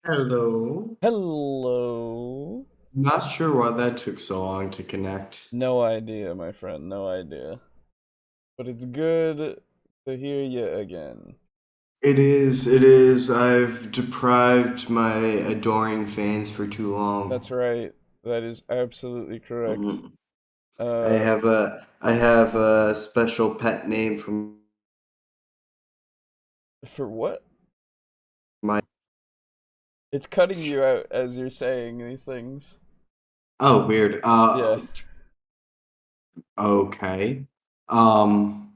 Hello. Hello. Not sure why that took so long to connect. No idea, my friend. No idea. But it's good to hear you again. It is. I've deprived my adoring fans for too long. That's right. That is absolutely correct. Mhm. I Uh, have a special pet name from for what? my. It's cutting you out as you're saying these things. Oh, weird. Yeah. Okay. Um,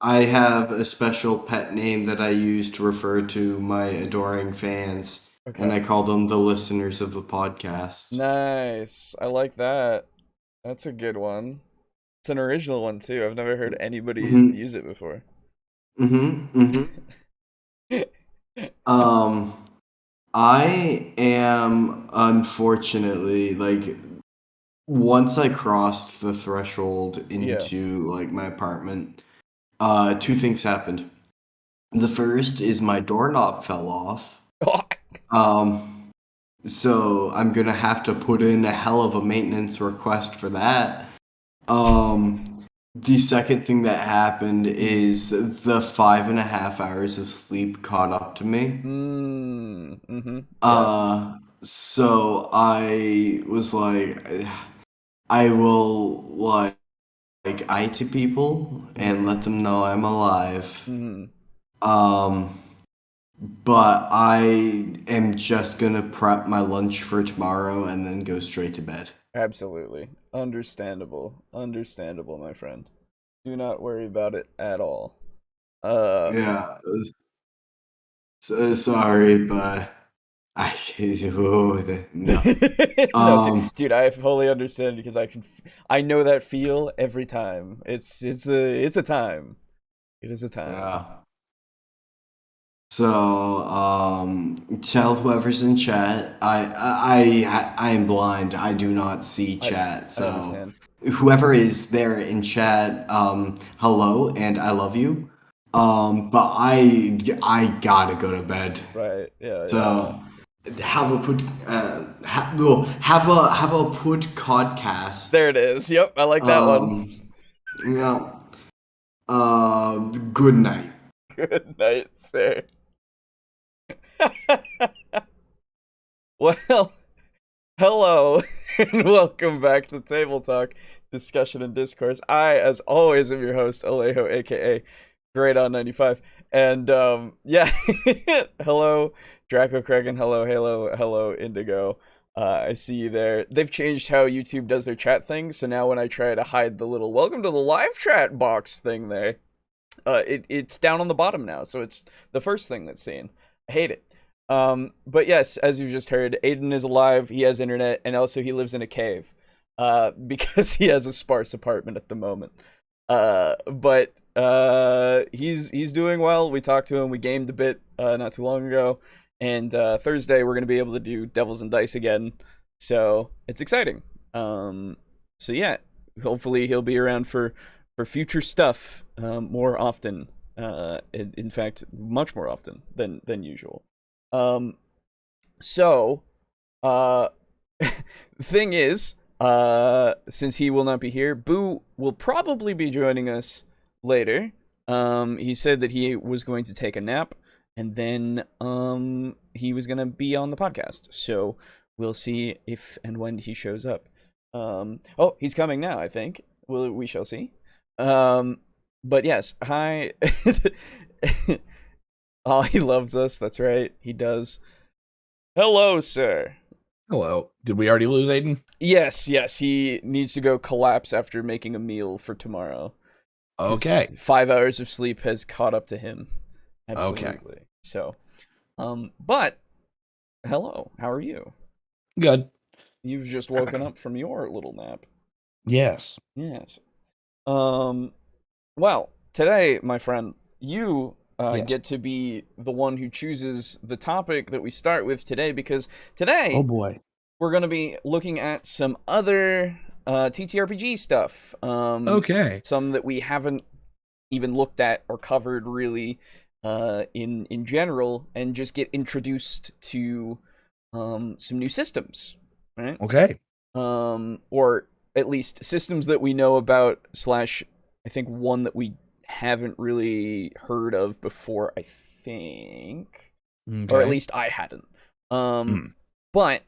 I have a special pet name that I use to refer to my adoring fans, and Okay. I call them the listeners of the podcast. Nice. I like that. That's a good one. It's an original one too. I've never heard anybody Mm-hmm. use it before. Mm-hmm. Mm-hmm. Um, I am unfortunately once I crossed the threshold Yeah. into my apartment, two things happened. The first is my doorknob fell off. Um, so I'm gonna have to put in a hell of a maintenance request for that. Um, the second thing that happened is the 5.5 hours of sleep caught up to me. Mm-hmm. Yeah. So I was like, I will eye to people Mm-hmm. and let them know I'm alive. Mm-hmm. Um, but I am just gonna prep my lunch for tomorrow and then go straight to bed. Absolutely. Understandable. Understandable, my friend. Do not worry about it at all. Uh Yeah, so sorry, but I no. No, dude, Um, dude, I fully understand because I know that feel every time. It's a time. It is a time. yeah. So, tell whoever's in chat. I am blind. I do not see I chat. I So, understand. whoever is there in chat, hello and I love you. But I gotta go to bed. Right. Yeah, yeah, yeah. So, have a put well, have a put podcast. There it is. Yep, I like that one. Yeah. Good night. Good night, sir. Well, hello, and welcome back to Table Talk, Discussion and Discourse. I, as always, am your host, Alejo, aka Great on 95. And yeah, hello, Draco Craig, and hello, Indigo. I see you there. They've changed how YouTube does their chat thing, so now when I try to hide the little welcome to the live chat box thing there, it's down on the bottom now, so it's the first thing that's seen. I hate it. But yes, as you just heard, Aiden is alive. He has internet, and also he lives in a cave, because he has a sparse apartment at the moment. But he's doing well. We talked to him. We gamed a bit not too long ago, and Thursday we're gonna be able to do Devils and Dice again. So it's exciting. So yeah, hopefully he'll be around for future stuff more often. In fact, much more often than usual. Um, so, uh, thing is, since he will not be here, Boo will probably be joining us later. He said that he was going to take a nap, and then he was gonna be on the podcast. So we'll see if and when he shows up. Oh, he's coming now. I think. We shall see. Um, but yes, hi. Oh, he loves us. That's right. He does. Hello, sir. Hello. Did we already lose Aiden? Yes, yes. He needs to go collapse after making a meal for tomorrow because Okay. 5 hours of sleep has caught up to him. Okay. Absolutely. So, but hello. How are you? Good. You've just woken up from your little nap. Yes. Yes. Um. Well, today, my friend, you Yes. get to be the one who chooses the topic that we start with today because Oh today boy. we're going to be looking at some other TTRPG stuff. Okay. Some that we haven't even looked at or covered really. in general, and just get introduced to some new systems, right? Okay. Or at least systems that we know about, slash, I think one that we haven't really heard of before, I think. Okay. Or at least I hadn't. But,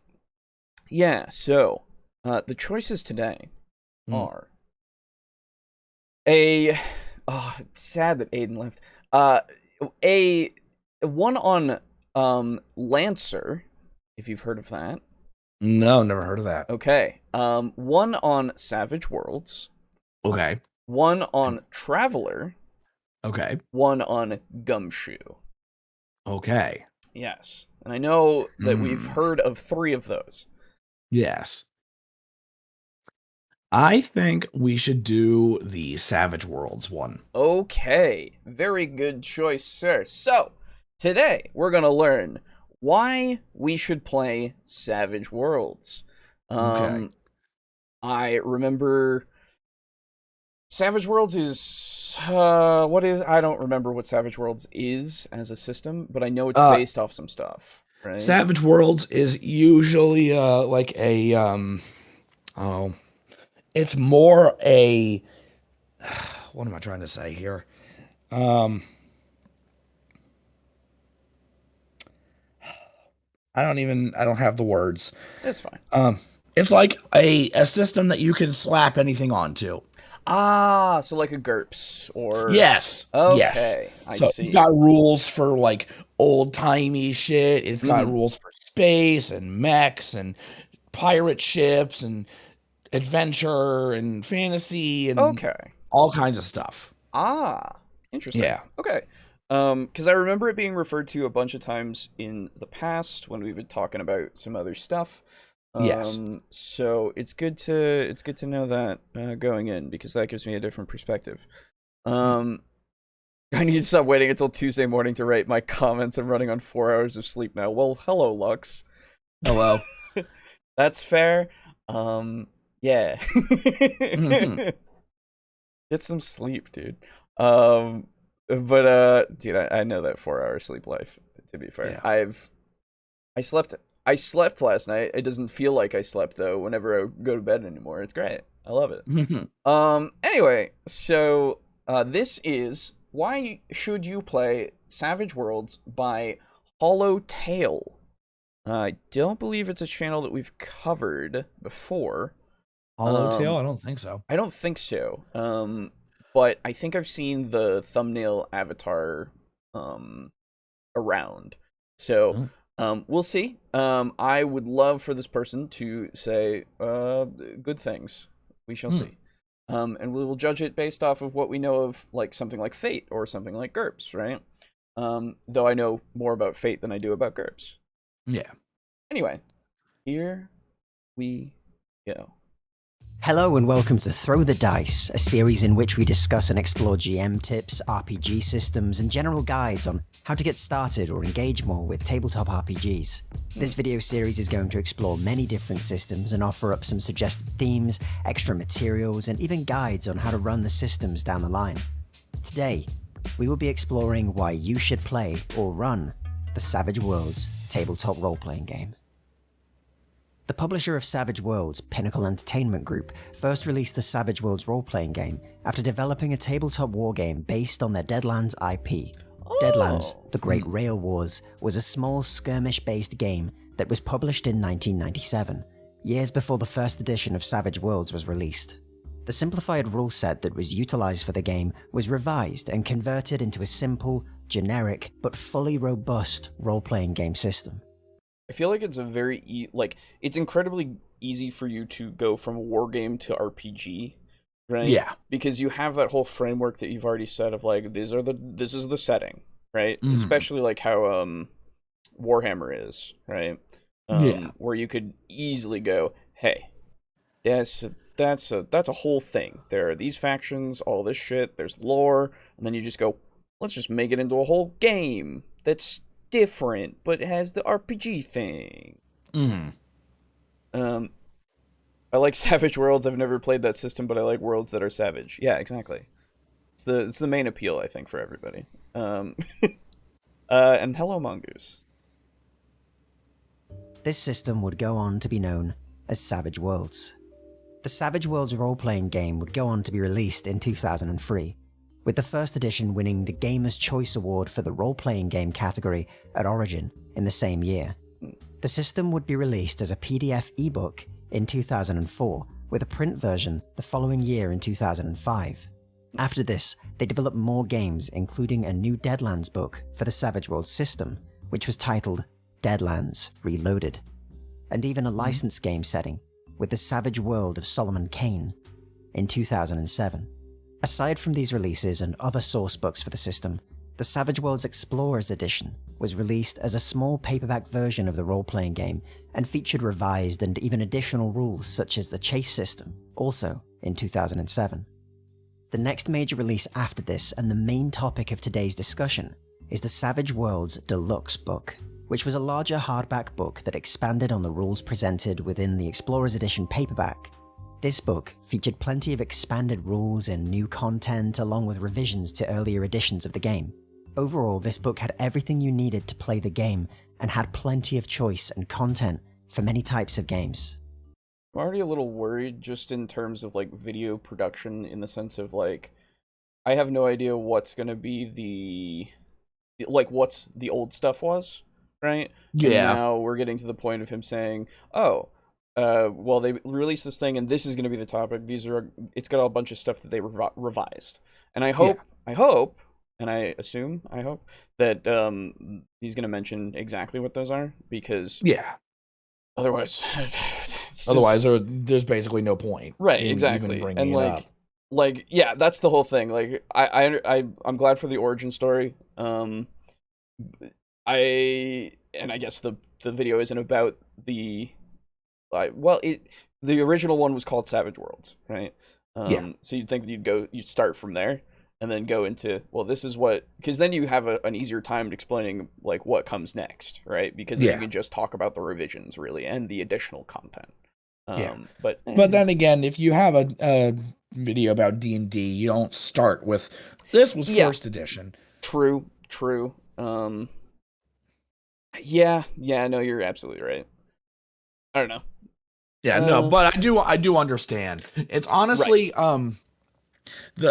yeah, so, the choices today are it's sad that Aiden left. A one on Lancer, if you've heard of that. No, never heard of that. Okay. One on Savage Worlds. Okay. One on Traveler. Okay. One on Gumshoe. Okay. Yes. And I know that we've heard of 3 of those. Yes. I think we should do the Savage Worlds one. Okay. Very good choice, sir. So, today we're going to learn why we should play Savage Worlds. Okay. I remember Savage Worlds is I don't remember what Savage Worlds is as a system, but I know it's based off some stuff, right? Savage Worlds is usually like a it's more a what am I trying to say here? I don't have the words. That's fine. It's like a system that you can slap anything onto. Ah, so like a GURPS or... Yes. Okay, yes. I see. It's got rules for like old-timey shit. It's got rules for space and mechs and pirate ships and adventure and fantasy and all kinds of stuff. Ah, interesting. Yeah. Okay. Because I remember it being referred to a bunch of times in the past when we've been talking about some other stuff. Yes. So it's good to know that going in, because that gives me a different perspective. I need to stop waiting until Tuesday morning to write my comments. I'm running on 4 hours of sleep now. Well, hello, Lux. Hello. That's fair. Yeah. Get some sleep, dude. But dude, I know that 4-hour sleep life, to be fair. Yeah. I slept last night. It doesn't feel like I slept though whenever I go to bed anymore. It's great. I love it. Anyway, so this is Why Should You Play Savage Worlds by Hollow Tail. I don't believe it's a channel that we've covered before. Hollow Tail? I don't think so. I don't think so. But I think I've seen the thumbnail avatar around. So we'll see. I would love for this person to say good things. We shall see. And we will judge it based off of what we know of, like something like Fate or something like GURPS, right? Though I know more about Fate than I do about GURPS. Yeah. Anyway, here we go. Hello and welcome to Throw the Dice, a series in which we discuss and explore GM tips, RPG systems, and general guides on how to get started or engage more with tabletop RPGs. This video series is going to explore many different systems and offer up some suggested themes, extra materials, and even guides on how to run the systems down the line. Today, we will be exploring why you should play or run the Savage Worlds tabletop role-playing game. The publisher of Savage Worlds, Pinnacle Entertainment Group, first released the Savage Worlds role-playing game after developing a tabletop wargame based on their Deadlands IP. Deadlands, The Great Rail Wars, was a small skirmish-based game that was published in 1997, years before the first edition of Savage Worlds was released. The simplified rule set that was utilized for the game was revised and converted into a simple, generic, but fully robust role-playing game system. I feel like it's a very it's incredibly easy for you to go from war game to RPG, right? Yeah. Because you have that whole framework that you've already said of like this is the setting, right? Especially like how Warhammer is, right? Where you could easily go, hey, that's a whole thing. There are these factions, all this shit, there's lore, and then you just go, let's just make it into a whole game that's different, but it has the RPG thing. I like Savage Worlds. I've never played that system, but I like worlds that are savage. Yeah, exactly. It's the main appeal, I think, for everybody. And hello, Mongoose. This system would go on to be known as Savage Worlds. The Savage Worlds role-playing game would go on to be released in 2003, with the first edition winning the Gamer's Choice Award for the role-playing game category at Origin in the same year. The system would be released as a PDF ebook in 2004, with a print version the following year in 2005. After this, they developed more games, including a new Deadlands book for the Savage Worlds system, which was titled Deadlands Reloaded, and even a licensed game setting with the Savage World of Solomon Kane in 2007. Aside from these releases and other source books for the system, the Savage Worlds Explorers Edition was released as a small paperback version of the role-playing game and featured revised and even additional rules such as the chase system, also in 2007. The next major release after this, and the main topic of today's discussion, is the Savage Worlds Deluxe book, which was a larger hardback book that expanded on the rules presented within the Explorers Edition paperback. This book featured plenty of expanded rules and new content, along with revisions to earlier editions of the game. Overall, this book had everything you needed to play the game and had plenty of choice and content for many types of games. I'm already a little worried just in terms of like video production, in the sense of like, I have no idea what's going to be what's the old stuff was, right? Yeah. And now we're getting to the point of him saying, oh, well, they released this thing and this is going to be the topic. It's got a bunch of stuff that they revised. And I hope, and I assume, that he's going to mention exactly what those are, because otherwise, there's basically no point. Right, exactly. Even and it up. Yeah, that's the whole thing. Like, I'm glad for the origin story. I guess the video isn't about the, the original one was called Savage Worlds, right? So you'd think that you'd start from there and then go into, well, this is what, because then you have an easier time explaining like what comes next, right? Because you can just talk about the revisions really and the additional content. But then again, if you have a video about D&D, you don't start with this was first edition. True. No, you're absolutely right. I don't know. But I do understand. It's honestly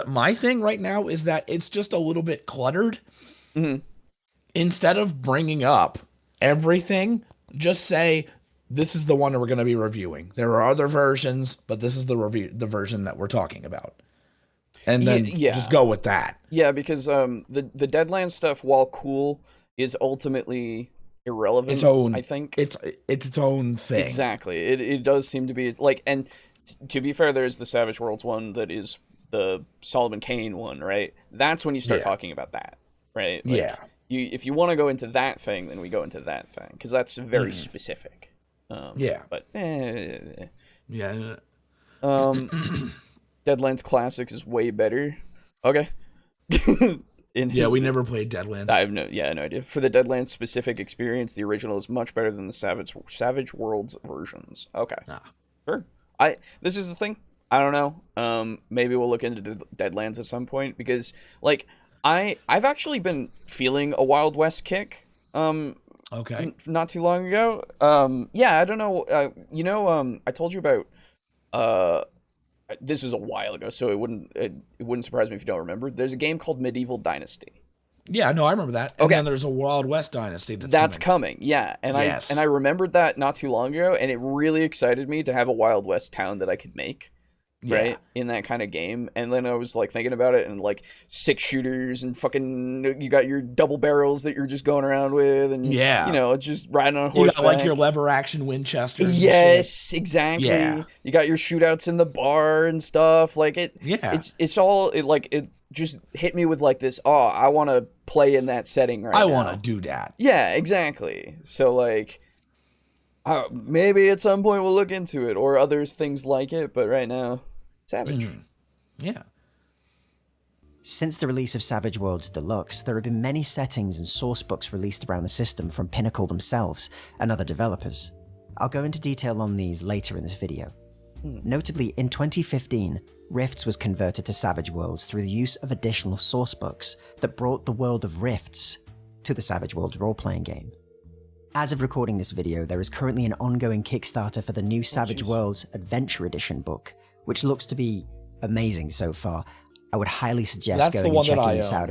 my thing right now is that it's just a little bit cluttered. Mm-hmm. Instead of bringing up everything, just say this is the one that we're going to be reviewing. There are other versions, but this is the version that we're talking about. And then just go with that. Yeah, because the Deadlands stuff, while cool, is ultimately irrelevant. I think it's its own thing. Exactly. It does seem to be like, and to be fair, there's the Savage Worlds one that is the Solomon Kane one, right? That's when you start talking about that, right? Like, if you want to go into that thing, then we go into that thing, because that's very specific. But Deadlands Classics is way better. Okay. We never played Deadlands. I have no idea. For the Deadlands specific experience, the original is much better than the Savage Worlds versions. Okay. Sure. This is the thing. I don't know. Maybe we'll look into Deadlands at some point, because like I've actually been feeling a Wild West kick. Okay. Not too long ago. I don't know. I told you about this was a while ago, so it wouldn't surprise me if you don't remember. There's a game called Medieval Dynasty. Yeah, no, I remember that. And then there's a Wild West Dynasty that's coming. Yeah, and I remembered that not too long ago, and it really excited me to have a Wild West town that I could make. Right, in that kind of game. And then I was like thinking about it, and like 6 shooters and fucking you got your double barrels that you're just going around with, and just riding on a horseback. You got like your lever action Winchesters. Yes, exactly. Yeah. You got your shootouts in the bar and stuff. Like it just hit me with like this, I want to play in that setting right now. I want to do that. Yeah, exactly. So like maybe at some point we'll look into it, or other things like it, but right now, Savage. Yeah. Since the release of Savage Worlds Deluxe, there have been many settings and source books released around the system from Pinnacle themselves and other developers. I'll go into detail on these later in this video. Notably, in 2015, Rifts was converted to Savage Worlds through the use of additional source books that brought the world of Rifts to the Savage Worlds role-playing game. As of recording this video, there is currently an ongoing Kickstarter for the new Savage Worlds Adventure Edition book, which looks to be amazing so far. I would highly suggest going and checking this out.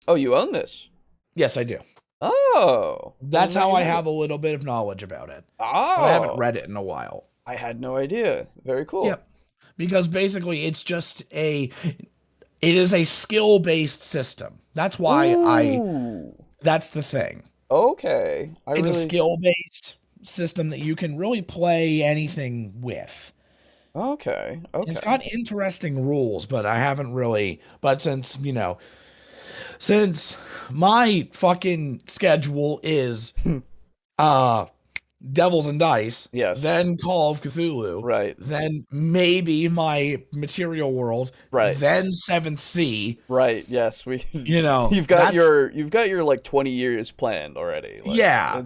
Oh, you own this? Yes, I do. Oh. That's how I have a little bit of knowledge about it. Oh. I haven't read it in a while. I had no idea. Very cool. Yep. Because basically it's just it is a skill-based system. That's why that's the thing. Okay. It's a skill-based system that you can really play anything with. Okay. It's got interesting rules, but I haven't really, but since my fucking schedule is Devils and Dice, yes, then Call of Cthulhu, right, then maybe my Material World, right, then Seventh Sea, right. Yes, you've got your like 20 years planned already. Like, yeah.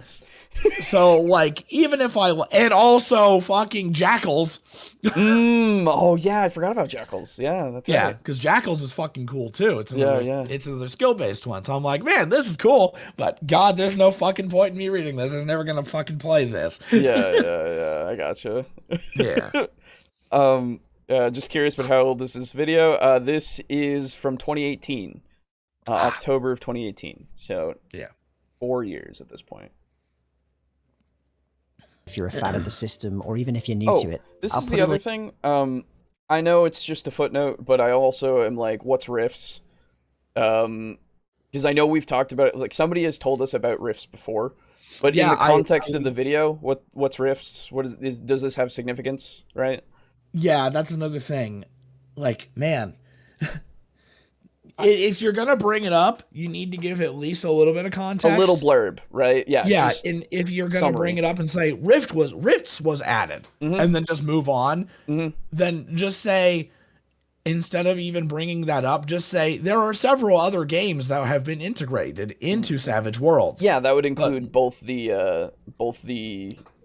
So like even if and also fucking Jackals. Oh yeah, I forgot about Jackals. Yeah, that's right. Because Jackals is fucking cool too. It's another skill-based one. So I'm like, man, this is cool, but God, there's no fucking point in me reading this. I'm never gonna fucking play this. yeah, I gotcha. Yeah. Just curious about how old this video. This is from 2018, October of 2018. So yeah, 4 years at this point. If you're a fan of the system, or even if you're new to it. This is the other thing. I know it's just a footnote, but I also am like, what's Rifts? Because I know we've talked about it. Like somebody has told us about Rifts before, but in the context of the video, what's Rifts? What does this have significance? Right? Yeah, that's another thing. Like, man. If you're gonna bring it up, you need to give at least a little bit of context. A little blurb, right? Yeah. Yeah, and if you're gonna bring it up and say Rifts was added, and then just move on, then just say, instead of even bringing that up, just say there are several other games that have been integrated into Savage Worlds. Yeah, that would include both the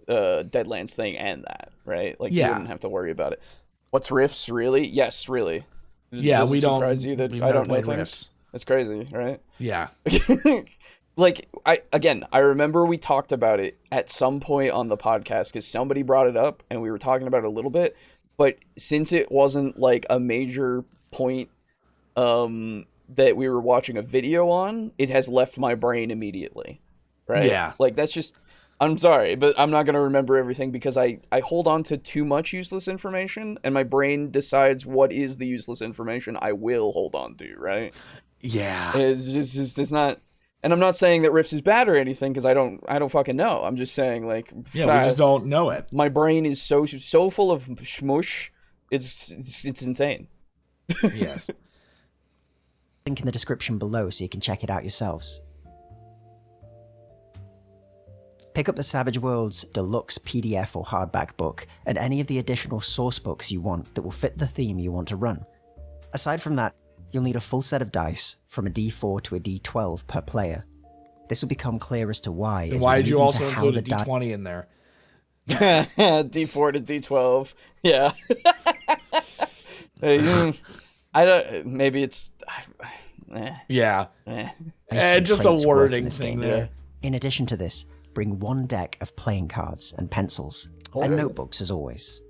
Deadlands thing and that, right? Like you wouldn't have to worry about it. What's Rifts really? Yes, really. Yeah, Does it surprise you that I don't know things? Rifts. It's crazy, right? Yeah. Like I remember we talked about it at some point on the podcast because somebody brought it up and we were talking about it a little bit, but since it wasn't like a major point that we were watching a video on, it has left my brain immediately, right? Yeah. Like that's just, I'm sorry, but I'm not going to remember everything because I hold on to too much useless information and my brain decides what is the useless information I will hold on to, right? Yeah. It's not, and I'm not saying that Rifts is bad or anything because I don't fucking know. I'm just saying like, yeah, we just don't know it. My brain is so full of shmush. It's insane. Yes. Link in the description below so you can check it out yourselves. Pick up the Savage Worlds Deluxe PDF or hardback book and any of the additional source books you want that will fit the theme you want to run. Aside from that, you'll need a full set of dice, from a D4 to a D12 per player. This will become clear as to why. And why did you also include a D20 in there? D4 to D12. Yeah. I don't. Maybe it's. Yeah. Just a wording thing there. In addition to this, bring one deck of playing cards and pencils, and notebooks as always.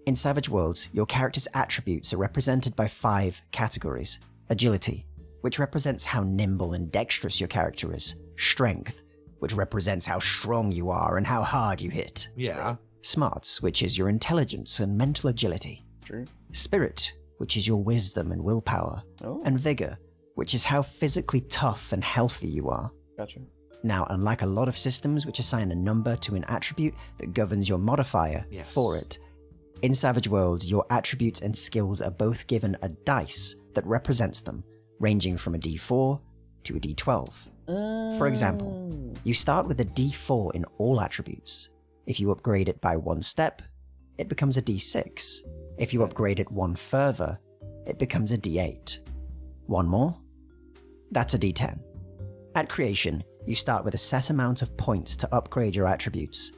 In Savage Worlds, your character's attributes are represented by 5 categories. Agility, which represents how nimble and dexterous your character is. Strength, which represents how strong you are and how hard you hit. Yeah. Smarts, which is your intelligence and mental agility. True. Spirit, which is your wisdom and willpower. Oh. And vigor, which is how physically tough and healthy you are. Gotcha. Now, unlike a lot of systems which assign a number to an attribute that governs your modifier for it, in Savage Worlds, your attributes and skills are both given a dice that represents them, ranging from a D4 to a D12. For example, you start with a D4 in all attributes. If you upgrade it by 1 step, it becomes a D6. If you upgrade it 1 further, it becomes a D8. 1 more? That's a D10. At creation, you start with a set amount of points to upgrade your attributes.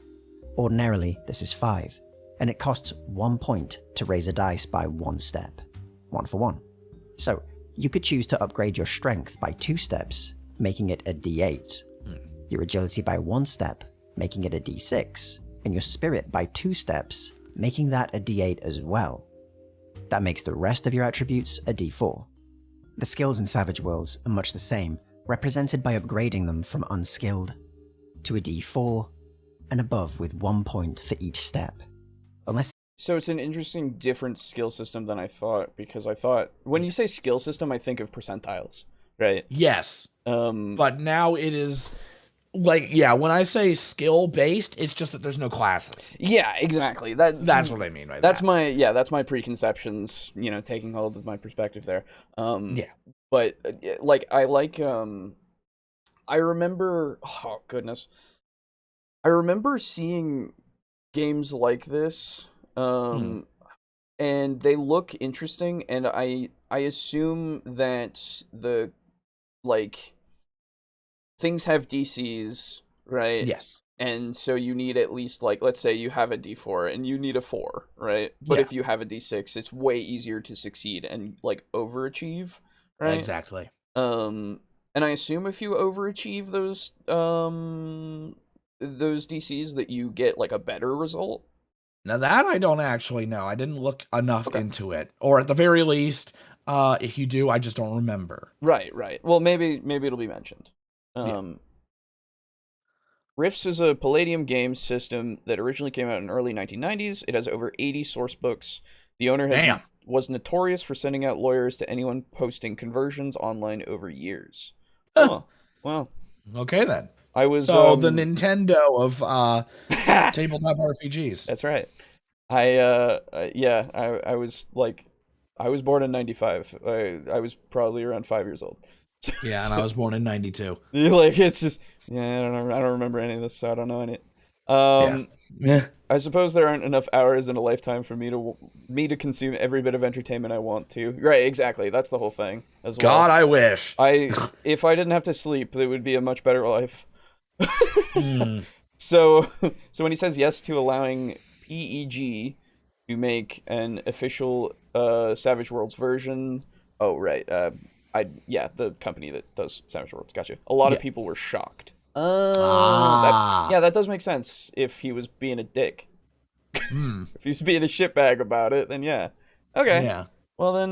Ordinarily, this is 5, and it costs 1 point to raise a dice by 1 step. 1 for 1. So, you could choose to upgrade your strength by 2 steps, making it a D8. Your agility by 1 step, making it a D6. And your spirit by 2 steps, making that a D8 as well. That makes the rest of your attributes a D4. The skills in Savage Worlds are much the same, represented by upgrading them from unskilled to a D4 and above with 1 point for each step. So it's an interesting different skill system than I thought, because I thought, when you say skill system, I think of percentiles, right? Yes. But now it is, like, yeah, when I say skill-based, it's just that there's no classes. Yeah, exactly. That's what I mean by that's that. that's my preconceptions, taking hold of my perspective there. Yeah. But, I remember, oh, goodness. I remember seeing games like this, and they look interesting, and I assume that things have DCs, right? Yes. And so you need at least, let's say you have a D4 and you need a 4, right? But if you have a D6, it's way easier to succeed and, overachieve, right? Exactly. And I assume if you overachieve those DCs that you get, a better result. Now that I don't actually know. I didn't look enough into it. Or at the very least, if you do, I just don't remember. Right. Well, maybe it'll be mentioned. Rifts is a Palladium games system that originally came out in the early 1990s. It has over 80 source books. The owner was notorious for sending out lawyers to anyone posting conversions online over years. Oh, well. Okay, then. I was the Nintendo of tabletop RPGs. That's right. I was born in 95. I was probably around 5 years old. Yeah, and I was born in 92. It's just, I don't remember any of this, so I don't know any. I suppose there aren't enough hours in a lifetime for me to consume every bit of entertainment I want to. Right, exactly. That's the whole thing as well. God, I wish. If I didn't have to sleep, it would be a much better life. So when he says yes to allowing PEG to make an official Savage Worlds version, the company that does Savage Worlds, gotcha. A lot of people were shocked. That does make sense if he was being a dick. If he was being a shitbag about it, then yeah. Okay. Yeah. Well then,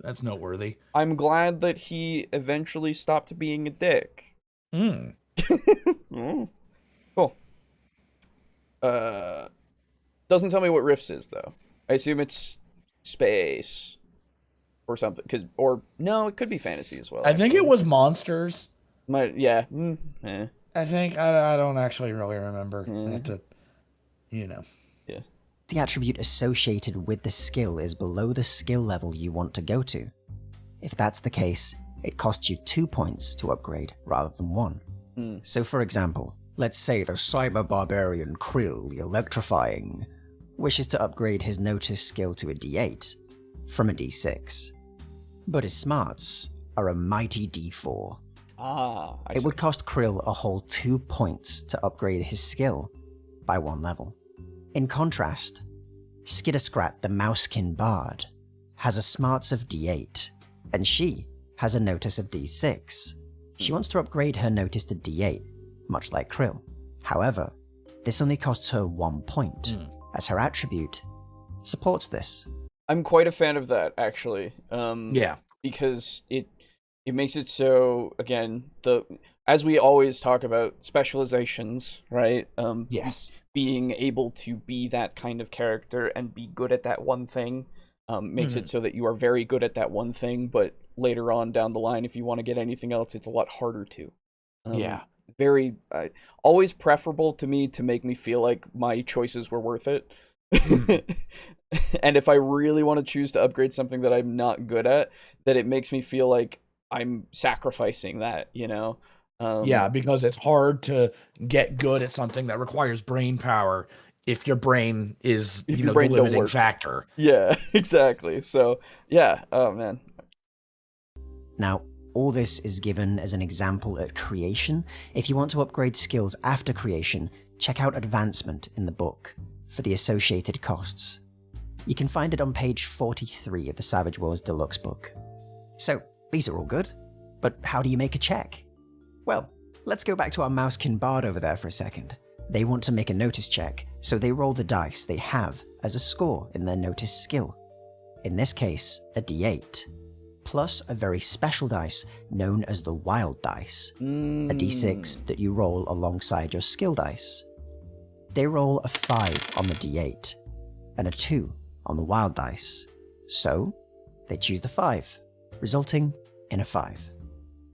that's noteworthy. I'm glad that he eventually stopped being a dick. Cool. Doesn't tell me what Rifts is though. I assume it's space or something. No, it could be fantasy as well. I think it was monsters. I think I don't actually really remember. I have to, Yeah. The attribute associated with the skill is below the skill level you want to go to. If that's the case, it costs you 2 points to upgrade rather than 1. So for example, let's say the Cyber Barbarian Krill the Electrifying wishes to upgrade his Notice skill to a D8 from a D6. But his smarts are a mighty D4. It would cost Krill a whole 2 points to upgrade his skill by 1 level. In contrast, Skidaskrat the Mousekin Bard has a smarts of D8, and she has a notice of D6. She wants to upgrade her notice to D8, much like Krill. However, this only costs her 1 point, as her attribute supports this. I'm quite a fan of that, actually. Because it makes it so, again, as we always talk about specializations, right? Yes. Being able to be that kind of character and be good at that one thing makes it so that you are very good at that one thing, but later on down the line, if you want to get anything else, it's a lot harder to. Very, always preferable to me to make me feel like my choices were worth it. And if I really want to choose to upgrade something that I'm not good at, that it makes me feel like I'm sacrificing that, because it's hard to get good at something that requires brain power if your brain is, the limiting factor. Yeah, exactly. So, yeah. Oh, man. Now, all this is given as an example at creation. If you want to upgrade skills after creation, check out Advancement in the book for the associated costs. You can find it on page 43 of the Savage Worlds Deluxe book. So, these are all good, but how do you make a check? Well, let's go back to our mousekin bard over there for a second. They want to make a notice check, so they roll the dice they have as a score in their notice skill. In this case, a d8, plus a very special dice known as the wild dice, a d6 that you roll alongside your skill dice. They roll a 5 on the d8, and a 2 on the wild dice, so they choose the 5, resulting in a 5.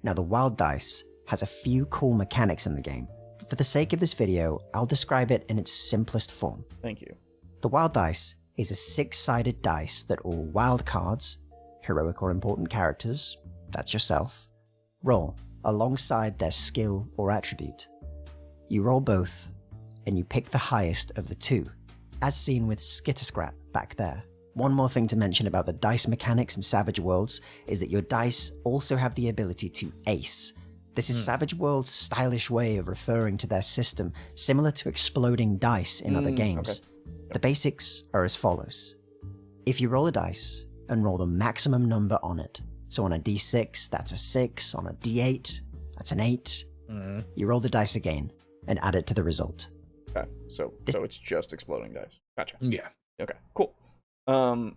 Now the wild dice has a few cool mechanics in the game, but for the sake of this video, I'll describe it in its simplest form. Thank you. The wild dice is a 6-sided dice that all wild cards, heroic or important characters, that's yourself, roll alongside their skill or attribute. You roll both, and you pick the highest of the two, as seen with Skitterscrap back there. One more thing to mention about the dice mechanics in Savage Worlds is that your dice also have the ability to ace. This is Savage Worlds' stylish way of referring to their system, similar to exploding dice in other games. Okay. The basics are as follows. If you roll a dice and roll the maximum number on it, so on a d6 that's a 6, on a d8 that's an 8, you roll the dice again and add it to the result. Okay, so it's just exploding dice. Gotcha. Yeah. Okay, cool. On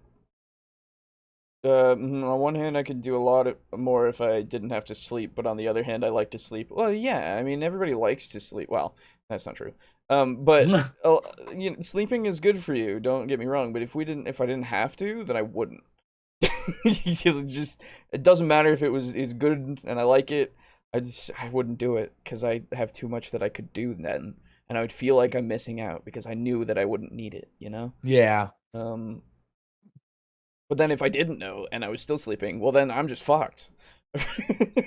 one hand, I could do a lot more if I didn't have to sleep, but on the other hand, I like to sleep. Well, yeah, I mean, everybody likes to sleep. Well, that's not true. But you know, sleeping is good for you. Don't get me wrong. But if I didn't have to, then I wouldn't. It doesn't matter if it's good and I like it. I wouldn't do it because I have too much that I could do then, and I would feel like I'm missing out because I knew that I wouldn't need it. You know? Yeah. But then if I didn't know and I was still sleeping, well, then I'm just fucked. You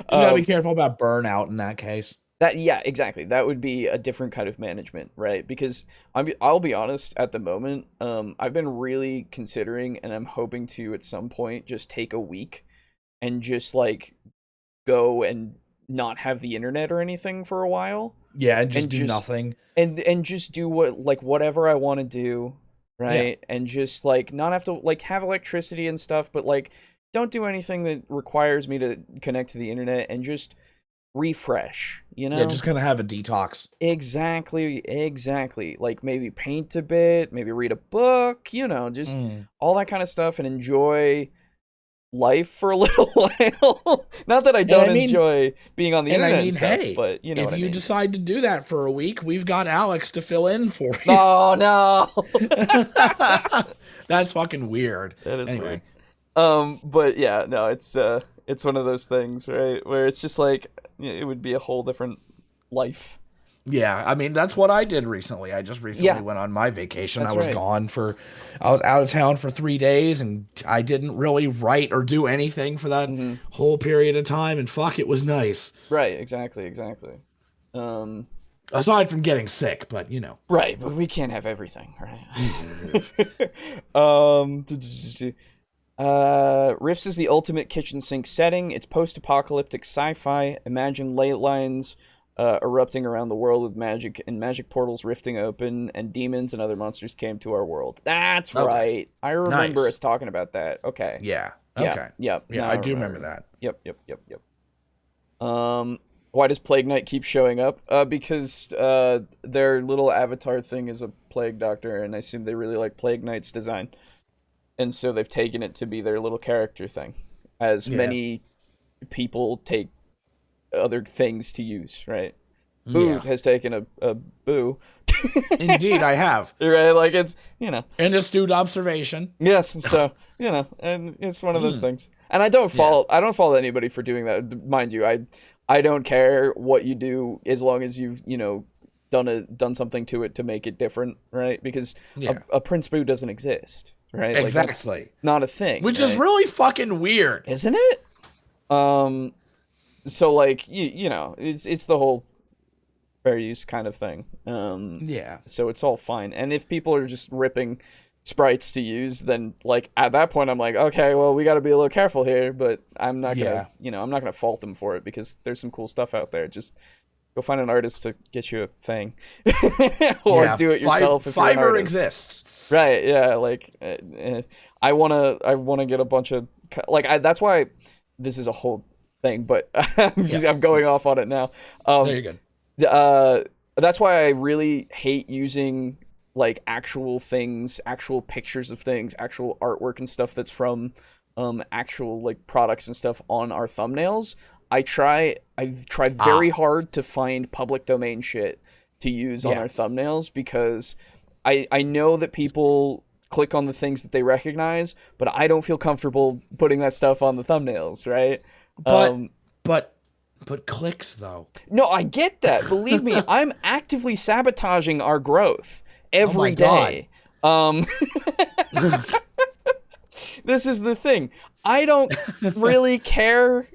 gotta be careful about burnout in that case. Yeah, exactly. That would be a different kind of management, right? Because I'll be honest, at the moment, I've been really considering, and I'm hoping to at some point just take a week and just like go and not have the internet or anything for a while. Yeah, and just do nothing. And just do whatever I want to do. Right. Yeah. And just like not have to like have electricity and stuff, but like don't do anything that requires me to connect to the internet and just refresh, you know? Yeah, just kind of have a detox. Exactly. Like maybe paint a bit, maybe read a book, you know, just all that kind of stuff and enjoy life for a little while. Not that I don't enjoy being on the internet and stuff, hey, but you know if you decide to do that for a week, we've got Alex to fill in for you. Oh no. That's fucking weird. That is weird. But yeah, no, it's one of those things, right, where it's just like it would be a whole different life. Yeah, I mean, that's what I did recently. I just recently went on my vacation. I was I was out of town for 3 days, and I didn't really write or do anything for that whole period of time, and fuck, it was nice. Right, exactly. Aside from getting sick, but you know. Right, but we can't have everything, right? Rifts is the ultimate kitchen sink setting. It's post-apocalyptic sci-fi. Imagine ley lines erupting around the world with magic and magic portals rifting open, and demons and other monsters came to our world. That's right. I remember us talking about that. Okay. Yeah. Okay. Yep. Yeah, I do remember that. Yep. Why does Plague Knight keep showing up? Because their little avatar thing is a plague doctor, and I assume they really like Plague Knight's design. And so they've taken it to be their little character thing, as many people take other things to use, right? Boo has taken a boo. Indeed, I have. Right, like it's, you know. An astute observation. Yes, so, you know, and it's one of those things. And I don't fault anybody for doing that. Mind you, I don't care what you do as long as you've, you know, done something to it to make it different, right? Because a Prince Boo doesn't exist, right? Exactly. Like, not a thing. Which is really fucking weird. Isn't it? So like you know, it's the whole fair use kind of thing. So it's all fine. And if people are just ripping sprites to use, then like at that point I'm like, okay, well, we got to be a little careful here, but I'm not gonna I'm not gonna fault them for it because there's some cool stuff out there. Just go find an artist to get you a thing or do it yourself. If Fiverr exists. Right. Yeah. Like I want to get a bunch of that's why this is a whole thing, but I'm going off on it now. There you're good. That's why I really hate using like actual things, actual pictures of things, actual artwork and stuff that's from actual like products and stuff on our thumbnails. I've tried very hard to find public domain shit to use on our thumbnails, because I know that people click on the things that they recognize, but I don't feel comfortable putting that stuff on the thumbnails, right? But clicks though. No, I get that. Believe me, I'm actively sabotaging our growth every day. This is the thing. I don't really care.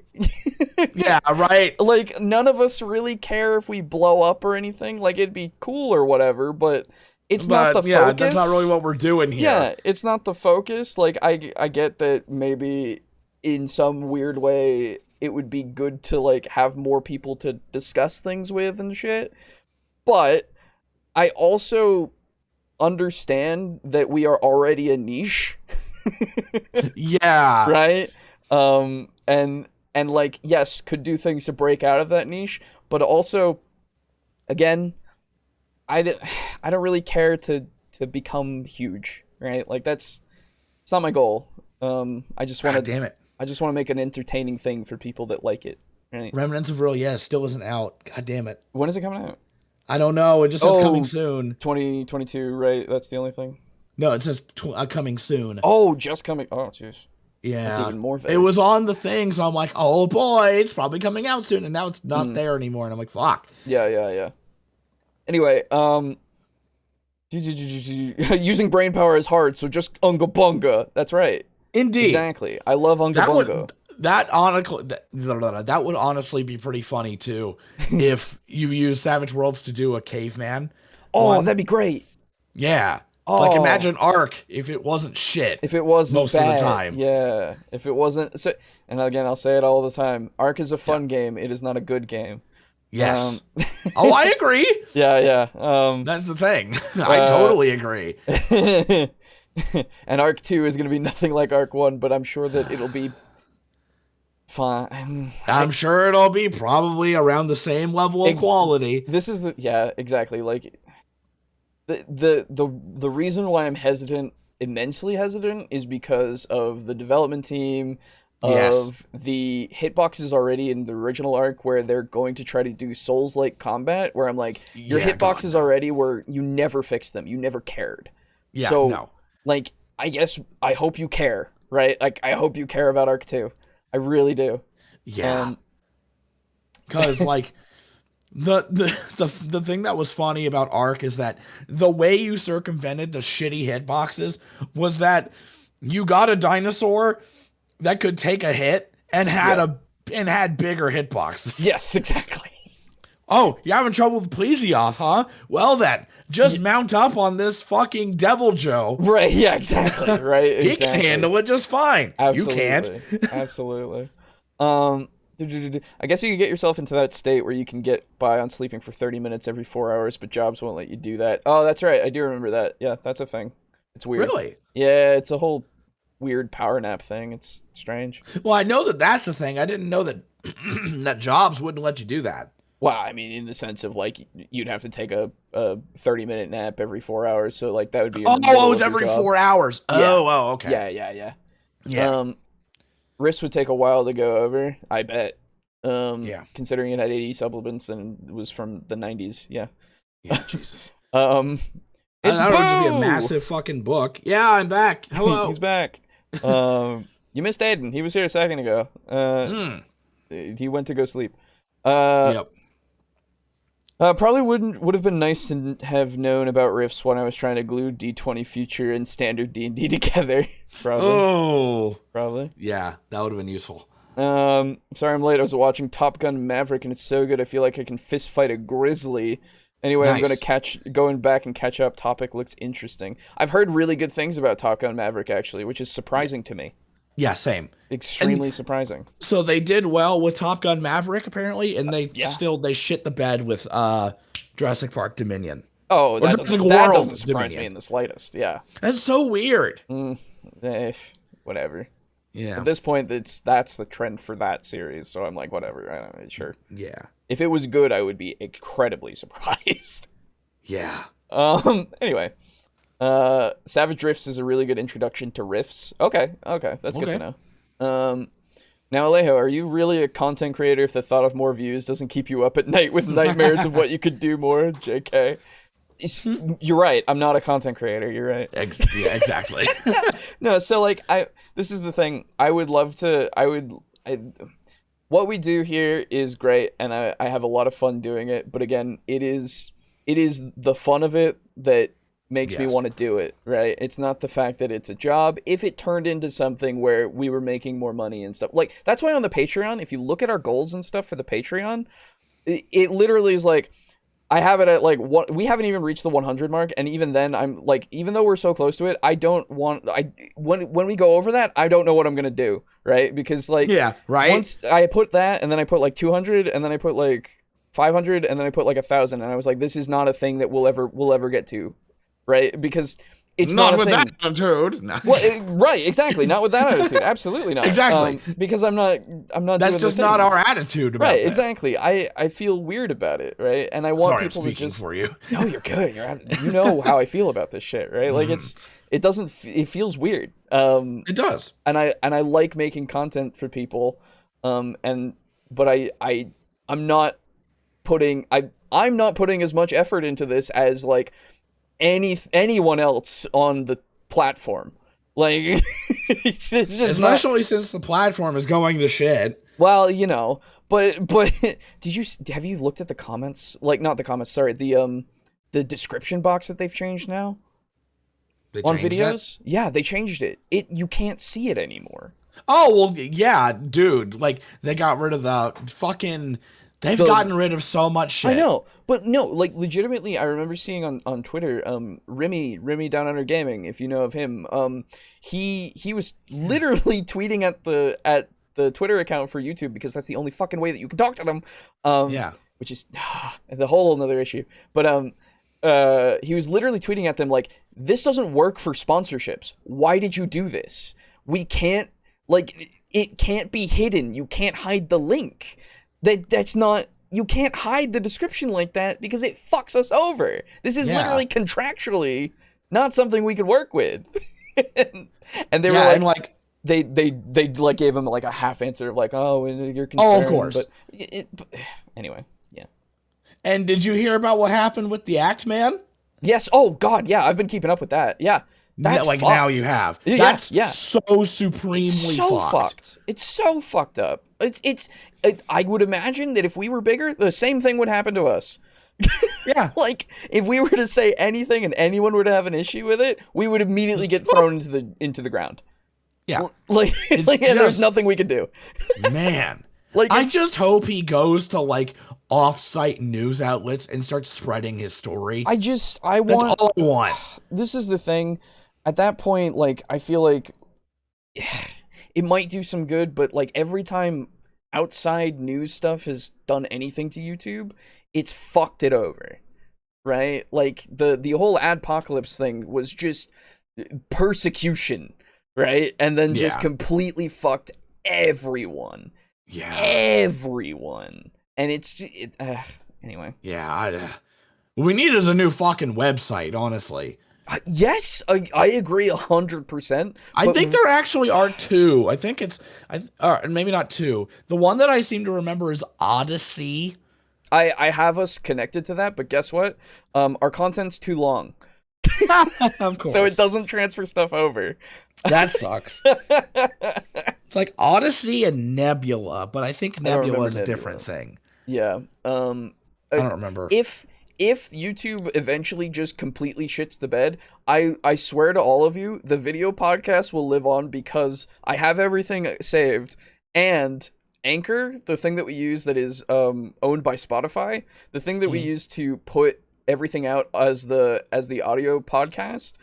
Yeah, right. Like, none of us really care if we blow up or anything. Like, it'd be cool or whatever, but it's not the focus. That's not really what we're doing here. Yeah, it's not the focus. Like, I get that maybe in some weird way it would be good to, like, have more people to discuss things with and shit. But I also understand that we are already a niche. Yeah. Right? And like, yes, could do things to break out of that niche, but also, again, I don't really care to become huge, right? Like, it's not my goal. I just want to, damn it. I just want to make an entertaining thing for people that like it, right? Remnants of Real, still isn't out. God damn it. When is it coming out? I don't know. It just says coming soon. 2022, right? That's the only thing? No, it says coming soon. Oh, just coming. Oh, jeez. Yeah. That's even more vague. It was on the thing, so I'm like, oh boy, it's probably coming out soon, and now it's not there anymore, and I'm like, fuck. Yeah. Anyway, using brain power is hard, so just unga bunga. That's right. Indeed. Exactly. I love unga bunga. That would honestly be pretty funny too, if you use Savage Worlds to do a caveman. Oh, that'd be great. Yeah. Oh. Like, imagine Ark if it wasn't shit. If it wasn't most bad, of the time. Yeah. If it wasn't, and again, I'll say it all the time. Ark is a fun game. It is not a good game. Yes. I agree. Yeah. That's the thing. I totally agree. And Ark 2 is going to be nothing like Ark 1, but I'm sure that it'll be fine. I'm sure it'll be probably around the same level of quality. This is exactly. Like, the reason why I'm immensely hesitant, is because of the development team, of the hitboxes already in the original Ark, where they're going to try to do Souls-like combat, where I'm like, your hitboxes already were, you never fixed them, you never cared. Yeah, so, no. Like, I hope you care, right? Like, I hope you care about Ark 2. I really do. Yeah. Because, like, the thing that was funny about Ark is that the way you circumvented the shitty hitboxes was that you got a dinosaur that could take a hit and had bigger hitboxes. Yes, exactly. Oh, you're having trouble with Plesioth, huh? Well then, just mount up on this fucking Devil Joe. Right, yeah, exactly. Right. He can handle it just fine. Absolutely. You can't. Absolutely. I guess you could get yourself into that state where you can get by on sleeping for 30 minutes every 4 hours, but jobs won't let you do that. Oh, that's right. I do remember that. Yeah, that's a thing. It's weird. Really? Yeah, it's a whole weird power nap thing. It's strange. Well, I know that that's a thing. I didn't know that that jobs wouldn't let you do that. Well, I mean, in the sense of, like, you'd have to take a 30-minute nap every 4 hours, so, like, that would be it's every 4 hours. Yeah. Oh, okay. Yeah. Risk would take a while to go over, I bet. Considering it had 80 supplements and it was from the 90s. Yeah, Jesus. It's that would just be a massive fucking book. Yeah, I'm back. Hello. He's back. You missed Aiden. He was here a second ago. He went to go sleep. Yep. Probably would have been nice to have known about Rifts when I was trying to glue D20 Future and standard D&D together. Probably. Yeah, that would have been useful. Sorry I'm late. I was watching Top Gun Maverick and it's so good I feel like I can fist fight a grizzly. Anyway, nice. I'm going back and catch up. Topic looks interesting. I've heard really good things about Top Gun Maverick actually, which is surprising to me. Yeah, same. Extremely surprising. So they did well with Top Gun Maverick apparently, and they shit the bed with Jurassic Park Dominion. Oh, that doesn't surprise me in the slightest. Yeah, that's so weird. Whatever. Yeah. At this point, that's the trend for that series. So I'm like, whatever. I don't know, sure. Yeah. If it was good, I would be incredibly surprised. Yeah. Anyway, Savage Riffs is a really good introduction to riffs. Okay, that's good to know. Now, Alejo, are you really a content creator if the thought of more views doesn't keep you up at night with nightmares of what you could do more? JK. You're right. I'm not a content creator. You're right. Yeah, exactly. No, so like this is the thing. I would love to. What we do here is great, and I have a lot of fun doing it. But again, it is the fun of it that makes me want to do it. Right? It's not the fact that it's a job. If it turned into something where we were making more money and stuff, like that's why on the Patreon, if you look at our goals and stuff for the Patreon, it literally is like. I have it at like what we haven't even reached the 100 mark, and even then I'm like, even though we're so close to it, when we go over that, I don't know what I'm gonna do, right? Because like once I put that, and then I put like 200, and then I put like 500, and then I put like 1,000, and I was like, this is not a thing that we'll ever get to, right? Because it's not with a thing. that attitude. No. Well, right, exactly, not with that attitude. Absolutely not. Exactly. Because I'm not. That's just not our attitude about right, this. Exactly. I feel weird about it, right? And I want people to just. For you. No, you're good. You know how I feel about this shit, right? Like it feels weird. It does. And I like making content for people, but I'm not putting as much effort into this as like anyone else on the platform. Like it's just especially since the platform is going to shit. Well, you know, but have you looked at the comments? Like not the comments, sorry, the description box that they've changed now on videos? That? Yeah, they changed it. You can't see it anymore. Oh, well, yeah, dude. Like they got rid of the fucking They've gotten rid of so much shit. I know, but no, like legitimately, I remember seeing on Twitter, Remy Down Under Gaming, if you know of him, he was literally tweeting at the Twitter account for YouTube because that's the only fucking way that you can talk to them. Which is the whole another issue. But he was literally tweeting at them like, "This doesn't work for sponsorships. Why did you do this? We can't it can't be hidden. You can't hide the link." That's not, you can't hide the description like that because it fucks us over. This is literally contractually not something we could work with. and they were like they like gave him like a half answer of like, oh, you're concerned. Oh, of course. But anyway, yeah. And did you hear about what happened with the Act Man? Yes. Oh God, yeah. I've been keeping up with that. Yeah. That's like fucked. Now you have. That's so supremely fucked. It's so fucked up. I would imagine that if we were bigger, the same thing would happen to us. Yeah. Like if we were to say anything and anyone were to have an issue with it, we would immediately get thrown into the ground. Yeah. And there's nothing we could do. Man. I just hope he goes to like off-site news outlets and starts spreading his story. That's all I want. This is the thing. At that point, like, I feel like it might do some good, but like every time outside news stuff has done anything to YouTube, it's fucked it over, right? Like the whole adpocalypse thing was just persecution, right? And then just completely fucked everyone. Yeah. Everyone. And it's anyway. Yeah, what we need is a new fucking website, honestly. Yes, I agree 100%. I think there actually are two. I think it's maybe not two. The one that I seem to remember is Odyssey. I have us connected to that, but guess what? Our content's too long. Of course. So it doesn't transfer stuff over. That sucks. It's like Odyssey and Nebula, but I think Nebula is a different thing. Yeah. I don't remember. If YouTube eventually just completely shits the bed, I swear to all of you, the video podcast will live on because I have everything saved, and Anchor, the thing that we use that is owned by Spotify, the thing that we use to put everything out as the audio podcast,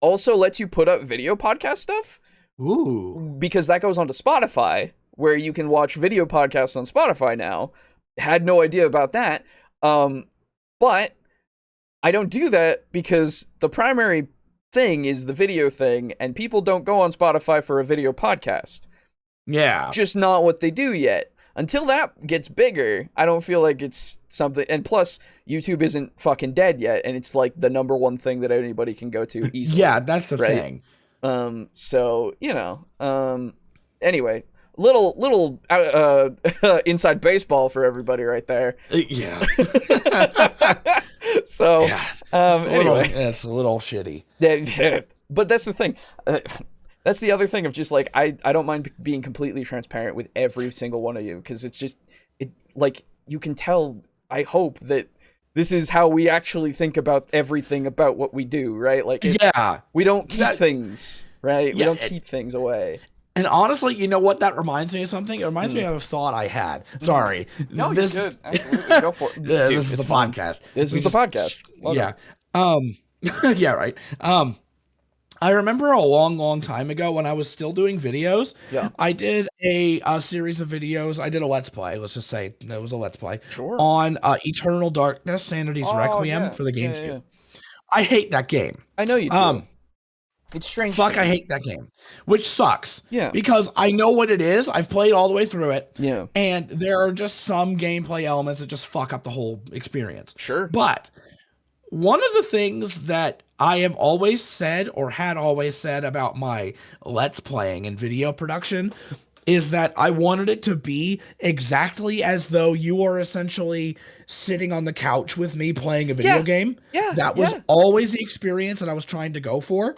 also lets you put up video podcast stuff. Ooh. Because that goes onto Spotify, where you can watch video podcasts on Spotify now. Had no idea about that. But I don't do that because the primary thing is the video thing, and people don't go on Spotify for a video podcast. Yeah. Just not what they do yet. Until that gets bigger, I don't feel like it's something. And plus, YouTube isn't fucking dead yet, and it's like the number one thing that anybody can go to easily. Yeah, that's the thing. So, you know, anyway, little inside baseball for everybody right there. Yeah. So, yeah. Anyway. It's a little shitty. But that's the thing. That's the other thing of just like, I don't mind being completely transparent with every single one of you, because it's just, like, you can tell, I hope, that this is how we actually think about everything about what we do, right? Like, we don't keep things, right? We don't keep things away. And honestly, you know what? That reminds me of something. It reminds me of a thought I had. Sorry. No, you're good. Absolutely. Go for it. This is the podcast. This is the podcast. Yeah. Yeah, right. I remember a long time ago when I was still doing videos, I did a series of videos. I did a Let's Play. Let's just say it was a Let's Play. Sure. On Eternal Darkness, Sanity's Requiem for the GameCube. Yeah. I hate that game. I know you do. It's strange. Fuck, I hate that game. Which sucks. Yeah. Because I know what it is. I've played all the way through it. Yeah. And there are just some gameplay elements that just fuck up the whole experience. Sure. But one of the things that I have always said, or had always said, about my Let's Playing and video production is that I wanted it to be exactly as though you are essentially sitting on the couch with me playing a video game. Yeah. That was always the experience that I was trying to go for.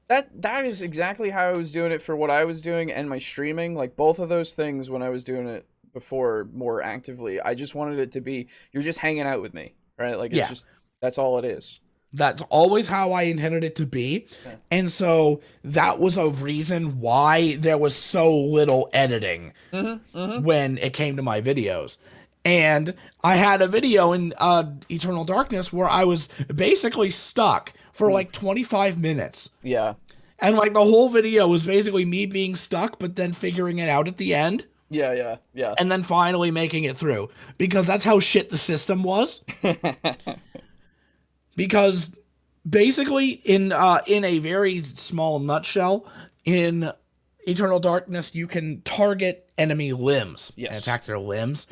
That is exactly how I was doing it for what I was doing and my streaming. Like, both of those things when I was doing it before more actively, I just wanted it to be, you're just hanging out with me, right? Like, it's just, that's all it is. That's always how I intended it to be. Yeah. And so that was a reason why there was so little editing when it came to my videos. And I had a video in Eternal Darkness where I was basically stuck for like 25 minutes. Yeah. And like the whole video was basically me being stuck, but then figuring it out at the end. Yeah. And then finally making it through. Because that's how shit the system was. Because basically, in a very small nutshell, in Eternal Darkness, you can target enemy limbs and attack their limbs,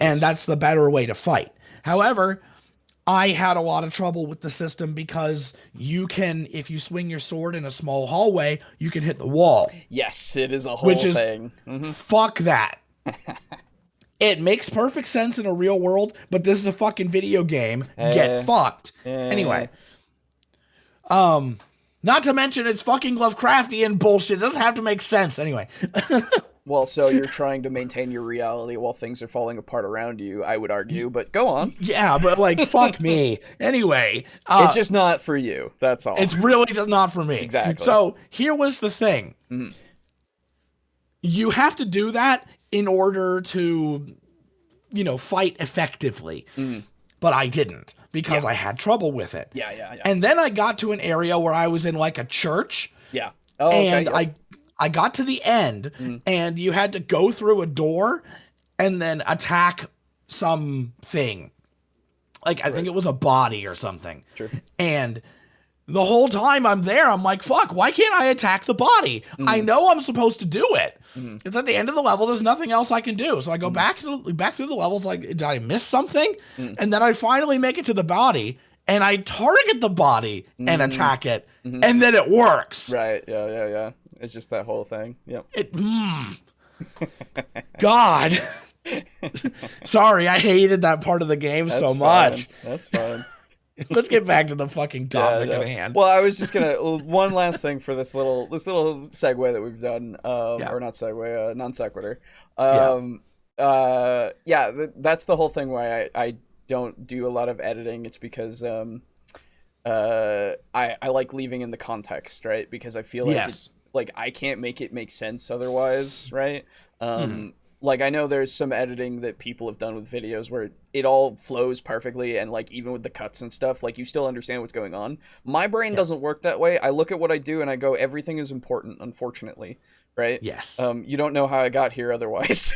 and that's the better way to fight. However, I had a lot of trouble with the system because you can, if you swing your sword in a small hallway, you can hit the wall. Yes, it is a whole thing. Fuck that. It makes perfect sense in a real world, but this is a fucking video game. Get fucked. Anyway. Not to mention it's fucking Lovecraftian bullshit. It doesn't have to make sense. Anyway. Well, so you're trying to maintain your reality while things are falling apart around you, I would argue, but go on. Yeah, but like, fuck me. Anyway. It's just not for you. That's all. It's really just not for me. Exactly. So here was the thing. You have to do that in order to, fight effectively. But I didn't because I had trouble with it. Yeah. And then I got to an area where I was in like a church. Yeah. Oh, and I got to the end and you had to go through a door and then attack something. Like, I think it was a body or something. Sure. And the whole time I'm there, I'm like, fuck, why can't I attack the body? I know I'm supposed to do it. It's at the end of the level. There's nothing else I can do. So I go back through the levels. Like, did I miss something? And then I finally make it to the body and I target the body and attack it. And then it works. Right. Yeah. It's just that whole thing. Yep. God. Sorry, I hated that part of the game so much. That's fine. Let's get back to the fucking topic at hand. Well, I was just gonna one last thing for this little segue that we've done, or not segue, non sequitur. That's the whole thing why I don't do a lot of editing. It's because I like leaving in the context, right? Because I feel like I can't make it make sense otherwise, right? like, I know there's some editing that people have done with videos where it all flows perfectly, and like even with the cuts and stuff, like you still understand what's going on. My brain doesn't work that way. I look at what I do and I go, everything is important, unfortunately, right? Yes. You don't know how I got here otherwise.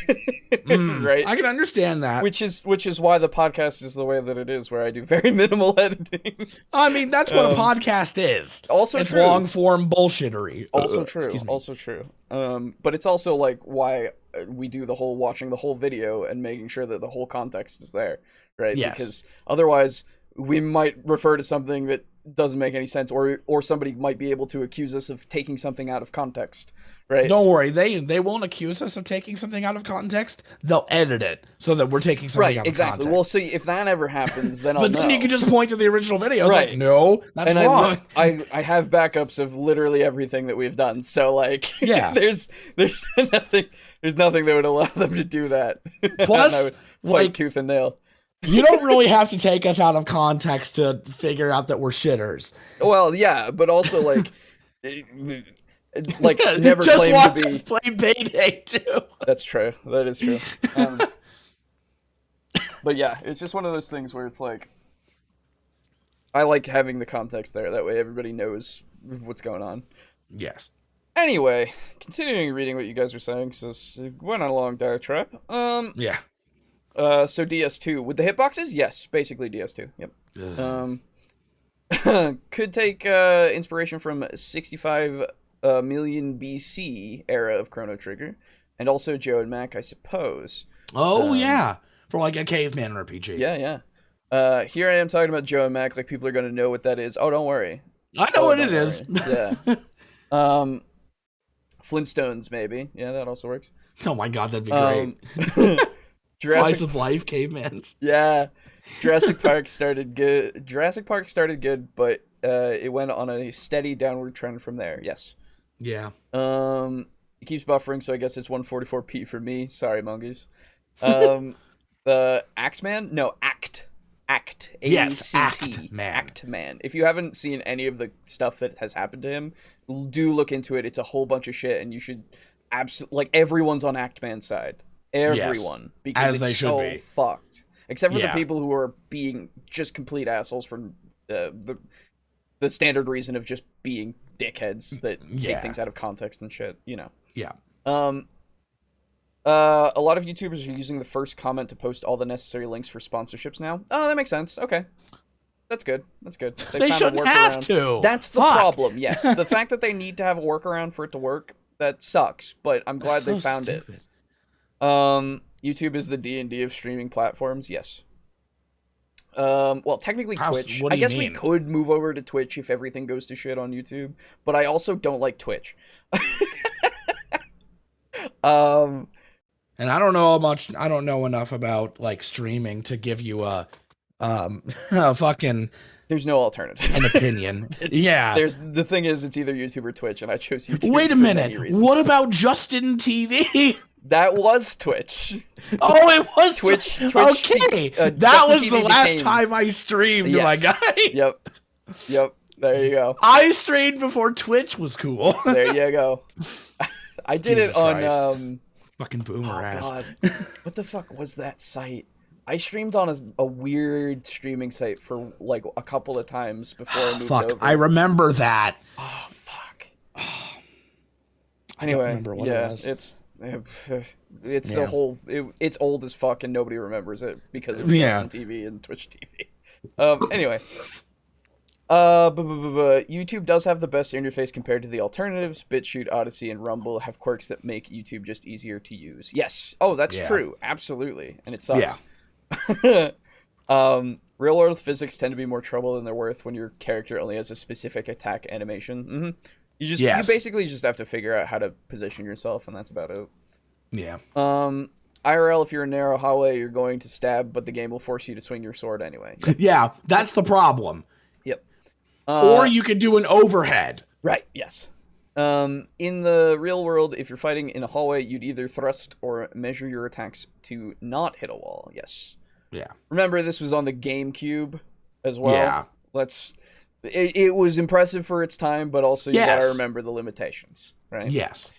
Right? I can understand that. Which is why the podcast is the way that it is, where I do very minimal editing. I mean, that's what a podcast is. Also it's true. long form bullshittery. Also true. Also true. But it's also like why we do the whole watching the whole video and making sure that the whole context is there, right? Yes. Because otherwise we might refer to something that doesn't make any sense, or somebody might be able to accuse us of taking something out of context, right? Don't worry, they won't accuse us of taking something out of context. They'll edit it so that we're taking something out of context. Well, see, if that ever happens, then I'll but then know. you can just point to the original video. It's Right. like, no, that's wrong. I have backups of literally everything that we've done. So like, yeah, there's nothing that would allow them to do that. Plus, I would fight like, tooth and nail. You don't really have to take us out of context to figure out that we're shitters. Well, yeah, but also like never just claim watch to be. us play Payday too. That's true. That is true. But yeah, it's just one of those things where it's like, I like having the context there. That way, everybody knows what's going on. Yes. Anyway, continuing reading what you guys were saying, so it went on a long diatribe. Yeah. So DS2 with the hitboxes, yes, basically DS2. Yep. Could take inspiration from 65 million BC era of Chrono Trigger, and also Joe and Mac, I suppose. Oh yeah, for like a caveman RPG. Yeah. Here I am talking about Joe and Mac, like people are gonna know what that is. Oh, don't worry. I know what it is. Yeah. Flintstones, maybe. Yeah, that also works. Oh my god, that'd be great. Slice of life, cavemans. Yeah. Jurassic Park started good, but it went on a steady downward trend from there. Yes. Yeah. It keeps buffering, so I guess it's 144p for me. Sorry, mongoose. The Axeman? No, Act. Yes, ACT. Man. Act Man. If you haven't seen any of the stuff that has happened to him, do look into it. It's a whole bunch of shit, and you should like everyone's on Act Man's side. Everyone, yes, because as it's so fucked. Except for the people who are being just complete assholes for the standard reason of just being dickheads that take things out of context and shit. You know. Yeah. A lot of YouTubers are using the first comment to post all the necessary links for sponsorships now. Oh, that makes sense. Okay. That's good. They shouldn't have to. That's the problem. Yes. The fact that they need to have a workaround for it to work, that sucks, but I'm glad they found it. YouTube is the D&D of streaming platforms. Yes. Well, technically Twitch. I guess we could move over to Twitch if everything goes to shit on YouTube, but I also don't like Twitch. And I don't know enough about like streaming to give you a fucking there's no alternative. An opinion. Yeah. The thing is it's either YouTube or Twitch, and I chose YouTube. Wait a minute. What about Justin TV? That was Twitch. Oh, it was Twitch. Okay. That was the last time I streamed, my guy. Yep. There you go. I streamed before Twitch was cool. There you go. I did Jesus it on Christ. Fucking boomer ass. God. What the fuck was that site? I streamed on a weird streaming site for like a couple of times before I moved over. I remember that. Oh fuck. I don't remember what it was. It's a whole. It's old as fuck and nobody remembers it because it was on TV and Twitch TV. Anyway. YouTube does have the best interface compared to the alternatives. BitChute, Odyssey, and Rumble have quirks that make YouTube just easier to use. Yes. Oh, that's true. Absolutely. And it sucks. Yeah. Real world physics tend to be more trouble than they're worth when your character only has a specific attack animation. Mm-hmm. You basically just have to figure out how to position yourself, and that's about it. Yeah. IRL, if you're in a narrow hallway, you're going to stab, but the game will force you to swing your sword anyway. Yeah, that's the problem. Yep. Or you could do an overhead. Right, yes. In the real world, if you're fighting in a hallway, you'd either thrust or measure your attacks to not hit a wall. Yes. Yeah. Remember, this was on the GameCube as well. Yeah. It was impressive for its time, but also you gotta remember the limitations, right? Yes.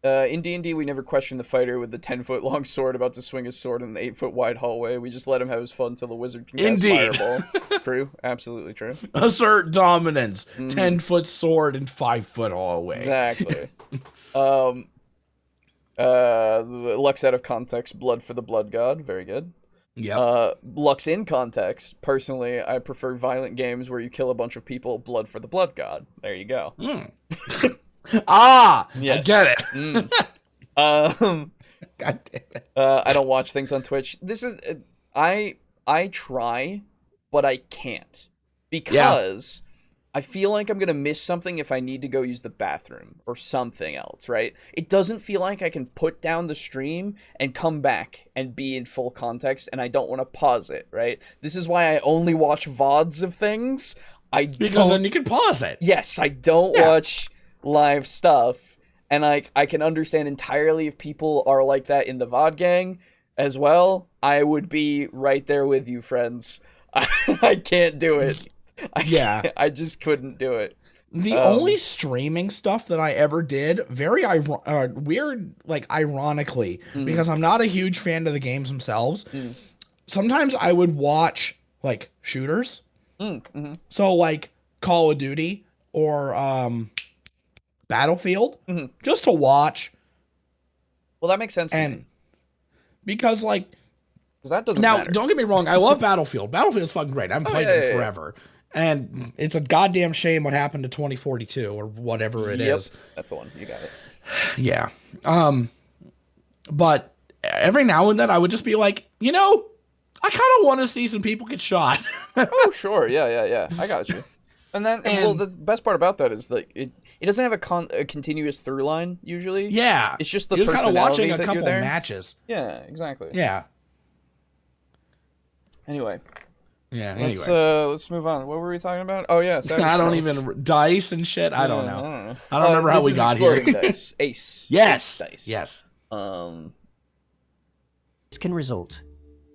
In D&D, we never question the fighter with the 10-foot long sword about to swing his sword in an 8-foot wide hallway. We just let him have his fun until the wizard can cast Fireball. True. Absolutely true. Assert dominance. 10-foot sword and 5-foot hallway. Exactly. Lux out of context, blood for the blood god. Very good. Yeah. Lux in context, personally, I prefer violent games where you kill a bunch of people, blood for the blood god. There you go. Yes. I get it. God damn it. I don't watch things on Twitch. This is I try, but I can't because I feel like I'm gonna miss something if I need to go use the bathroom or something else, right? It doesn't feel like I can put down the stream and come back and be in full context, and I don't want to pause it, right? This is why I only watch VODs of things. Because then you can pause it. Yes, I don't watch live stuff, and I can understand entirely if people are like that in the VOD gang as well. I would be right there with you, friends. I can't do it. I just couldn't do it. The only streaming stuff that I ever did, very weird, like ironically, because I'm not a huge fan of the games themselves. Sometimes I would watch like shooters, so like Call of Duty or Battlefield, just to watch. Well, that makes sense to me. Because like, that doesn't matter. Don't get me wrong, I love Battlefield. Battlefield's fucking great. I haven't played it in forever. And it's a goddamn shame what happened to 2042 or whatever it is. That's the one. You got it. Yeah. But every now and then I would just be like, I kind of want to see some people get shot. Oh, sure. Yeah. I got you. And the best part about that is like it doesn't have a continuous through line usually. Yeah. It's just the you're just kind of watching a that couple you're there. matches. Yeah, exactly. Yeah. Anyway. Yeah, let's move on. What were we talking about? Oh, yeah. I don't even... Dice and shit? I don't know. I don't remember how we got here. Dice. Ace. Yes. Ace dice. Yes. This can result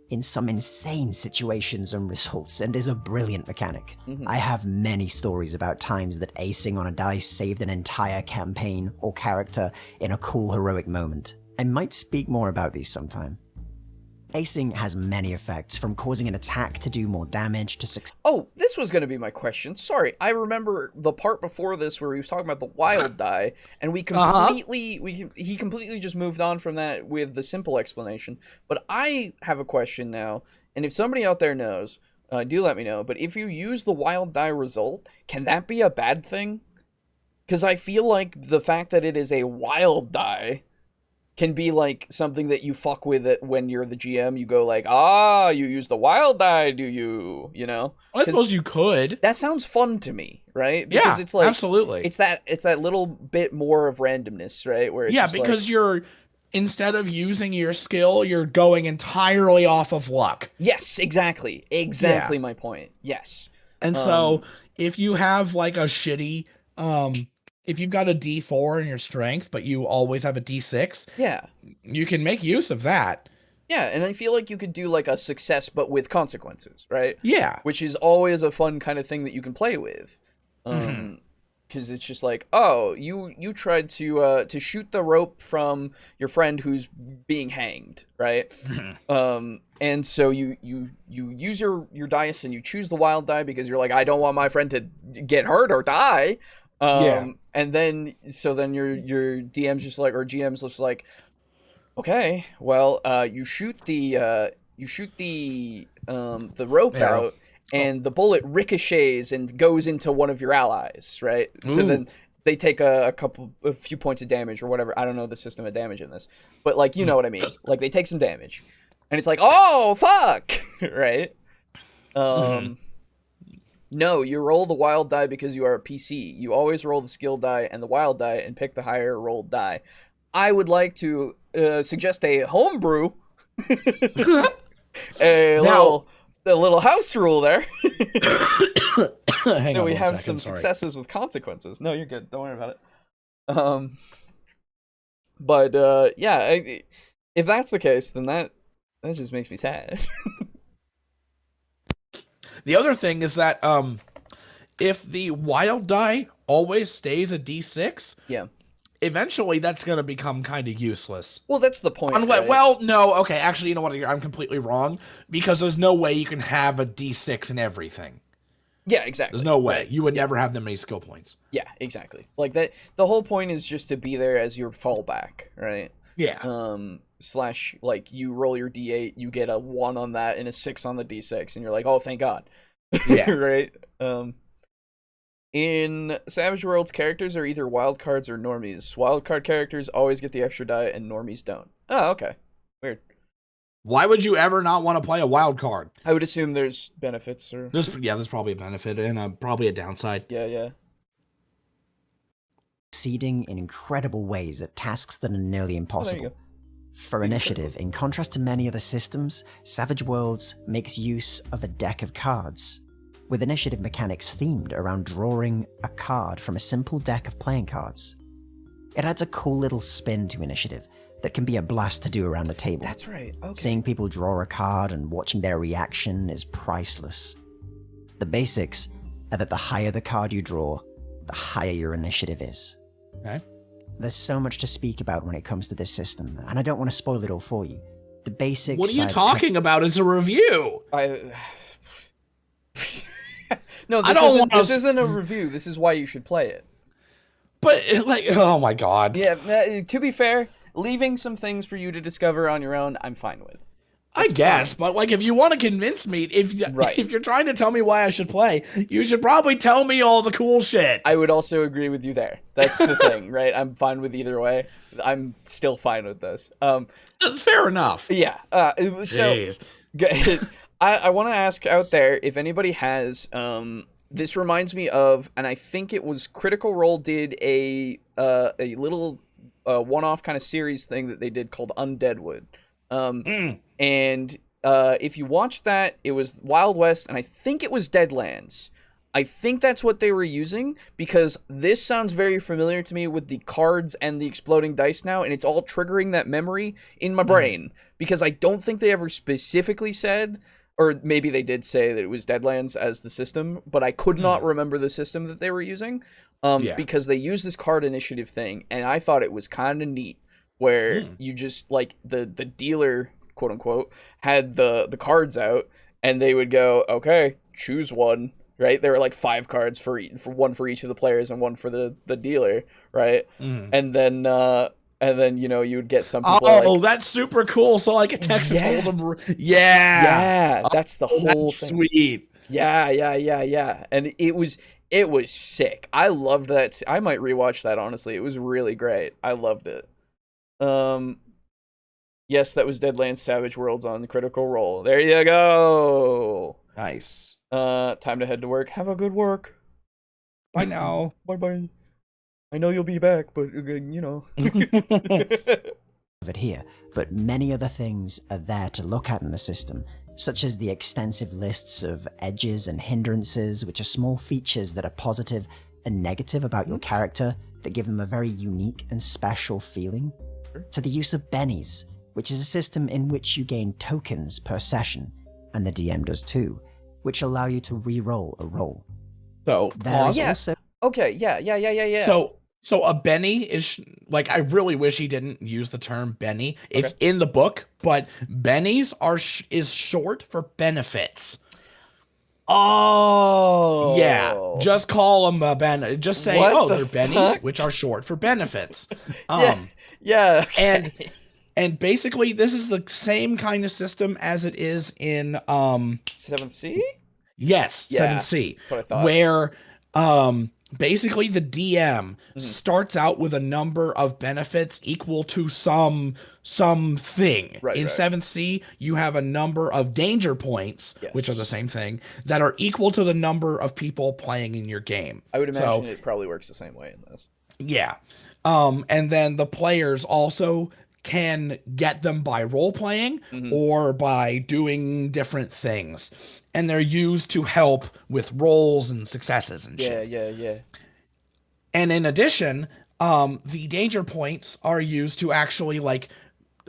in some insane situations and results and is a brilliant mechanic. I have many stories about times that acing on a dice saved an entire campaign or character in a cool heroic moment. I might speak more about these sometime. Acing has many effects, from causing an attack to do more damage to succeed. Oh, this was going to be my question. Sorry, I remember the part before this where he was talking about the wild die, and he completely just moved on from that with the simple explanation. But I have a question now, and if somebody out there knows, do let me know. But if you use the wild die result, can that be a bad thing? Because I feel like the fact that it is a wild die can be like something that you fuck with it when you're the GM. You go like, you use the wild die, do you? I suppose you could. That sounds fun to me, right? Because it's like absolutely. It's that little bit more of randomness, right? Where it's because you're instead of using your skill, you're going entirely off of luck. Yes, exactly my point. Yes. And so if you have like a shitty if you've got a D4 in your strength, but you always have a D6, you can make use of that. Yeah, and I feel like you could do like a success, but with consequences, right? Yeah. Which is always a fun kind of thing that you can play with. Because it's just like, you tried to shoot the rope from your friend who's being hanged, right? And so you use your dice and you choose the wild die because you're like, I don't want my friend to get hurt or die. And then your DM's just like, or GM's just like, okay, well, you shoot the rope out, and the bullet ricochets and goes into one of your allies, right? Ooh. So then they take a few points of damage or whatever. I don't know the system of damage in this, but like, you know what I mean? Like they take some damage, and it's like, oh fuck, right? No, you roll the wild die because you are a PC. You always roll the skill die and the wild die and pick the higher rolled die. I would like to suggest a homebrew, a little house rule there. Hang on we have some successes with consequences. No, you're good. Don't worry about it. But if that's the case, then that just makes me sad. The other thing is that if the wild die always stays a D6, eventually that's going to become kind of useless. Well, that's the point. Right? Well, no, okay, actually, you know what? I'm completely wrong, because there's no way you can have a D6 in everything. Yeah, exactly. There's no way. You would never have that many skill points. Yeah, exactly. Like that. The whole point is just to be there as your fallback, right? Yeah. Slash, like, you roll your D8, you get a 1 on that and a 6 on the D6, and you're like, oh, thank God. Yeah. Right? In Savage Worlds, characters are either wildcards or normies. Wildcard characters always get the extra die, and normies don't. Oh, okay. Weird. Why would you ever not want to play a wild card? I would assume there's benefits. Or There's probably a benefit and probably a downside. Yeah. Succeeding in incredible ways at tasks that are nearly impossible. For initiative, in contrast to many other systems, Savage Worlds makes use of a deck of cards, with initiative mechanics themed around drawing a card from a simple deck of playing cards. It adds a cool little spin to initiative that can be a blast to do around a table. That's right. Okay. Seeing people draw a card and watching their reaction is priceless. The basics are that the higher the card you draw, the higher your initiative is. Okay. There's so much to speak about when it comes to this system, and I don't want to spoil it all for you. The basics... What are you talking about? It's a review! No, this isn't a review. This is why you should play it. But, like, oh my God. Yeah, to be fair, leaving some things for you to discover on your own, I'm fine with. I guess, but like, if you want to convince me, if you're trying to tell me why I should play, you should probably tell me all the cool shit. I would also agree with you there. That's the thing, right? I'm fine with either way. I'm still fine with this. That's fair enough. Yeah. So, I want to ask out there if anybody has. This reminds me of, and I think it was Critical Role did a little one-off kind of series thing that they did called Undeadwood. And if you watched that, it was Wild West, and I think it was Deadlands. I think that's what they were using, because this sounds very familiar to me with the cards and the exploding dice now, and it's all triggering that memory in my brain, because I don't think they ever specifically said, or maybe they did say that it was Deadlands as the system, but I could not remember the system that they were using, because they used this card initiative thing, and I thought it was kind of neat, where you just, like, the dealer, quote unquote, had the cards out, and they would go, okay, choose one, right? There were like 5 cards for one for each of the players and one for the dealer, right? And then you know, you would get some people that's super cool. So like a Texas Hold'em, that's the whole thing. Sweet. Yeah. And it was sick. I loved that. I might rewatch that, honestly. It was really great. I loved it. Yes, that was Deadlands Savage Worlds on Critical Role. There you go. Nice. Time to head to work. Have a good work. Bye now. Bye. I know you'll be back, but you know. Of it here, but many other things are there to look at in the system, such as the extensive lists of edges and hindrances, which are small features that are positive and negative about your character that give them a very unique and special feeling, to the use of bennies, which is a system in which you gain tokens per session, and the DM does too, which allow you to re-roll a roll. So, also... Okay, yeah. So a Benny is, like, I really wish he didn't use the term Benny. It's in the book, but Bennies is short for benefits. Oh. Yeah, just call them a Ben. Just say, they're Bennies, which are short for benefits. Yeah. Okay. And basically, this is the same kind of system as it is in 7th C? Yes, yeah, 7th C. That's what I thought. Where basically the DM starts out with a number of benefits equal to some thing. Right, in 7th C, you have a number of danger points, which are the same thing, that are equal to the number of people playing in your game. I would imagine it probably works the same way in this. Yeah. And then the players also can get them by role-playing or by doing different things. And they're used to help with rolls and successes and shit. Yeah. And in addition, the danger points are used to actually, like,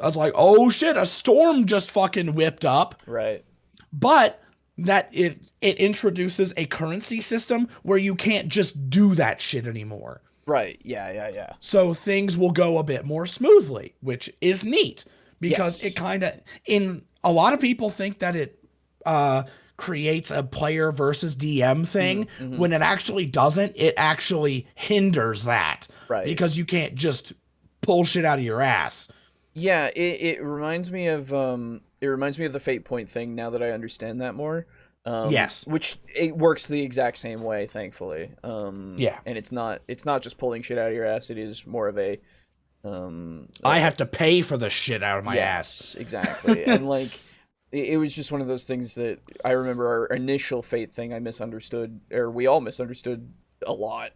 it's like, oh shit, a storm just fucking whipped up. Right. But that it introduces a currency system where you can't just do that shit anymore. Right. Yeah. So things will go a bit more smoothly, which is neat because it kind of, in a lot of people think that it creates a player versus DM thing when it actually doesn't. It actually hinders that, right? Because you can't just pull shit out of your ass. Yeah, it reminds me of the Fate Point thing now that I understand that more. Yes, which it works the exact same way, thankfully. Yeah, and it's not just pulling shit out of your ass. It is more of a I have to pay for the shit out of my ass. Exactly. And like it was just one of those things that I remember our initial Fate thing I misunderstood, or we all misunderstood a lot.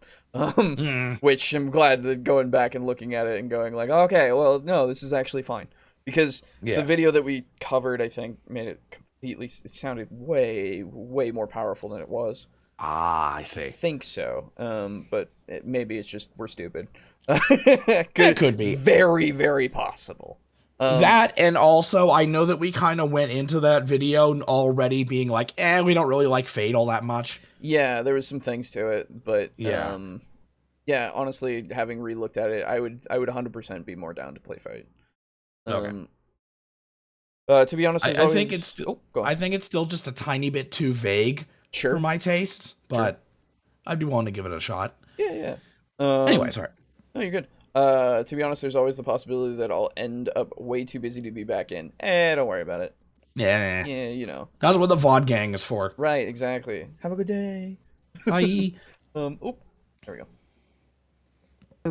Which I'm glad that going back and looking at it and going like, okay, well, no, this is actually fine. Because the video that we covered, I think, made it completely, it sounded way more powerful than it was. Ah, I see. I think so. But maybe it's just we're stupid. It could be. Very, very possible. That, and also I know that we kind of went into that video already being like, we don't really like Fate all that much. Yeah, there was some things to it, but yeah, honestly, having re-looked at it, I would 100% be more down to play Fate. Okay. To be honest, I think it's still just a tiny bit too vague for my tastes, but I'd be willing to give it a shot. Yeah. Anyway, sorry. No, you're good. To be honest, there's always the possibility that I'll end up way too busy to be back in. Don't worry about it. Yeah, you know. That's what the VOD gang is for. Right, exactly. Have a good day. Bye. There we go.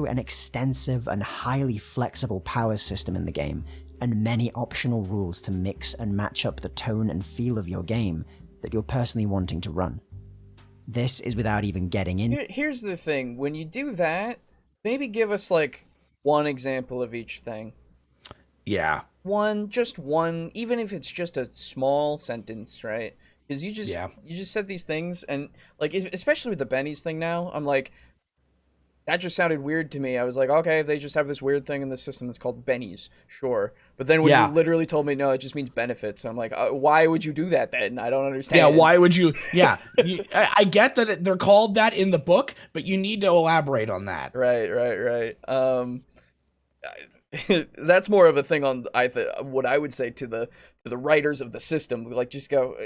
An extensive and highly flexible power system in the game, and many optional rules to mix and match up the tone and feel of your game that you're personally wanting to run. This is without even getting in. Here's the thing, when you do that, maybe give us like one example of each thing. Yeah. Just one, even if it's just a small sentence, right? Because you just said these things, and like, especially with the Benny's thing now, I'm like, that just sounded weird to me. I was like, okay, they just have this weird thing in the system that's called Bennies, sure. But then when you literally told me, no, it just means benefits, I'm like, why would you do that then? I don't understand. Yeah, why would you? Yeah, I get that they're called that in the book, but you need to elaborate on that. Right. That's more of a thing on what I would say to the writers of the system. Like, just go.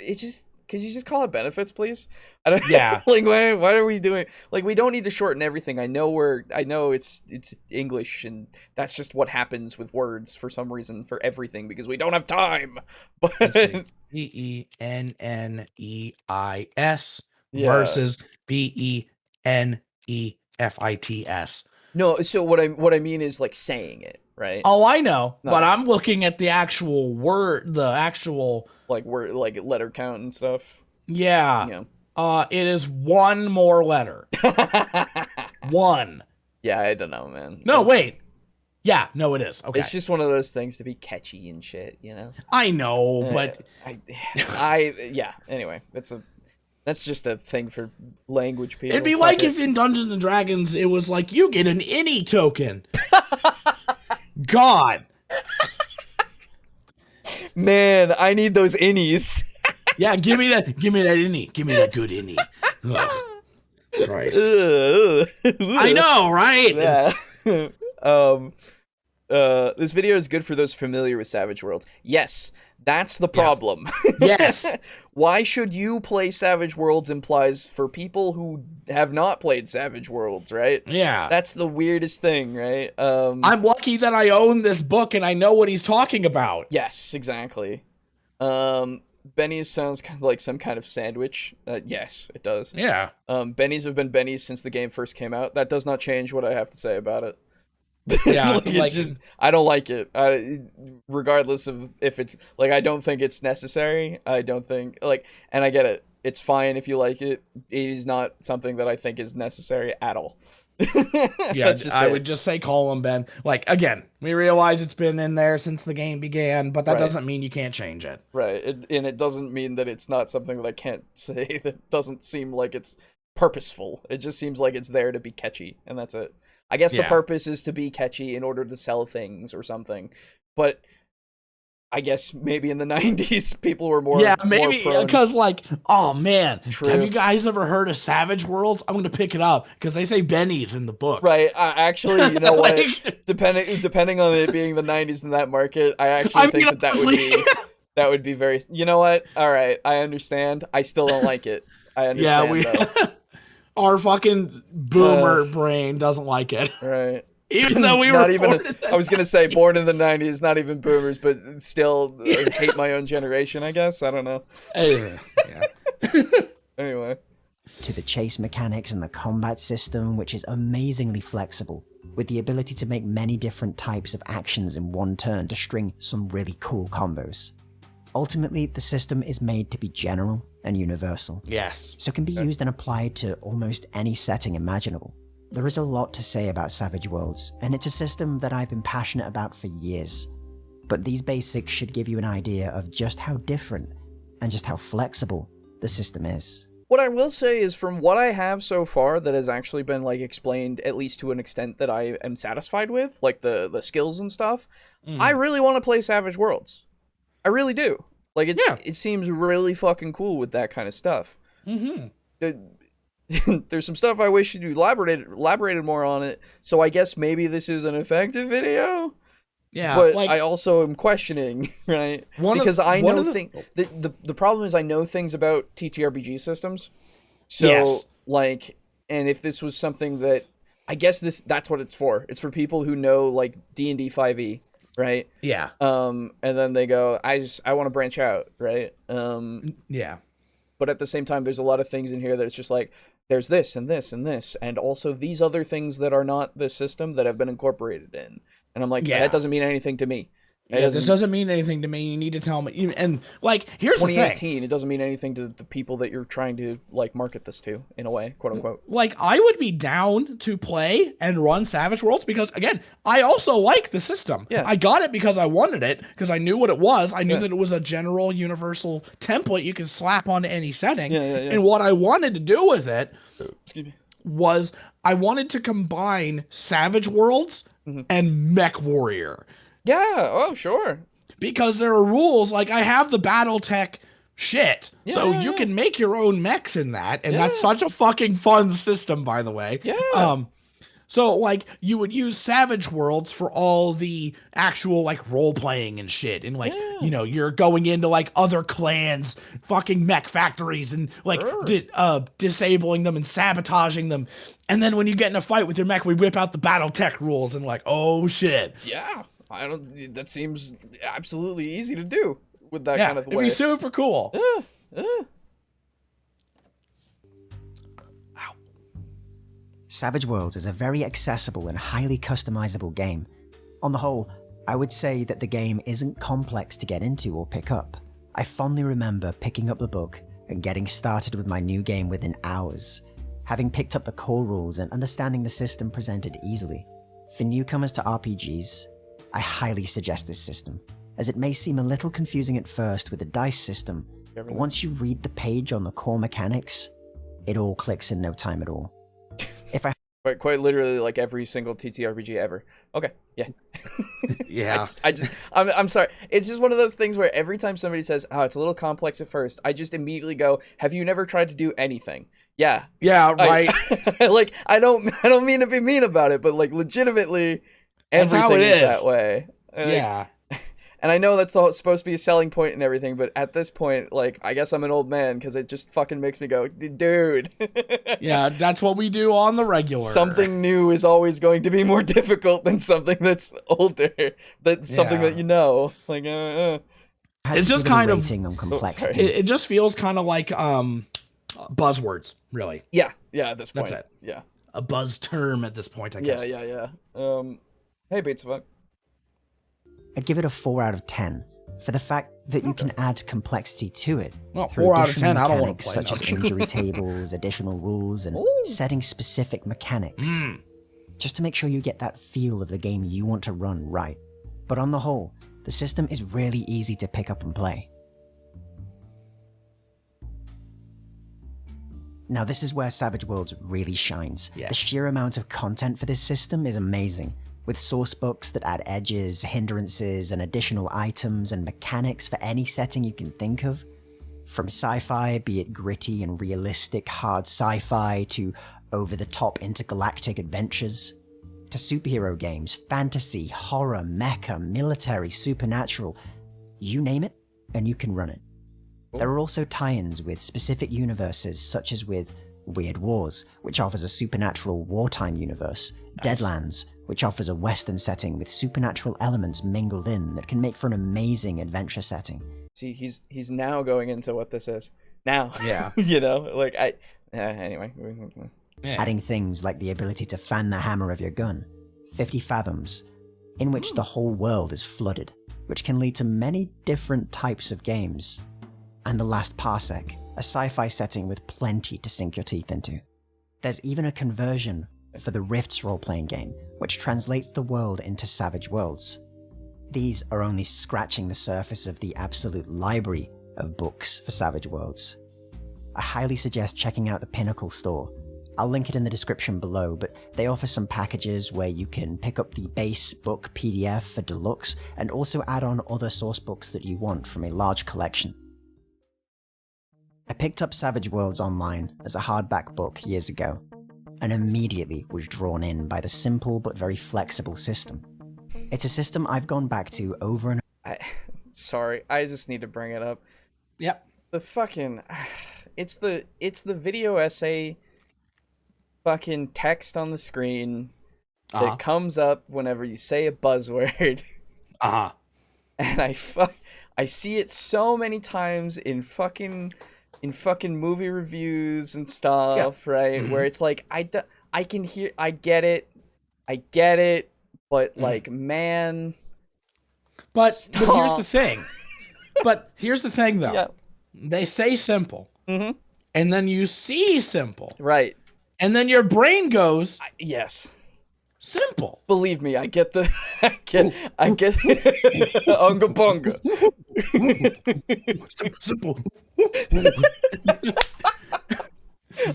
Could you just call it benefits, please? I don't. Yeah. Like, why are we doing? Like, we don't need to shorten everything. I know it's English, and that's just what happens with words for some reason for everything because we don't have time. But BENNEIS versus BENEFITS. No, so what I mean is like saying it, right? Oh, I know, but I'm looking at the actual word, like word, like letter count and stuff. Yeah. It is one more letter. One. Yeah, I don't know, man. No, wait. Yeah, no, it is. Okay. It's just one of those things to be catchy and shit, you know? I know, but anyway, that's just a thing for language people. It'd be like if in Dungeons and Dragons it was like you get an any token. God. Man, I need those innies. Yeah, give me that innie. Give me that good innie. Oh, Christ. I know, right? Yeah. This video is good for those familiar with Savage Worlds. Yes, that's the problem. Yes. Why should you play Savage Worlds implies for people who have not played Savage Worlds, right? Yeah. That's the weirdest thing, right? I'm lucky that I own this book and I know what he's talking about. Yes, exactly. Benny's sounds kind of like some kind of sandwich. Yes, it does. Yeah. Benny's have been Benny's since the game first came out. That does not change what I have to say about it. Yeah, it's just I don't like it. Regardless of if it's like, I don't think it's necessary. I don't think and I get it. It's fine if you like it. It is not something that I think is necessary at all. Yeah, I would just say call him Ben. Like, again, we realize it's been in there since the game began, but that doesn't mean you can't change it. Right, and it doesn't mean that it's not something that I can't say that doesn't seem like it's purposeful. It just seems like it's there to be catchy, and that's it. I guess the purpose is to be catchy in order to sell things or something. But I guess maybe in the 90s people were more maybe because like, oh man, True. Have you guys ever heard of Savage Worlds? I'm gonna pick it up because they say Benny's in the book. Right. Actually, you know what? Depending on it being the 90s in that market, I actually think that would be very. You know what? All right, I understand. I still don't like it. I understand. Though. Our fucking boomer brain doesn't like it. Right. Even though we not were even I was gonna say born in the 90s, not even boomers, but still hate my own generation, I guess. I don't know. Anyway. To the chase mechanics and the combat system, which is amazingly flexible, with the ability to make many different types of actions in one turn to string some really cool combos. Ultimately, the system is made to be general and universal. Yes. So it can be used and applied to almost any setting imaginable. There is a lot to say about Savage Worlds, and it's a system that I've been passionate about for years. But these basics should give you an idea of just how different and just how flexible the system is. What I will say is, from what I have so far that has actually been like explained, at least to an extent that I am satisfied with, like the skills and stuff, I really want to play Savage Worlds. I really do. Like it seems really fucking cool with that kind of stuff. There's some stuff I wish you elaborated more on it. So I guess maybe this is an effective video. Yeah, but I also am questioning, right? Because I know the problem is I know things about TTRPG systems. So like, and if this was something that I guess that's what it's for. It's for people who know like D&D 5e, right? Yeah. And then they go, I want to branch out, right? Yeah. But at the same time, there's a lot of things in here that it's just like, there's this and this and this, and also these other things that are not this system that have been incorporated in. And I'm like, that doesn't mean anything to me. This doesn't mean anything to me. You need to tell me. And like, here's the thing. 2018, it doesn't mean anything to the people that you're trying to like market this to, in a way, quote unquote. Like, I would be down to play and run Savage Worlds because, again, I also like the system. Yeah. I got it because I wanted it, because I knew what it was. I knew that it was a general, universal template you could slap onto any setting. And what I wanted to do with it was I wanted to combine Savage Worlds and Mech Warrior. Yeah, oh, sure. Because there are rules, like I have the BattleTech shit, so you can make your own mechs in that, and that's such a fucking fun system, by the way. So, like, you would use Savage Worlds for all the actual, like, role-playing and shit, and, like, you know, you're going into, like, other clans' fucking mech factories and, like, disabling them and sabotaging them, and then when you get in a fight with your mech, we whip out the BattleTech rules, and, like, oh, shit. Yeah. That seems absolutely easy to do with that kind of way. It'd be super cool. Savage Worlds is a very accessible and highly customizable game. On the whole, I would say that the game isn't complex to get into or pick up. I fondly remember picking up the book and getting started with my new game within hours, having picked up the core rules and understanding the system presented easily. For newcomers to RPGs, I highly suggest this system, as it may seem a little confusing at first with the dice system, but once you read the page on the core mechanics, it all clicks in no time at all. Quite literally, like every single TTRPG ever. Okay, yeah. I'm sorry. It's just one of those things where every time somebody says, "Oh, it's a little complex at first," I just immediately go, "Have you never tried to do anything?" Yeah, right. Like I don't mean to be mean about it, but like legitimately, everything is that way. And I know that's all supposed to be a selling point and everything, but at this point, like, I guess I'm an old man because it just fucking makes me go, dude. Yeah, that's what we do on the regular. Something new is always going to be more difficult than something that's older. That's something that you know. Like, it's just kind of on complexity. It just feels kind of like buzzwords, really. Yeah, at this point. That's it. Yeah. A buzz term at this point, I guess. Yeah. Hey, Beatsfuck. I'd give it a 4 out of 10 for the fact that you can add complexity to it. Well, through 4 out of 10, I don't want to play such as injury tables, additional rules, and setting specific mechanics. Just to make sure you get that feel of the game you want to run right. But on the whole, the system is really easy to pick up and play. Now this is where Savage Worlds really shines. The sheer amount of content for this system is amazing, with source books that add edges, hindrances, and additional items and mechanics for any setting you can think of. From sci-fi, be it gritty and realistic hard sci-fi, to over-the-top intergalactic adventures, to superhero games, fantasy, horror, mecha, military, supernatural, you name it, and you can run it. There are also tie-ins with specific universes, such as with Weird Wars, which offers a supernatural wartime universe, nice. Deadlands, which offers a western setting with supernatural elements mingled in that can make for an amazing adventure setting. See, he's now going into what this is. Now. Yeah. You know, like, anyway. Yeah. Adding things like the ability to fan the hammer of your gun, 50 Fathoms, in which the whole world is flooded, which can lead to many different types of games. And The Last Parsec, a sci-fi setting with plenty to sink your teeth into. There's even a conversion for the Rifts role-playing game, which translates the world into Savage Worlds. These are only scratching the surface of the absolute library of books for Savage Worlds. I highly suggest checking out the Pinnacle store. I'll link it in the description below, but they offer some packages where you can pick up the base book PDF for Deluxe and also add on other source books that you want from a large collection. I picked up Savage Worlds online as a hardback book years ago, and immediately was drawn in by the simple but very flexible system. It's a system I've gone back to over and Sorry, I just need to bring it up. Yep. The fucking... It's the video essay fucking text on the screen that comes up whenever you say a buzzword. Uh-huh. And I see it so many times in fucking movie reviews and stuff, right? Mm-hmm. Where it's like, I get it, but like, man. But here's the thing. Though. Yeah. They say simple. Mm-hmm. And then you see simple. Right. And then your brain goes, yes. Simple. Believe me, I get Unga bunga. Simple.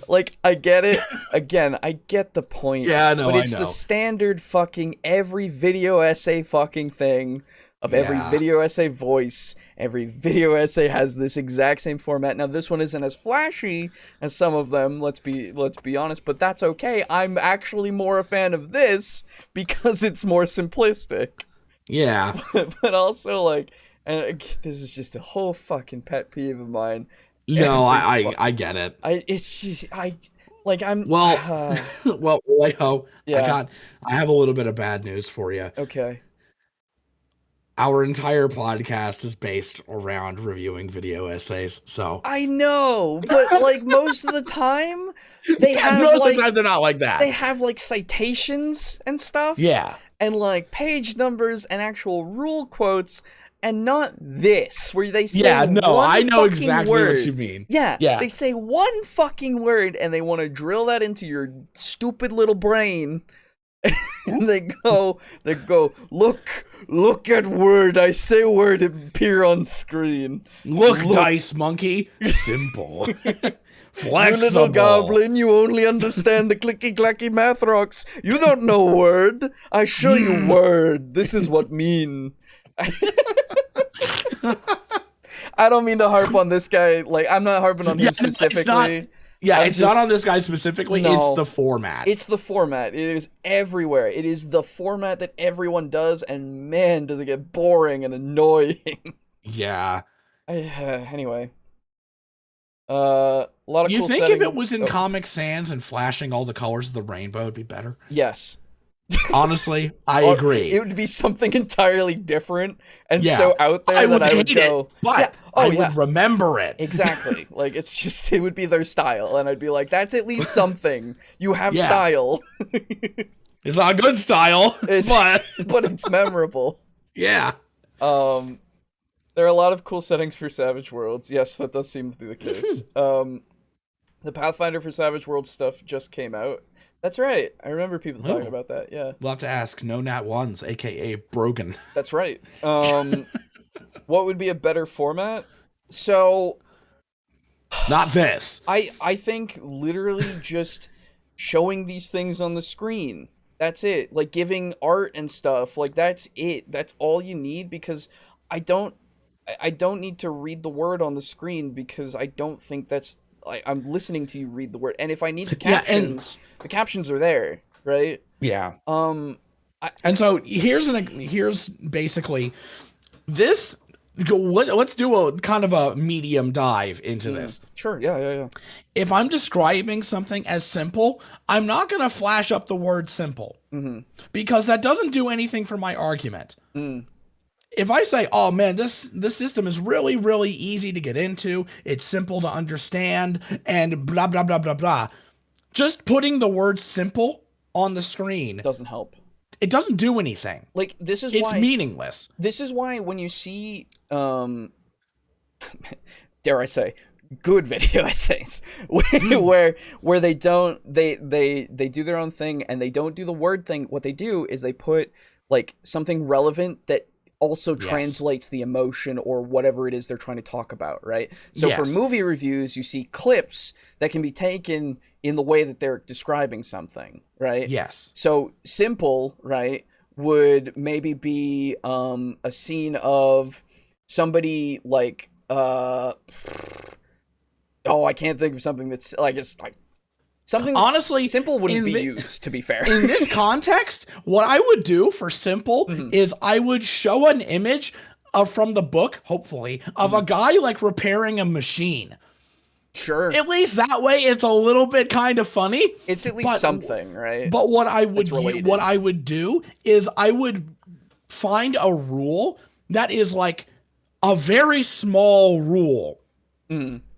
Like, I get it. Again, I get the point. Yeah, I know. But it's the standard fucking every video essay fucking thing of every video essay voice. Every video essay has this exact same format. Now, this one isn't as flashy as some of them, let's be honest, but that's okay. I'm actually more a fan of this because it's more simplistic. Yeah. But also, like, and this is just a whole fucking pet peeve of mine. No, I get it. I'm well, Alejo, yeah. I have a little bit of bad news for you. Okay. Our entire podcast is based around reviewing video essays, so I know, but like most of the time they have most of the time they're not like that. They have like citations and stuff. Yeah. And like page numbers and actual rule quotes, and not this where they say I know exactly word. What you mean. Yeah. They say one fucking word and they want to drill that into your stupid little brain. And they go, look at word. I say word appear on screen. Look, dice monkey. Simple. Flexible. You little goblin, you only understand the clicky clacky math rocks. You don't know word. I show you word. This is what mean. I don't mean to harp on this guy. Like, I'm not harping on him specifically. It's not on this guy specifically. No, it's the format. It's the format. It is everywhere. It is the format that everyone does, and man, does it get boring and annoying. Yeah. Anyway. A lot of you cool think setting. If it was in Comic Sans and flashing all the colors of the rainbow, it'd be better? Yes. Honestly, I agree. It would be something entirely different and so out there that I would go, but I would remember it. Exactly. Like, it's just, it would be their style, and I'd be like, that's at least something. You have style. It's not good style, but it's memorable. Yeah. There are a lot of cool settings for Savage Worlds. Yes, that does seem to be the case. The Pathfinder for Savage Worlds stuff just came out. That's right. I remember people talking about that. Yeah. We'll have to ask No Nat Ones, aka Broken. That's right. What would be a better format? So, not this. I think literally just showing these things on the screen. That's it. Like giving art and stuff, like that's it. That's all you need, because I don't need to read the word on the screen, because I don't think that's I'm listening to you read the word. And if I need the captions, the captions are there, right? Yeah. And so here's basically this. Let's do a kind of a medium dive into this. Sure. Yeah. If I'm describing something as simple, I'm not going to flash up the word simple, because that doesn't do anything for my argument. If I say, oh man, this system is really, really easy to get into, it's simple to understand, and blah, blah, blah, blah, blah. Just putting the word simple on the screen doesn't help. It doesn't do anything. Like, it's meaningless. This is why when you see, dare I say, good video essays where they do their own thing and they don't do the word thing, what they do is they put like something relevant that also translates the emotion or whatever it is they're trying to talk about, right? So for movie reviews, you see clips that can be taken in the way that they're describing something, right? Yes. So simple, right, would maybe be a scene of somebody like I can't think of something that's like it's like something that's honestly simple wouldn't be used, to be fair. In this context, what I would do for simple is I would show an image from the book, hopefully, of a guy like repairing a machine. Sure. At least that way it's a little bit kind of funny. It's at least something, right? But what I would do is I would find a rule that is like a very small rule.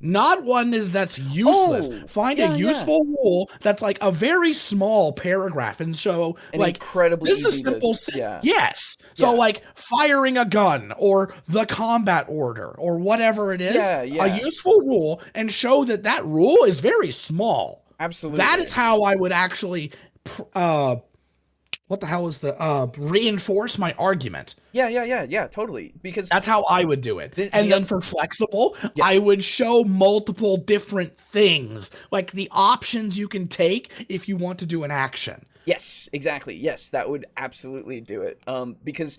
Not one that's useless. Find a useful rule that's like a very small paragraph and show like incredibly this is easy simple. Yes. So like firing a gun or the combat order or whatever it is. A useful rule, and show that rule is very small. Absolutely. That is how I would actually what the hell is the reinforce my argument. Yeah, totally. Because that's how I would do it. And then for flexible, I would show multiple different things, like the options you can take if you want to do an action. Yes, exactly. Yes, that would absolutely do it. Because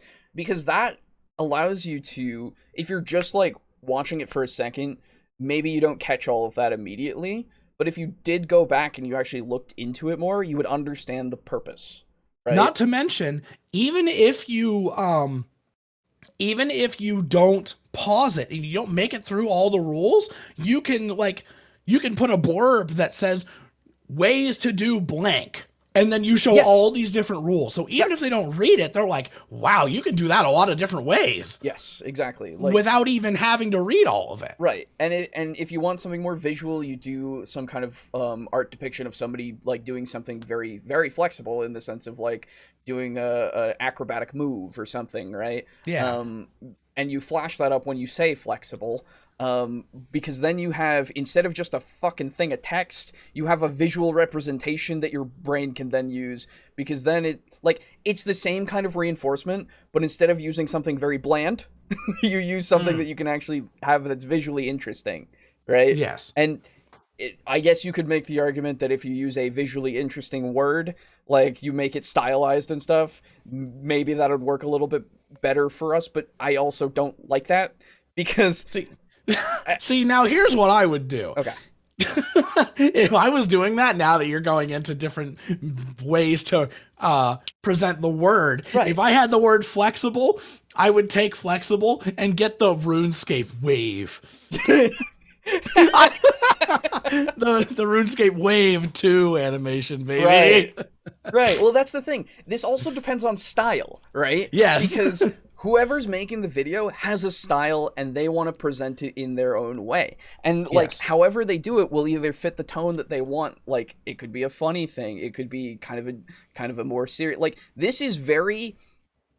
that allows you to, if you're just like watching it for a second, maybe you don't catch all of that immediately, but if you did go back and you actually looked into it more, you would understand the purpose. Right. Not to mention, even if you don't pause it and you don't make it through all the rules, you can put a blurb that says ways to do blank, and then you show all these different rules. So even if they don't read it, they're like, wow, you can do that a lot of different ways. Yes, exactly. Like, without even having to read all of it. Right. And if you want something more visual, you do some kind of art depiction of somebody like doing something very, very flexible, in the sense of like doing a acrobatic move or something, right? Yeah. And you flash that up when you say flexible. Because then you have, instead of just a fucking thing of text, you have a visual representation that your brain can then use, because then it's the same kind of reinforcement, but instead of using something very bland, you use something that you can actually have that's visually interesting, right? Yes. And I guess you could make the argument that if you use a visually interesting word, like you make it stylized and stuff, maybe that would work a little bit better for us, but I also don't like that, because... See, now here's what I would do. Okay. If I was doing that, now that you're going into different ways to present the word, if I had the word flexible, I would take flexible and get the RuneScape wave. The RuneScape Wave 2 animation, baby. Right. Well, that's the thing. This also depends on style, right? Yes. Because whoever's making the video has a style and they want to present it in their own way. And like however they do it will either fit the tone that they want. Like it could be a funny thing, it could be kind of a more serious, like this is very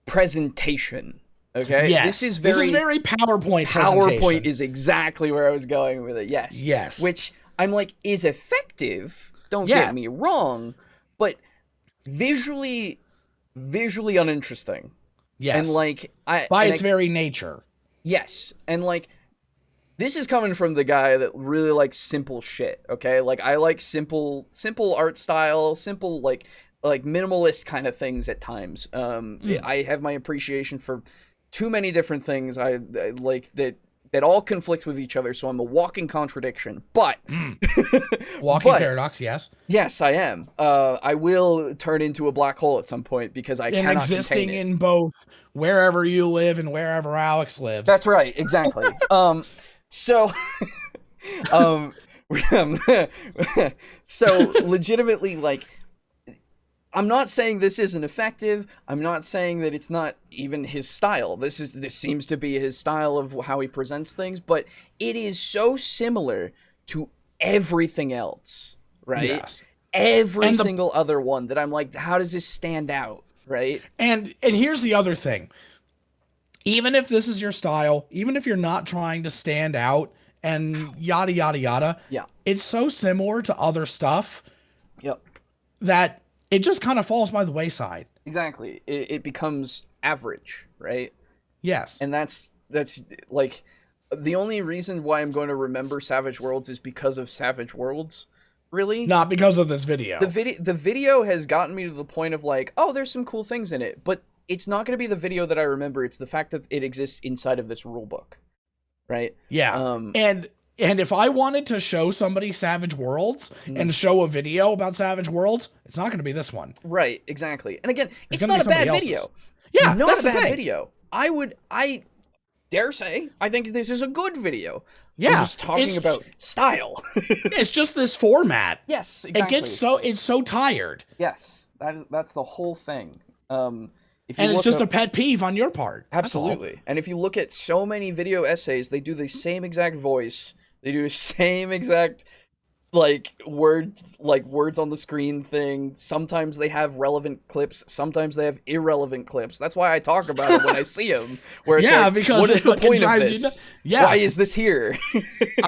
presentation. Okay? Yes. This is very PowerPoint presentation. PowerPoint is exactly where I was going with it. Yes. Yes. Which I'm like is effective, don't get me wrong, but visually uninteresting. Yes. And like by its very nature. Yes. And like this is coming from the guy that really likes simple shit, okay? Like I like simple art style, simple like minimalist kind of things at times. I have my appreciation for too many different things I like that all conflict with each other, so I'm a walking contradiction. But walking paradox, yes. Yes, I am. I will turn into a black hole at some point because I cannot existing contain it. in both wherever you live and wherever Alex lives. That's right, exactly. So so legitimately, like, I'm not saying this isn't effective. I'm not saying that it's not even his style. This seems to be his style of how he presents things, but it is so similar to everything else, right? Yes. Every single other one that I'm like, how does this stand out, right? And here's the other thing. Even if this is your style, even if you're not trying to stand out and yada, yada, yada, it's so similar to other stuff that it just kind of falls by the wayside. Exactly. It becomes average, right? Yes. And that's like the only reason why I'm going to remember Savage Worlds is because of Savage Worlds, really. Not because of this video. The video has gotten me to the point of like, oh, there's some cool things in it, but it's not going to be the video that I remember. It's the fact that it exists inside of this rule book, right? Yeah. And if I wanted to show somebody Savage Worlds and show a video about Savage Worlds, it's not going to be this one. Right, exactly. And again, it's not a bad video. Yeah, not a bad video. I dare say, I think this is a good video. Yeah. We're just talking about style. It's just this format. Yes, exactly. It's so tired. Yes, that's the whole thing. It's just a pet peeve on your part. Absolutely. And if you look at so many video essays, they do the same exact voice. They do the same exact words on the screen thing. Sometimes they have relevant clips. Sometimes they have irrelevant clips. That's why I talk about it when I see them. Where it's because what is the point of this? Why is this here?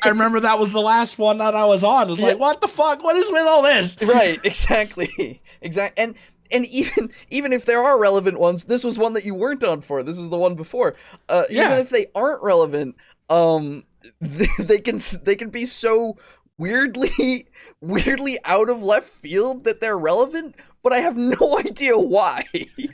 I remember that was the last one that I was on. It was like, what the fuck? What is with all this? Right. Exactly. Exactly. And even if there are relevant ones, this was one that you weren't on for. This was the one before. Even if they aren't relevant, they can be so weirdly out of left field that they're relevant, but I have no idea why.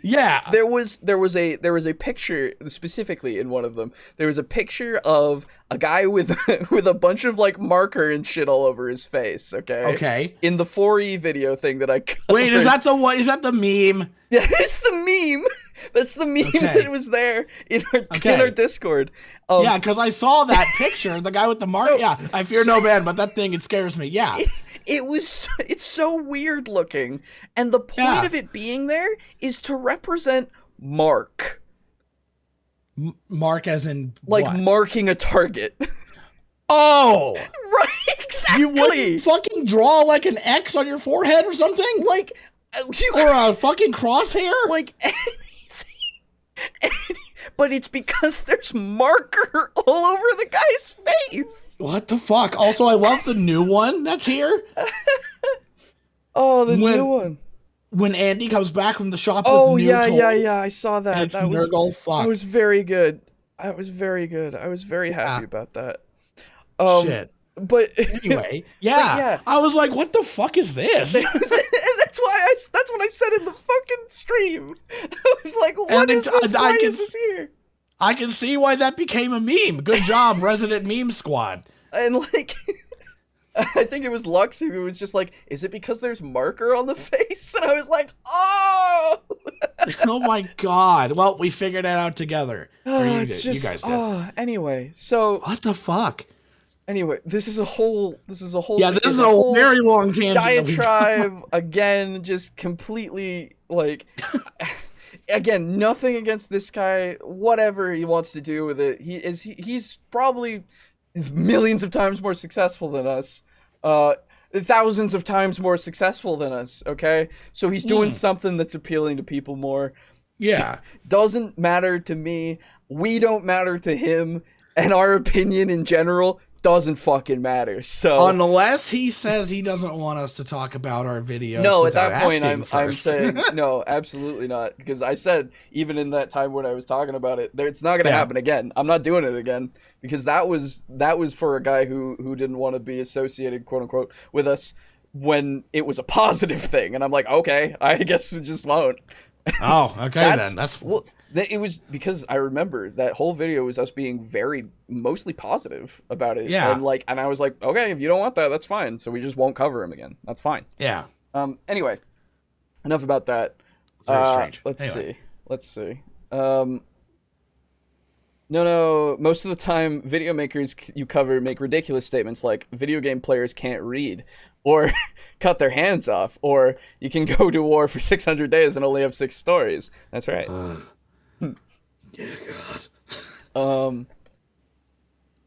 Yeah. There was a picture specifically in one of them. There was a picture of a guy with a bunch of like marker and shit all over his face, okay? In the 4E video thing that I covered. Wait, is that the meme? Yeah, it's the meme. That's the meme that was there in our Discord. Yeah, because I saw that picture, the guy with the mark. I fear no man, but that thing, it scares me. Yeah. It's so weird looking. And the point of it being there is to represent Mark. Mark as in like what? Marking a target. Oh! Right, exactly! You wouldn't fucking draw like an X on your forehead or something? Like... or a fucking crosshair? Like anything. But it's because there's marker all over the guy's face. What the fuck? Also, I love the new one that's here. Oh, new one. When Andy comes back from the shop with new toys. Yeah, I saw that. That was very good. I was very happy about that. Shit. But anyway, I was like, what the fuck is this? That's what I said in the fucking stream. I was like, what is this? Why is this here? I can see why that became a meme. Good job, Resident Meme Squad. And like, I think it was Lux who was just like, is it because there's marker on the face? And I was like, oh! Oh my god. Well, we figured it out together. You guys did. Anyway, so... What the fuck? Anyway, this is a whole this is a very long tangent. Diatribe again, just completely like again, nothing against this guy, whatever he wants to do with it. He's probably millions of times more successful than us. Thousands of times more successful than us, okay? So he's doing something that's appealing to people more. Yeah. Doesn't matter to me. We don't matter to him, and our opinion in general doesn't fucking matter. So unless he says he doesn't want us to talk about our videos. No, at that point I'm saying no, absolutely not. Because I said even in that time when I was talking about it, it's not gonna happen again. I'm not doing it again. Because that was for a guy who didn't want to be associated, quote unquote, with us. when it was a positive thing, and I'm like, okay, I guess we just won't. Oh, okay then. That's well. It was because I remember that whole video was us being mostly positive about it. Yeah. And I was like, okay, if you don't want that, that's fine. So we just won't cover him again. That's fine. Yeah. Anyway, enough about that. It's very strange. Let's see. No. Most of the time, video makers you cover make ridiculous statements like video game players can't read, or cut their hands off, or you can go to war for 600 days and only have 6 stories. That's right. Yeah, God.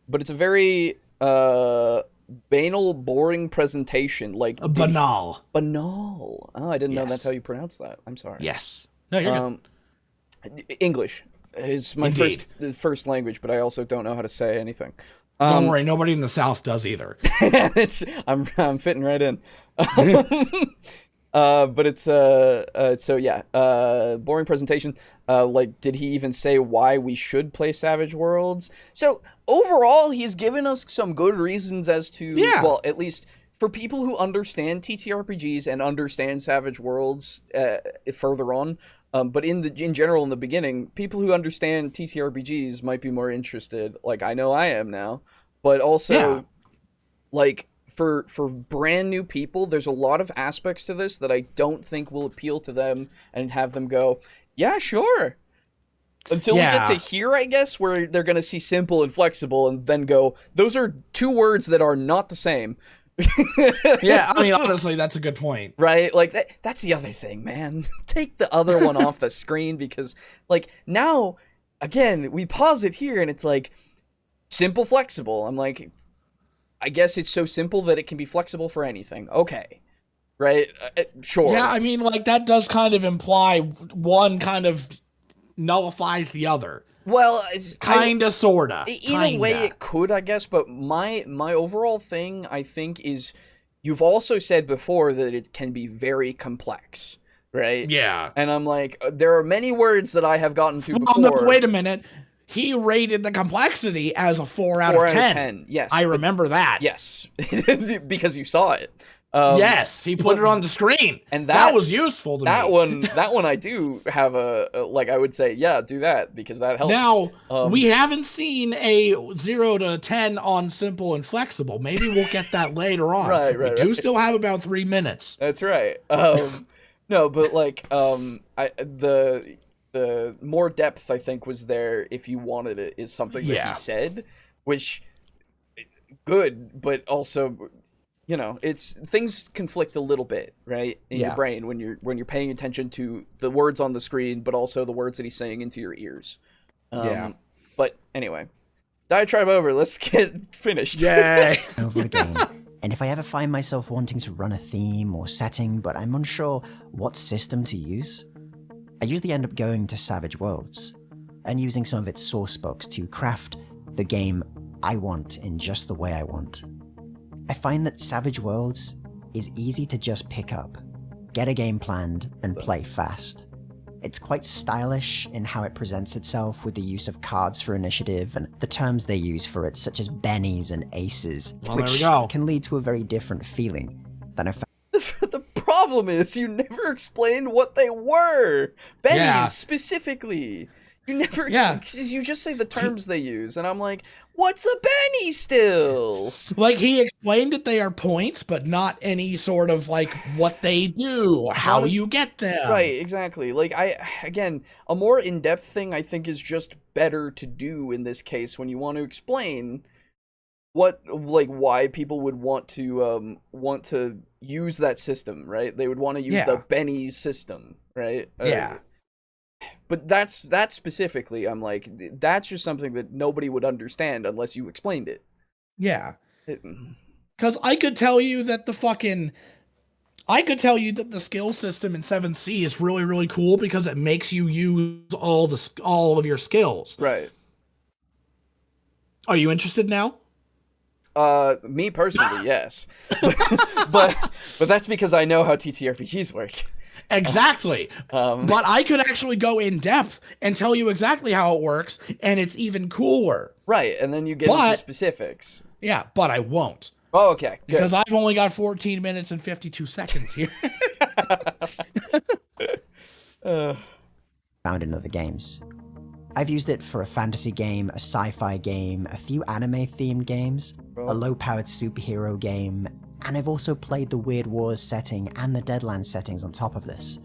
But it's a very banal, boring presentation. Like banal. Banal. Oh, I didn't know Yes. that's how you pronounce that. I'm sorry. Yes. No, you're good. English is my first language, but I also don't know how to say anything. Don't worry, nobody in the South does either. I'm fitting right in. But it's boring presentation. Like, did he even say why we should play Savage Worlds? So overall, he's given us some good reasons as to, well, at least for people who understand TTRPGs and understand Savage Worlds further on. But in general, in the beginning, people who understand TTRPGs might be more interested. Like, I know I am now, but also, like, for brand new people, there's a lot of aspects to this that I don't think will appeal to them and have them go, yeah, sure. Until we get to here, I guess, where they're going to see simple and flexible and then go, those are 2 words that are not the same. Yeah, I mean, honestly, that's a good point. Right? Like, that's the other thing, man. Take the other one off the screen because, like, now, again, we pause it here and it's like, simple, flexible. I'm like, I guess it's so simple that it can be flexible for anything. Okay. Right? Sure. Yeah, I mean, like, that does kind of imply one kind of nullifies the other. Well, kinda, sorta. In a way, it could, I guess. But my overall thing, I think, is you've also said before that it can be very complex, right? Yeah. And I'm like, there are many words that I have gotten to before. No, wait a minute. He rated the complexity as a 4 out of 10. Yes, I remember that. Yes, because you saw it. Yes, he put it on the screen, and that was useful to me. That one I do have like, I would say, yeah, do that because that helps. Now we haven't seen a 0 to 10 on simple and flexible. Maybe we'll get that later on. Right. We do still have about 3 minutes. That's right. No, but like the more depth I think was there if you wanted it is something that he said, which good, but also, you know, it's things conflict a little bit, right, in your brain when you're paying attention to the words on the screen, but also the words that he's saying into your ears. But anyway, diatribe over. Let's get finished. Yay! Over again. And if I ever find myself wanting to run a theme or setting, but I'm unsure what system to use, I usually end up going to Savage Worlds and using some of its source books to craft the game I want in just the way I want. I find that Savage Worlds is easy to just pick up, get a game planned, and play fast. It's quite stylish in how it presents itself with the use of cards for initiative and the terms they use for it, such as bennies and aces, which can lead to a very different feeling than I found. The problem is you never explained what they were. Bennies specifically. You never explain, because you just say the terms they use, and I'm like, what's a Benny still? Like, he explained that they are points, but not any sort of, like, what they do, how you get them. Right, exactly. Like, again, a more in-depth thing I think is just better to do in this case when you want to explain what, like, why people would want to use that system, right? They would want to use the Benny system, right? But that's specifically, I'm like, that's just something that nobody would understand unless you explained it. Yeah. Because I could tell you that the skill system in 7th is really, really cool because it makes you use all of your skills. Right. Are you interested now? Me personally, yes. But that's because I know how TTRPGs work. Exactly. But I could actually go in depth and tell you exactly how it works, and it's even cooler. Right, and then you get into specifics. Yeah, but I won't. Oh, okay. Good. Because I've only got 14 minutes and 52 seconds here. Found in other games. I've used it for a fantasy game, a sci-fi game, a few anime-themed games, a low-powered superhero game, and I've also played the Weird Wars setting and the Deadlands settings on top of this.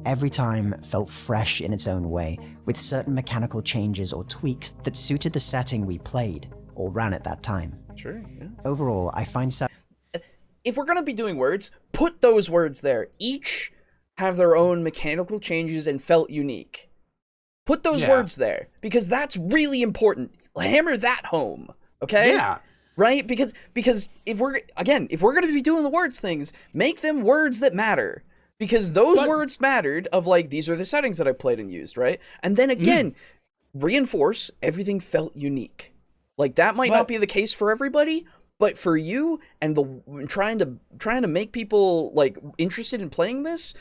Every time felt fresh in its own way, with certain mechanical changes or tweaks that suited the setting we played or ran at that time. Sure, yeah. Overall, I find if we're gonna be doing words, put those words there. Each have their own mechanical changes and felt unique. Put those words there, because that's really important. Hammer that home, okay? Yeah. Right? Because if we're gonna be doing the words things, make them words that matter. Because those words mattered of like, these are the settings that I played and used, right? And then again, reinforce everything felt unique. Like that might not be the case for everybody, but for you and trying to make people like interested in playing this,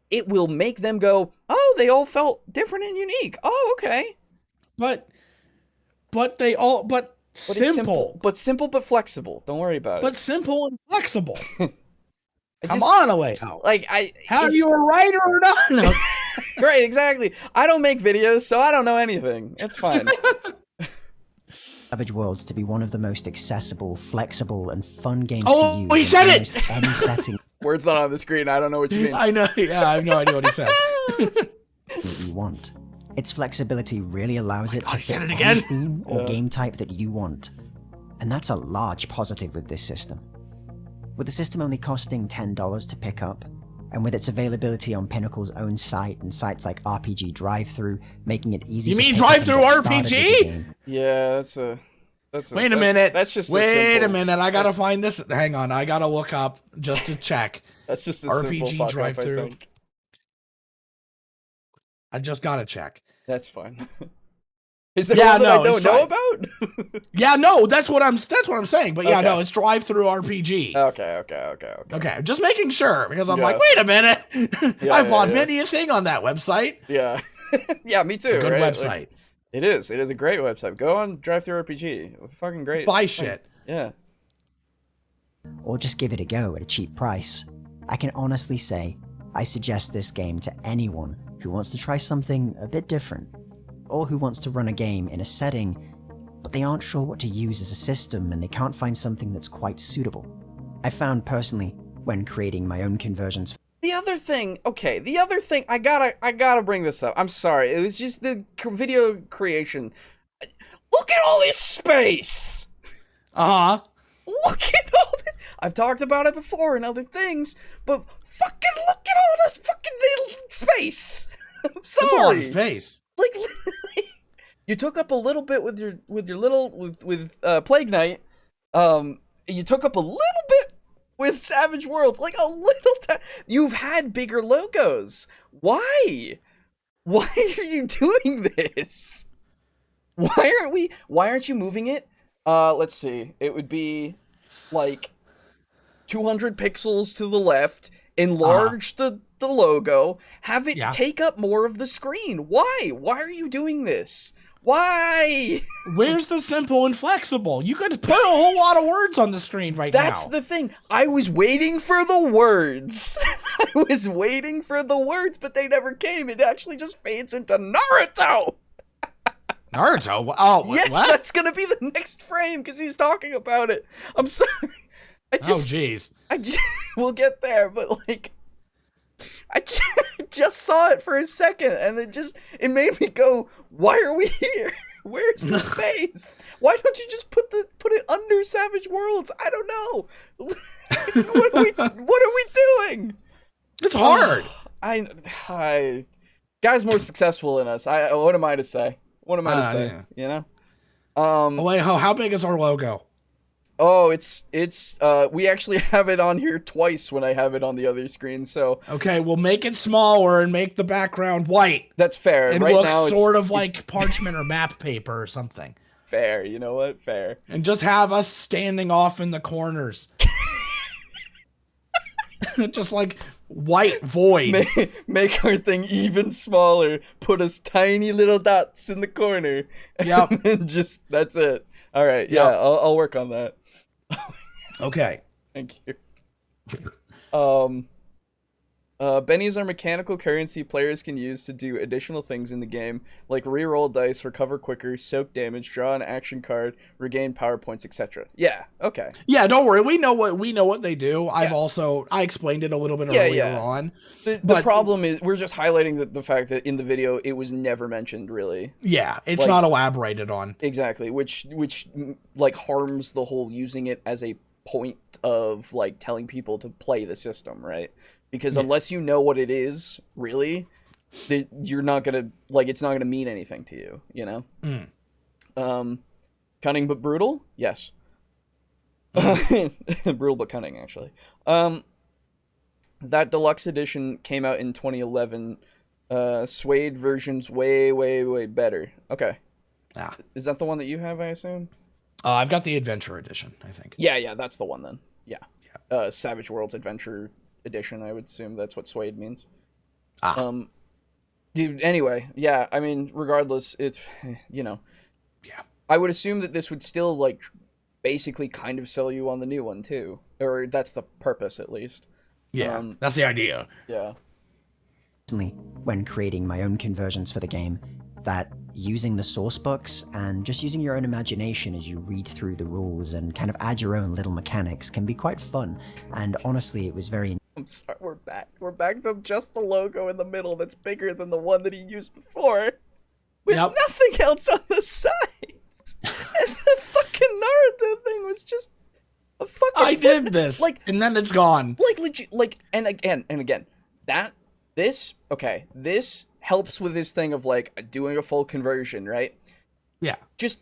it will make them go, oh, they all felt different and unique. Oh, okay. But simple. But simple but flexible. Don't worry about it. But simple and flexible. Come on, Alejo. Like are you a writer or not? No. Right, exactly. I don't make videos, so I don't know anything. It's fine. Savage Worlds to be one of the most accessible, flexible, and fun games to use. Oh, he said it! Any setting Words not on the screen. I don't know what you mean. I know. Yeah, I have no idea what he said. that you want. Its flexibility really allows it to fit any theme or game type that you want. And that's a large positive with this system. With the system only costing $10 to pick up, and with its availability on Pinnacle's own site and sites like RPG Drive-Thru, making it easy You to mean pick up and Drive-Thru get started with the RPG? game. Yeah, that's Wait a minute. That's just Wait a minute. I gotta find this. Hang on. I gotta look up just to check. That's just a RPG simple Drive-Thru. I think. I just gotta check. That's fine. Is there one that I don't know about? Yeah, no, that's what I'm saying. But yeah, no, it's Drive-Thru RPG. Okay. Just making sure because I'm like, wait a minute. I bought many a thing on that website. Yeah. Yeah, me too. It's a good website. Like, it is. It is a great website. Go on Drive-Thru RPG. Fucking great. Buy shit. Yeah. Or just give it a go at a cheap price. I can honestly say, I suggest this game to anyone who wants to try something a bit different, or who wants to run a game in a setting, but they aren't sure what to use as a system and they can't find something that's quite suitable. I found personally, when creating my own conversions. The other thing, I gotta bring this up. I'm sorry, it was just the video creation. Look at all this space! Uh-huh. Look at all this. I've talked about it before in other things, but fucking look at all this fucking little space! I'm sorry. That's a lot of space. Like, you took up a little bit with your little Plague Knight. You took up a little bit with Savage Worlds, like a little. You've had bigger logos. Why? Why are you doing this? Why aren't you moving it? Let's see. It would be like 200 pixels to the left. Enlarge the logo. Have it take up more of the screen. Why? Why are you doing this? Why? Where's the simple and flexible? You could put a whole lot of words on the screen now. That's the thing. I was waiting for the words. I was waiting for the words, but they never came. It actually just fades into Naruto. Naruto? Oh, yes, what? That's gonna be the next frame because he's talking about it. I'm sorry. Jeez. We'll get there, but like, I just saw it for a second, and it made me go, "Why are we here? Where's the space? Why don't you just put it under Savage Worlds? I don't know. What are we doing? It's hard. I guys more successful than us. What am I to say? What am I to say? Yeah. You know. Wait, how big is our logo? Oh, it's we actually have it on here twice when I have it on the other screen, so. Okay, we'll make it smaller and make the background white. That's fair. And right look now sort of like parchment or map paper or something. Fair, you know what? Fair. And just have us standing off in the corners. Just like white void. Make our thing even smaller. Put us tiny little dots in the corner. Yep. And just, that's it. All right, yeah, I'll work on that. Okay. Thank you. Bennies are mechanical currency players can use to do additional things in the game, like re-roll dice, recover quicker, soak damage, draw an action card, regain power points, etc. Yeah, okay. Yeah, don't worry. We know what they do. I explained it a little bit earlier on. The problem is we're just highlighting the fact that in the video it was never mentioned really. Yeah, it's not elaborated on. Exactly, which like harms the whole using it as a point of like telling people to play the system, right? Because unless you know what it is, really, you're not gonna it's not gonna mean anything to you, you know. Cunning but brutal, yes. Brutal but cunning, actually. That deluxe edition came out in 2011. Suede version's way better. Okay. Is that the one that you have? I assume. I've got the adventure edition, I think. Yeah, that's the one then. Yeah. Savage Worlds Adventure Edition, I would assume that's what suede means. Dude, anyway, yeah, I mean, regardless, it's, you know. Yeah. I would assume that this would still, like, basically kind of sell you on the new one, too. Or that's the purpose, at least. Yeah, that's the idea. Yeah. When creating my own conversions for the game, that using the source books and just using your own imagination as you read through the rules and kind of add your own little mechanics can be quite fun. And honestly, it was very... I'm sorry, we're back. We're back to just the logo in the middle that's bigger than the one that he used before. With nothing else on the sides. And the fucking Naruto thing was just a fucking... I did this, and then it's gone. Like, legit, like, and again, this helps with this thing of, like, doing a full conversion, right? Yeah. Just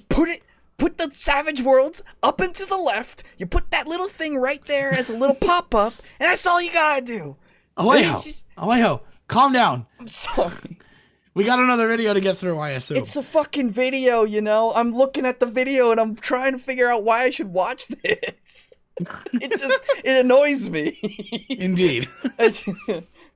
put the Savage Worlds up and to the left, you put that little thing right there as a little pop-up, and that's all you gotta do. Alejo, calm down. I'm sorry. We got another video to get through, I assume. It's a fucking video, you know? I'm looking at the video and I'm trying to figure out why I should watch this. It annoys me. Indeed.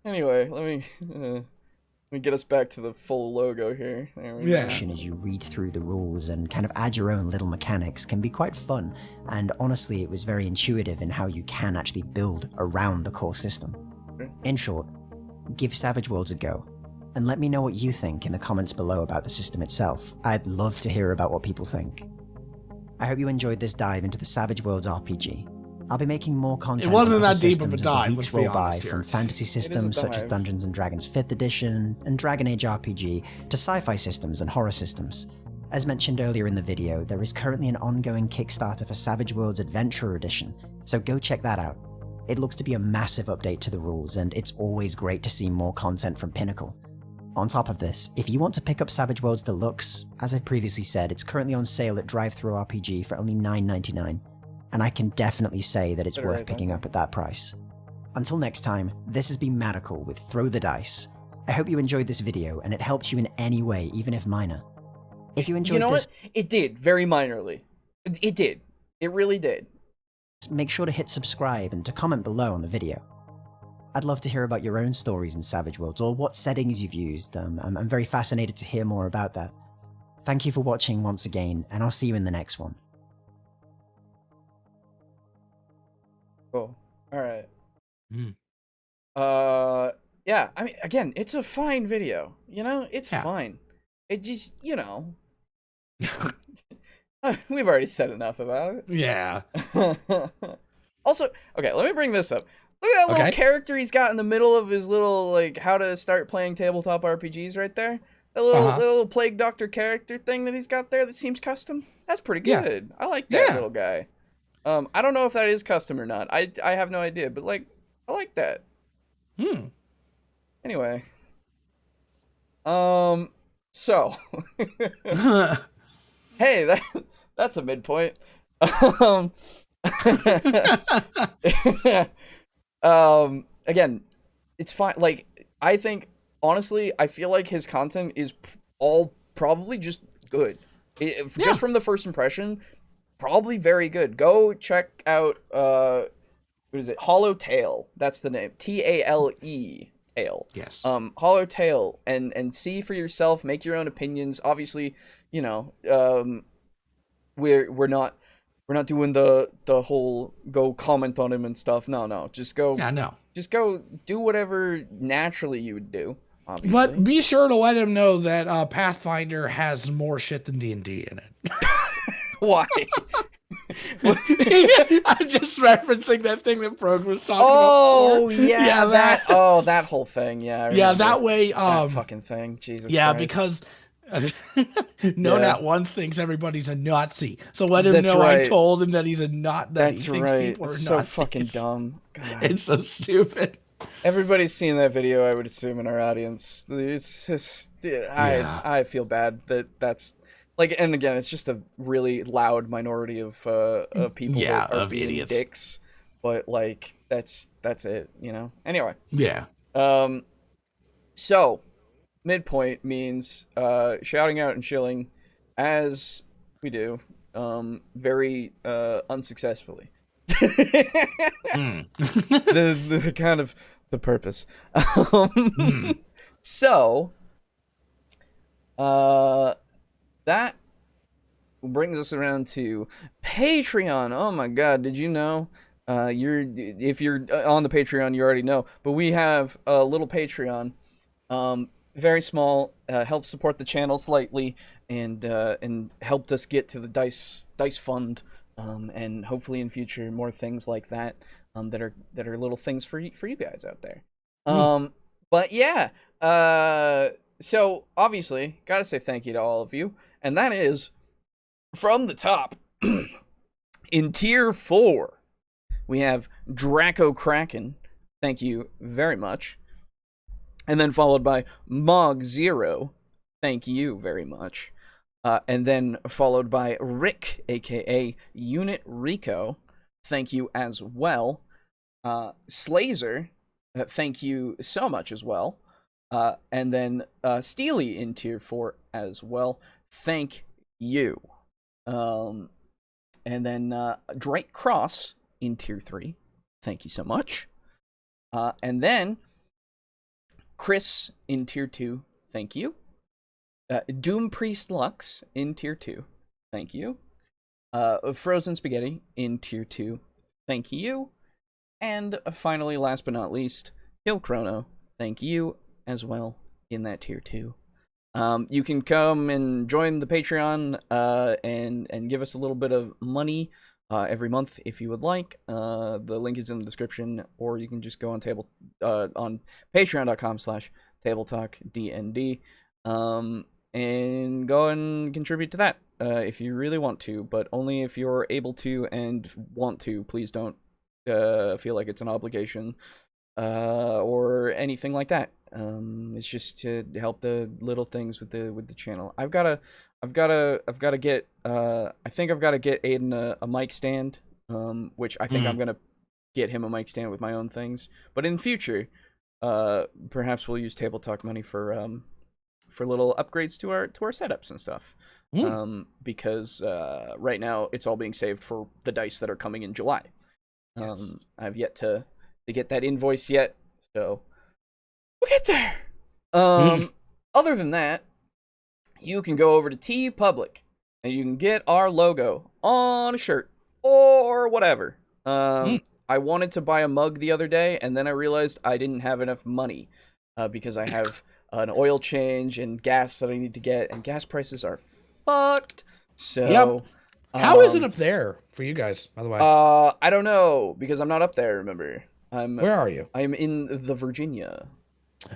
Anyway, let me get us back to the full logo here. There we go. As you read through the rules and kind of add your own little mechanics can be quite fun, and honestly it was very intuitive in how you can actually build around the core system. In short, give Savage Worlds a go, and let me know what you think in the comments below about the system itself. I'd love to hear about what people think. I hope you enjoyed this dive into the Savage Worlds RPG. I'll be making more content. It wasn't on that deep of a systems as dive, the let's weeks be roll by, honest here. from fantasy systems such as Dungeons & Dragons 5th edition and Dragon Age RPG to sci-fi systems and horror systems. As mentioned earlier in the video, there is currently an ongoing Kickstarter for Savage Worlds Adventure Edition, so go check that out. It looks to be a massive update to the rules, and it's always great to see more content from Pinnacle. On top of this, if you want to pick up Savage Worlds Deluxe, as I previously said, it's currently on sale at DriveThruRPG for only $9.99. And I can definitely say that it's worth picking up at that price. Until next time, this has been Madical with Throw the Dice. I hope you enjoyed this video and it helped you in any way, even if minor. If you enjoyed what? It did, very minorly. It did. It really did. Make sure to hit subscribe and to comment below on the video. I'd love to hear about your own stories in Savage Worlds or what settings you've used. I'm very fascinated to hear more about that. Thank you for watching once again, and I'll see you in the next one. Cool. All right. Yeah, I mean, again, it's a fine video. You know, it's fine. It just, you know, we've already said enough about it. Yeah. Also, okay, let me bring this up. Look at that little character he's got in the middle of his little, like, how to start playing tabletop RPGs right there. That little Plague Doctor character thing that he's got there that seems custom. That's pretty good. I like that little guy. I don't know if that is custom or not. I have no idea, but, like, I like that. Anyway. So. Hey, that's a midpoint. Again, it's fine. Like, I think, honestly, I feel like his content is all probably just good. Just from the first impression, probably very good. Go check out, what is it? Hollow Tale. That's the name. Tale. Tale. Yes. Hollow Tale, and see for yourself, make your own opinions. Obviously, you know, we're not We're not doing the whole go comment on him and stuff. No. Just go. Yeah, no. Just go do whatever naturally you would do. Obviously. But be sure to let him know that Pathfinder has more shit than D&D in it. Why? I'm just referencing that thing that Prog was talking about. Oh yeah, that whole thing. Yeah, that way. That fucking thing. Jesus. Yeah, Christ. because Not once thinks everybody's a Nazi. So let him know right. I told him that he's a not. That That's he thinks right. people are It's so Nazis. fucking dumb. God. It's so stupid. Everybody's seen that video, I would assume, in our audience. It's just, I feel bad that's like, and again, it's just a really loud minority of people that are being idiots. dicks. But like, that's it, you know. Anyway. Yeah. So midpoint means shouting out and shilling, as we do, very unsuccessfully. the kind of the purpose. So that brings us around to Patreon. Oh my god, did you know? If you're on the Patreon, you already know, but we have a little Patreon, very small, helps support the channel slightly, and helped us get to the dice fund. And hopefully in future more things like that that are little things for you guys out there. But yeah, so obviously gotta say thank you to all of you, and that is from the top. In tier 4 we have Draco Kraken, thank you very much, and then followed by Mog Zero, thank you very much. And then followed by Rick, aka Unit Rico, thank you as well. Slazer, thank you so much as well. And then Steely in tier 4 as well, thank you. And then Drake Cross in tier 3, thank you so much. And then Chris in tier 2, thank you. Doom Priest Lux in tier 2, thank you. Frozen Spaghetti in tier 2, thank you. And finally, last but not least, Hill Chrono, thank you as well in that tier 2. You can come and join the Patreon and give us a little bit of money every month if you would like. The link is in the description, or you can just go on patreon.com/tabletalkdnd. And go and contribute to that if you really want to, but only if you're able to and want to. Please don't feel like it's an obligation or anything like that. It's just to help the little things with the channel. I've gotta get I think I've got to get Aiden a mic stand, which I think I'm gonna get him a mic stand with my own things. But in future, perhaps we'll use Table Talk money for little upgrades to our setups and stuff. Because right now it's all being saved for the dice that are coming in July. Yes. I've yet to get that invoice yet, so we'll get there. Other than that, you can go over to TeePublic and you can get our logo on a shirt or whatever. I wanted to buy a mug the other day, and then I realized I didn't have enough money because I have an oil change and gas that I need to get, and gas prices are fucked. So, how is it up there for you guys, by the way? I don't know, because I'm not up there. Remember, Where are you? I'm in the Virginia.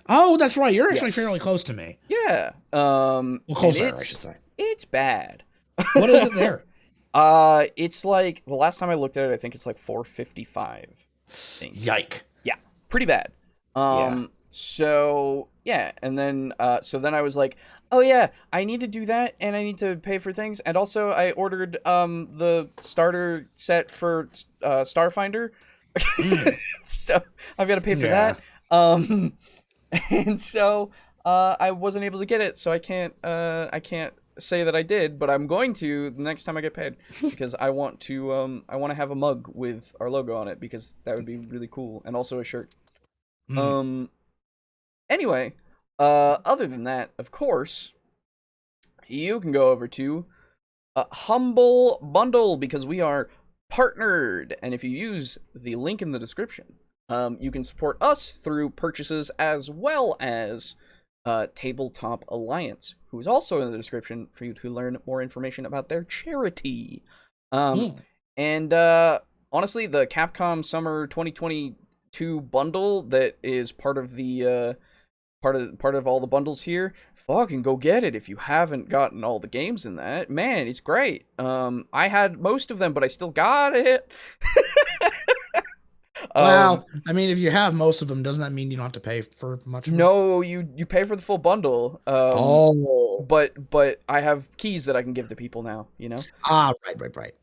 Oh, that's right. You're actually fairly close to me. Yeah. Well, closer, I should say. It's bad. What is it there? It's like the last time I looked at it, I think it's like $4.55. Yike. Yeah, pretty bad. Yeah. So yeah, and then then I was like, oh yeah, I need to do that, and I need to pay for things, and also I ordered the starter set for Starfinder, so I've got to pay for that. And so I wasn't able to get it, so I can't say that I did, but I'm going to the next time I get paid, because I want to have a mug with our logo on it, because that would be really cool, and also a shirt. Anyway, other than that, of course, you can go over to Humble Bundle, because we are partnered, and if you use the link in the description, you can support us through purchases as well as Tabletop Alliance, who is also in the description for you to learn more information about their charity. And honestly, the Capcom Summer 2022 bundle that is part of the part of all the bundles here, fucking go get it if you haven't gotten all the games in that. Man, it's great. I had most of them, but I still got it. Well, I mean, if you have most of them, doesn't that mean you don't have to pay for much of them? No, you pay for the full bundle. But I have keys that I can give to people now, you know? Right.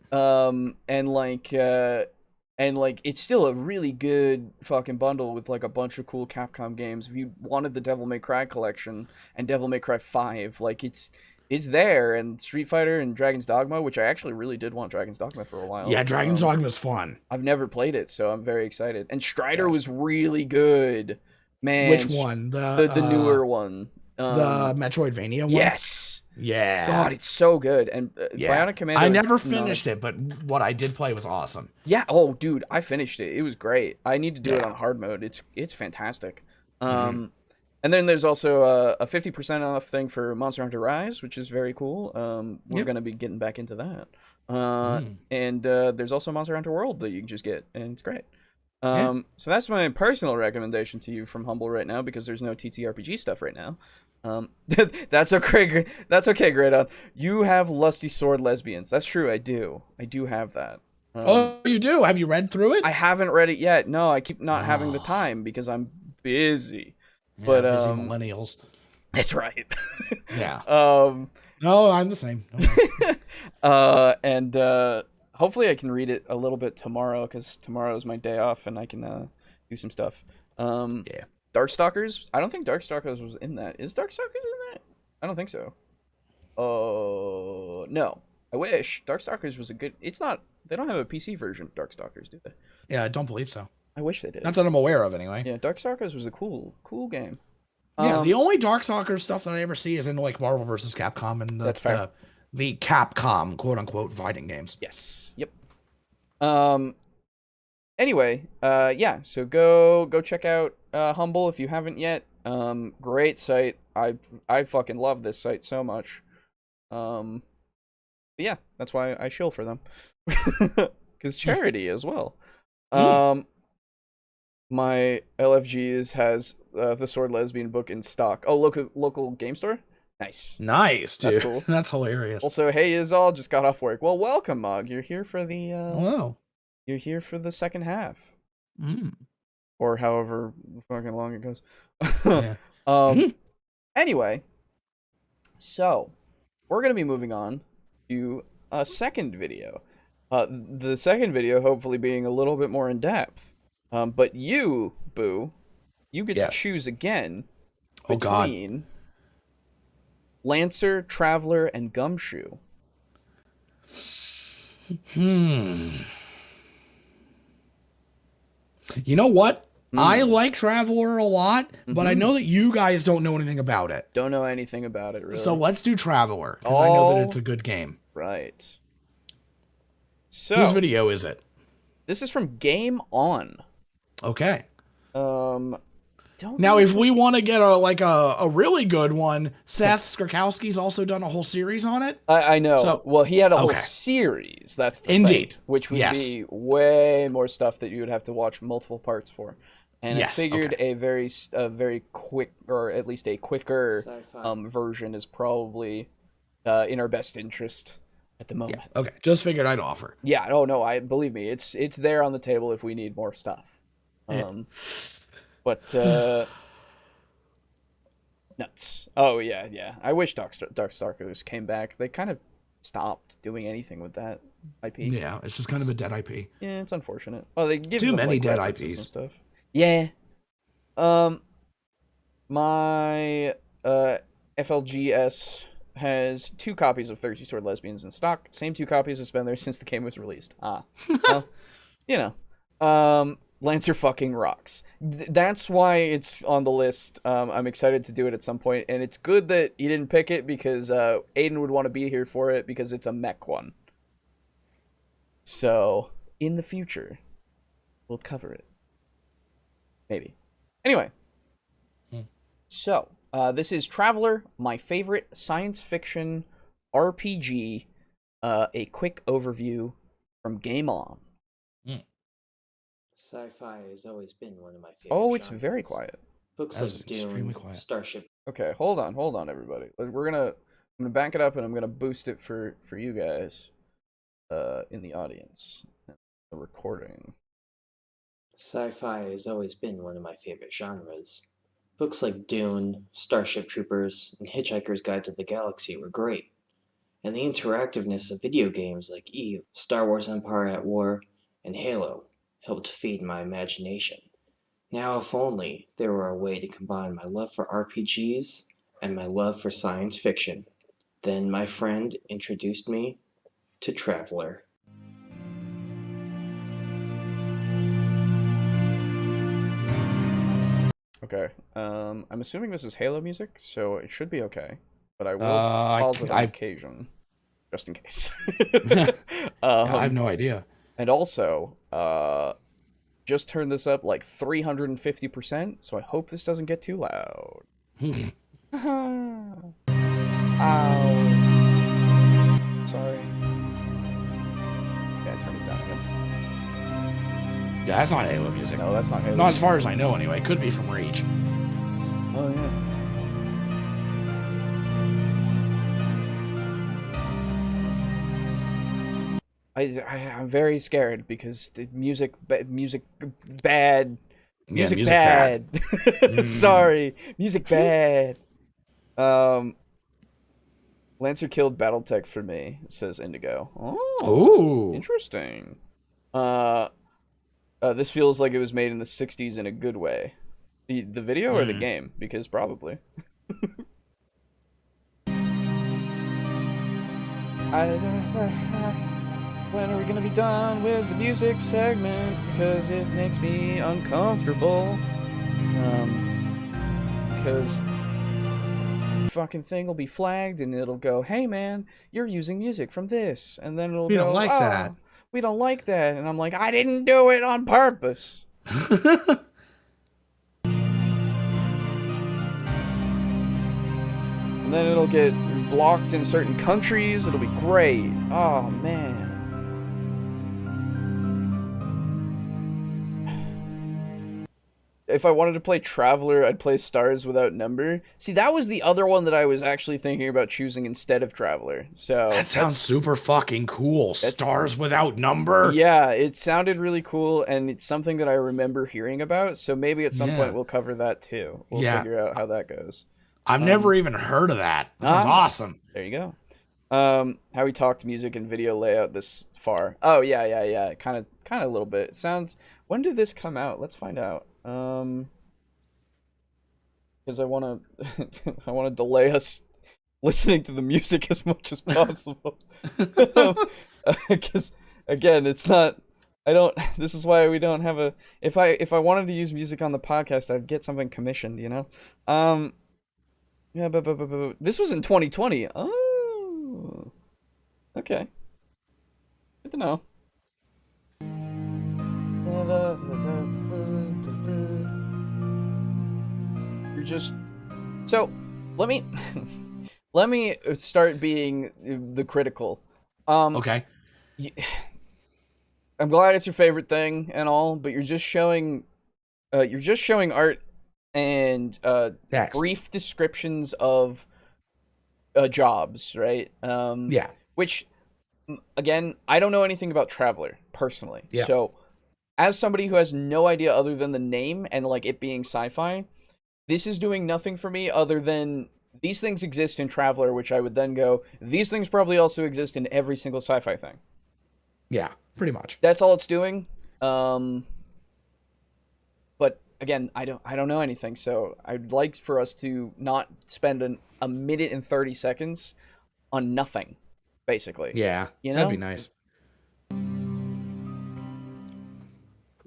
And like it's still a really good fucking bundle with like a bunch of cool Capcom games. If you wanted the Devil May Cry collection and Devil May Cry 5, like it's there, and Street Fighter and Dragon's Dogma, which I actually really did want Dragon's Dogma for a while. Yeah, Dragon's Dogma is fun. I've never played it, so I'm very excited. And Strider was really good. Man, which one? The newer one. The Metroidvania one? Yes. Yeah. God, it's so good. And Bionic Commando. I never finished it, but what I did play was awesome. Yeah. Oh, dude, I finished it. It was great. I need to do it on hard mode. It's fantastic. And then there's also a 50% off thing for Monster Hunter Rise, which is very cool. We're gonna be getting back into that. And there's also Monster Hunter World that you can just get, and it's great. So that's my personal recommendation to you from Humble right now, because there's no TTRPG stuff right now. That's okay. That's okay, Greydon. You have Lusty Sword Lesbians. That's true. I do have that. Oh, you do? Have you read through it? I haven't read it yet. No, I keep not having the time because I'm busy. Yeah, but busy millennials. That's right. Yeah. No, I'm the same. And hopefully I can read it a little bit tomorrow, because tomorrow is my day off and I can do some stuff. Yeah. Darkstalkers? I don't think Darkstalkers was in that. Is Darkstalkers in that? I don't think so. Oh, no. I wish. Darkstalkers was a good... It's not... They don't have a PC version of Darkstalkers, do they? Yeah, I don't believe so. I wish they did. Not that I'm aware of, anyway. Yeah, Darkstalkers was a cool game. Yeah, the only Darkstalkers stuff that I ever see is in like Marvel vs. Capcom and that's fair. The Capcom quote-unquote fighting games. Yes. Yep. Anyway, yeah, so go check out Humble if you haven't yet. Great site. I fucking love this site so much. But yeah, that's why I shill for them. Cuz charity as well. My LFGs has the Sword Lesbian book in stock. Oh, local game store? Nice, dude. That's cool. That's hilarious. Also, hey Izal, just got off work. Well, welcome, Mog. You're here for the Hello. You're here for the second half. Or however fucking long it goes. Yeah. Anyway, so we're gonna be moving on to a second video. The second video hopefully being a little bit more in depth. But you, Boo, you get to choose again between Lancer, Traveler, and Gumshoe. You know what? I like Traveler a lot, but I know that you guys don't know anything about it. Don't know anything about it, really. So let's do Traveler, because I know that it's a good game. Right. So whose video is it? This is from Game On. Okay. Don't now, if we want to get a really good one, Seth Skrzykowski's also done a whole series on it. I know. So, well, he had a whole series. That's the thing, which would be way more stuff that you would have to watch multiple parts for. And I figured a very quick, or at least a quicker version is probably in our best interest at the moment. Yeah. Okay, just figured I'd offer. Yeah. Oh no, I believe me. It's there on the table if we need more stuff. But nuts. Oh yeah. I wish Darkstalkers came back. They kind of stopped doing anything with that IP. Yeah, it's just kind of a dead IP. Yeah, it's unfortunate. Oh, they give too many dead IPs and stuff. Yeah. My FLGS has 2 copies of Thirsty Sword Lesbians in stock. Same 2 copies that's been there since the game was released. Well, you know. Lancer fucking rocks. That's why it's on the list. I'm excited to do it at some point, and it's good that you didn't pick it because Aiden would want to be here for it because it's a mech one. So, in the future, we'll cover it. Maybe. Anyway. So, this is Traveler, my favorite science fiction RPG. A quick overview from Game On. Sci-fi has always been one of my favorite Oh, it's genres. very quiet. Books like Dune, Starship. Okay, hold on, everybody. I'm gonna back it up and I'm gonna boost it for you guys, in the audience, the recording. Sci-fi has always been one of my favorite genres. Books like Dune, Starship Troopers, and Hitchhiker's Guide to the Galaxy were great. And the interactiveness of video games like Eve, Star Wars Empire at War, and Halo helped feed my imagination. Now, if only there were a way to combine my love for RPGs and my love for science fiction. Then my friend introduced me to Traveler. Okay, I'm assuming this is Halo music, so it should be okay. But I will pause it on occasion, just in case. I have no idea. And also, just turned this up like 350%, so I hope this doesn't get too loud. Ow. Sorry. Yeah, turn it down again. Yeah, that's not Halo music. No, that's not Halo. Not as far as I know, anyway. Could be from Reach. Oh, yeah. I'm very scared because the music bad. Music bad. Sorry, music bad. Lancer killed BattleTech for me, says Indigo. Oh, interesting. This feels like it was made in the 60s in a good way. The video or the game? Because probably. When are we gonna be done with the music segment? Because it makes me uncomfortable. Because fucking thing will be flagged and it'll go, hey man, you're using music from this. And then it'll go, don't like that. We don't like that. And I'm like, I didn't do it on purpose. And then it'll get blocked in certain countries. It'll be great. Oh, man. If I wanted to play Traveler, I'd play Stars Without Number. See, that was the other one that I was actually thinking about choosing instead of Traveler. So that sounds super fucking cool. Stars Without Number. Yeah, it sounded really cool, and it's something that I remember hearing about. So maybe at some point we'll cover that too. We'll figure out how that goes. I've never even heard of that. That sounds awesome. There you go. How we talked music and video layout this far. Oh yeah. Kind of a little bit. It sounds. When did this come out? Let's find out. Because I want to delay us listening to the music as much as possible. Because again, it's not. I don't. This is why we don't have a. If I wanted to use music on the podcast, I'd get something commissioned. You know. Yeah, but this was in 2020. Oh. Okay. Good to know. You're just so let me start being the critical. Okay. I'm glad it's your favorite thing and all, but you're just showing art and brief descriptions of jobs, right? Yeah. Which, again, I don't know anything about Traveler personally. Yeah. So, as somebody who has no idea other than the name and like it being sci-fi, this is doing nothing for me other than these things exist in Traveler, which I would then go, these things probably also exist in every single sci-fi thing. Yeah, pretty much. That's all it's doing. But again, I don't know anything, so I'd like for us to not spend a minute and 30 seconds on nothing, basically. Yeah, you know? that'd be nice.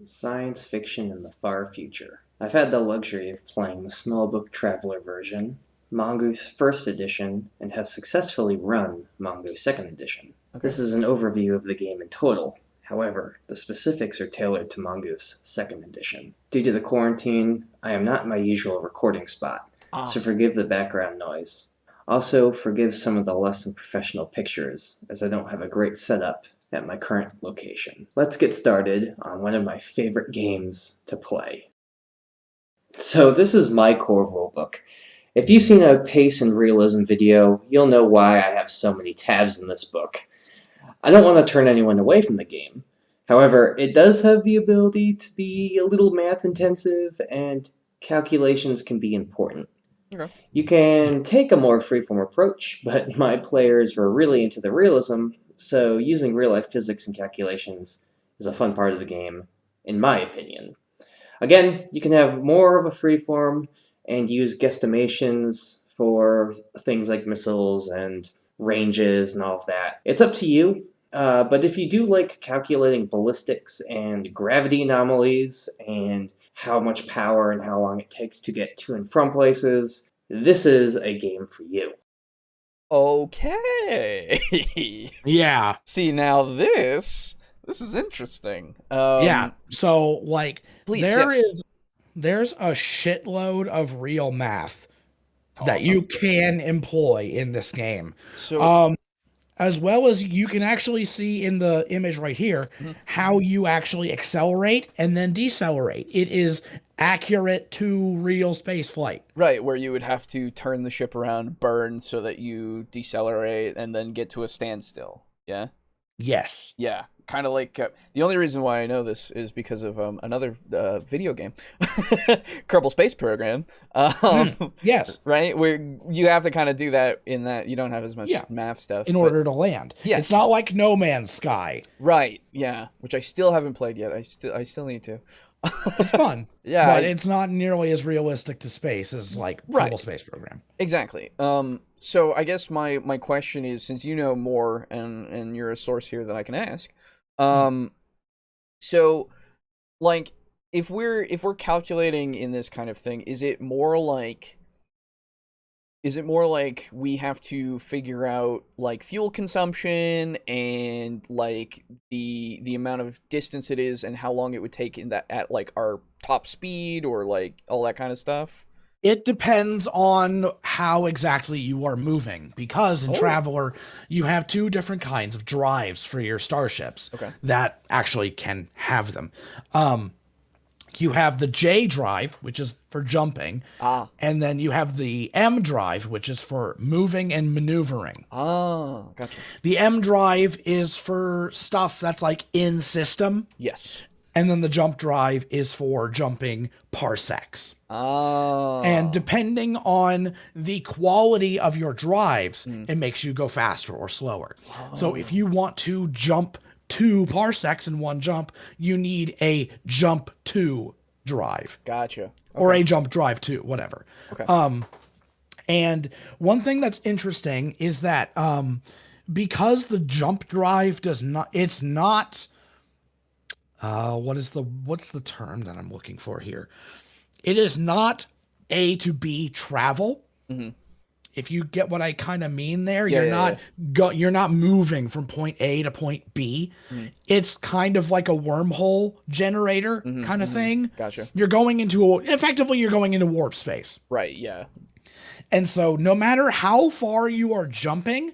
Science fiction in the far future. I've had the luxury of playing the small book traveler version, Mongoose First Edition, and have successfully run Mongoose Second Edition. Okay. This is an overview of the game in total. However, the specifics are tailored to Mongoose Second Edition. Due to the quarantine, I am not in my usual recording spot, so forgive the background noise. Also, forgive some of the less than professional pictures, as I don't have a great setup at my current location. Let's get started on one of my favorite games to play. So this is my core rulebook. If you've seen a pace and realism video, you'll know why I have so many tabs in this book. I don't want to turn anyone away from the game. However, it does have the ability to be a little math intensive, and calculations can be important. Okay. You can take a more freeform approach, but my players were really into the realism, so using real-life physics and calculations is a fun part of the game, in my opinion. Again, you can have more of a freeform and use guesstimations for things like missiles and ranges and all of that. It's up to you, but if you do like calculating ballistics and gravity anomalies and how much power and how long it takes to get to and from places, this is a game for you. Okay. Yeah. See, now this is interesting. Yeah. So like Please, there's a shitload of real math that awesome. you can employ in this game. So as well as you can actually see in the image right here how you actually accelerate and then decelerate. It is accurate to real space flight. right, where you would have to turn the ship around, burn so that you decelerate and then get to a standstill. Yeah? Yes. Yeah. Kind of like the only reason why I know this is because of another video game, Kerbal Space Program. Yes. Right, where you have to kind of do that in that you don't have as much math stuff in order to land. Yes. It's not like No Man's Sky. Right. Yeah. Which I still haven't played yet. I still need to. It's fun. Yeah. But it's not nearly as realistic to space as like Kerbal Space Program. Exactly. So I guess my question is, since you know more and you're a source here that I can ask, so like if we're calculating in this kind of thing, is it more like we have to figure out like fuel consumption and like the amount of distance it is and how long it would take in that at like our top speed or like all that kind of stuff? It depends on how exactly you are moving, because in Traveler, you have two different kinds of drives for your starships that actually can have them. You have the J drive, which is for jumping, and then you have the M drive, which is for moving and maneuvering. Oh, gotcha. The M drive is for stuff that's like in system. Yes. And then the jump drive is for jumping parsecs. Oh. And depending on the quality of your drives, it makes you go faster or slower. So if you want to jump 2 parsecs in one jump, you need a jump 2 drive. Gotcha. Okay. Or a jump drive 2, whatever. Okay. And one thing that's interesting is that because the jump drive does not, it's not, what's the term that I'm looking for here? It is not A to B travel. Mm-hmm. If you get what I kind of mean there, you're not moving from point A to point B. Mm-hmm. It's kind of like a wormhole generator kind of thing. Gotcha. You're going into warp space. Right, yeah. And so no matter how far you are jumping,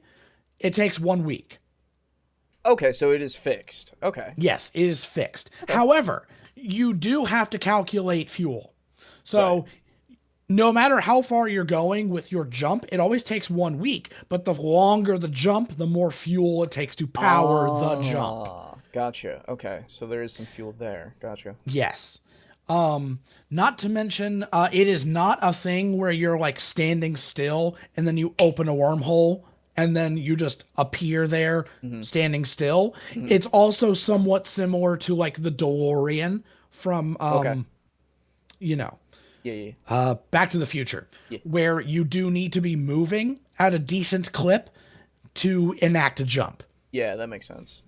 it takes 1 week. Okay, so it is fixed. Okay. Yes, it is fixed. Okay. However, you do have to calculate fuel. So no matter how far you're going with your jump, it always takes 1 week. But the longer the jump, the more fuel it takes to power the jump. Gotcha. Okay, so there is some fuel there. Gotcha. Yes. Not to mention, it is not a thing where you're like standing still and then you open a wormhole and then you just appear there standing still. Mm-hmm. It's also somewhat similar to like the DeLorean from, Back to the Future, where you do need to be moving at a decent clip to enact a jump. Yeah, that makes sense.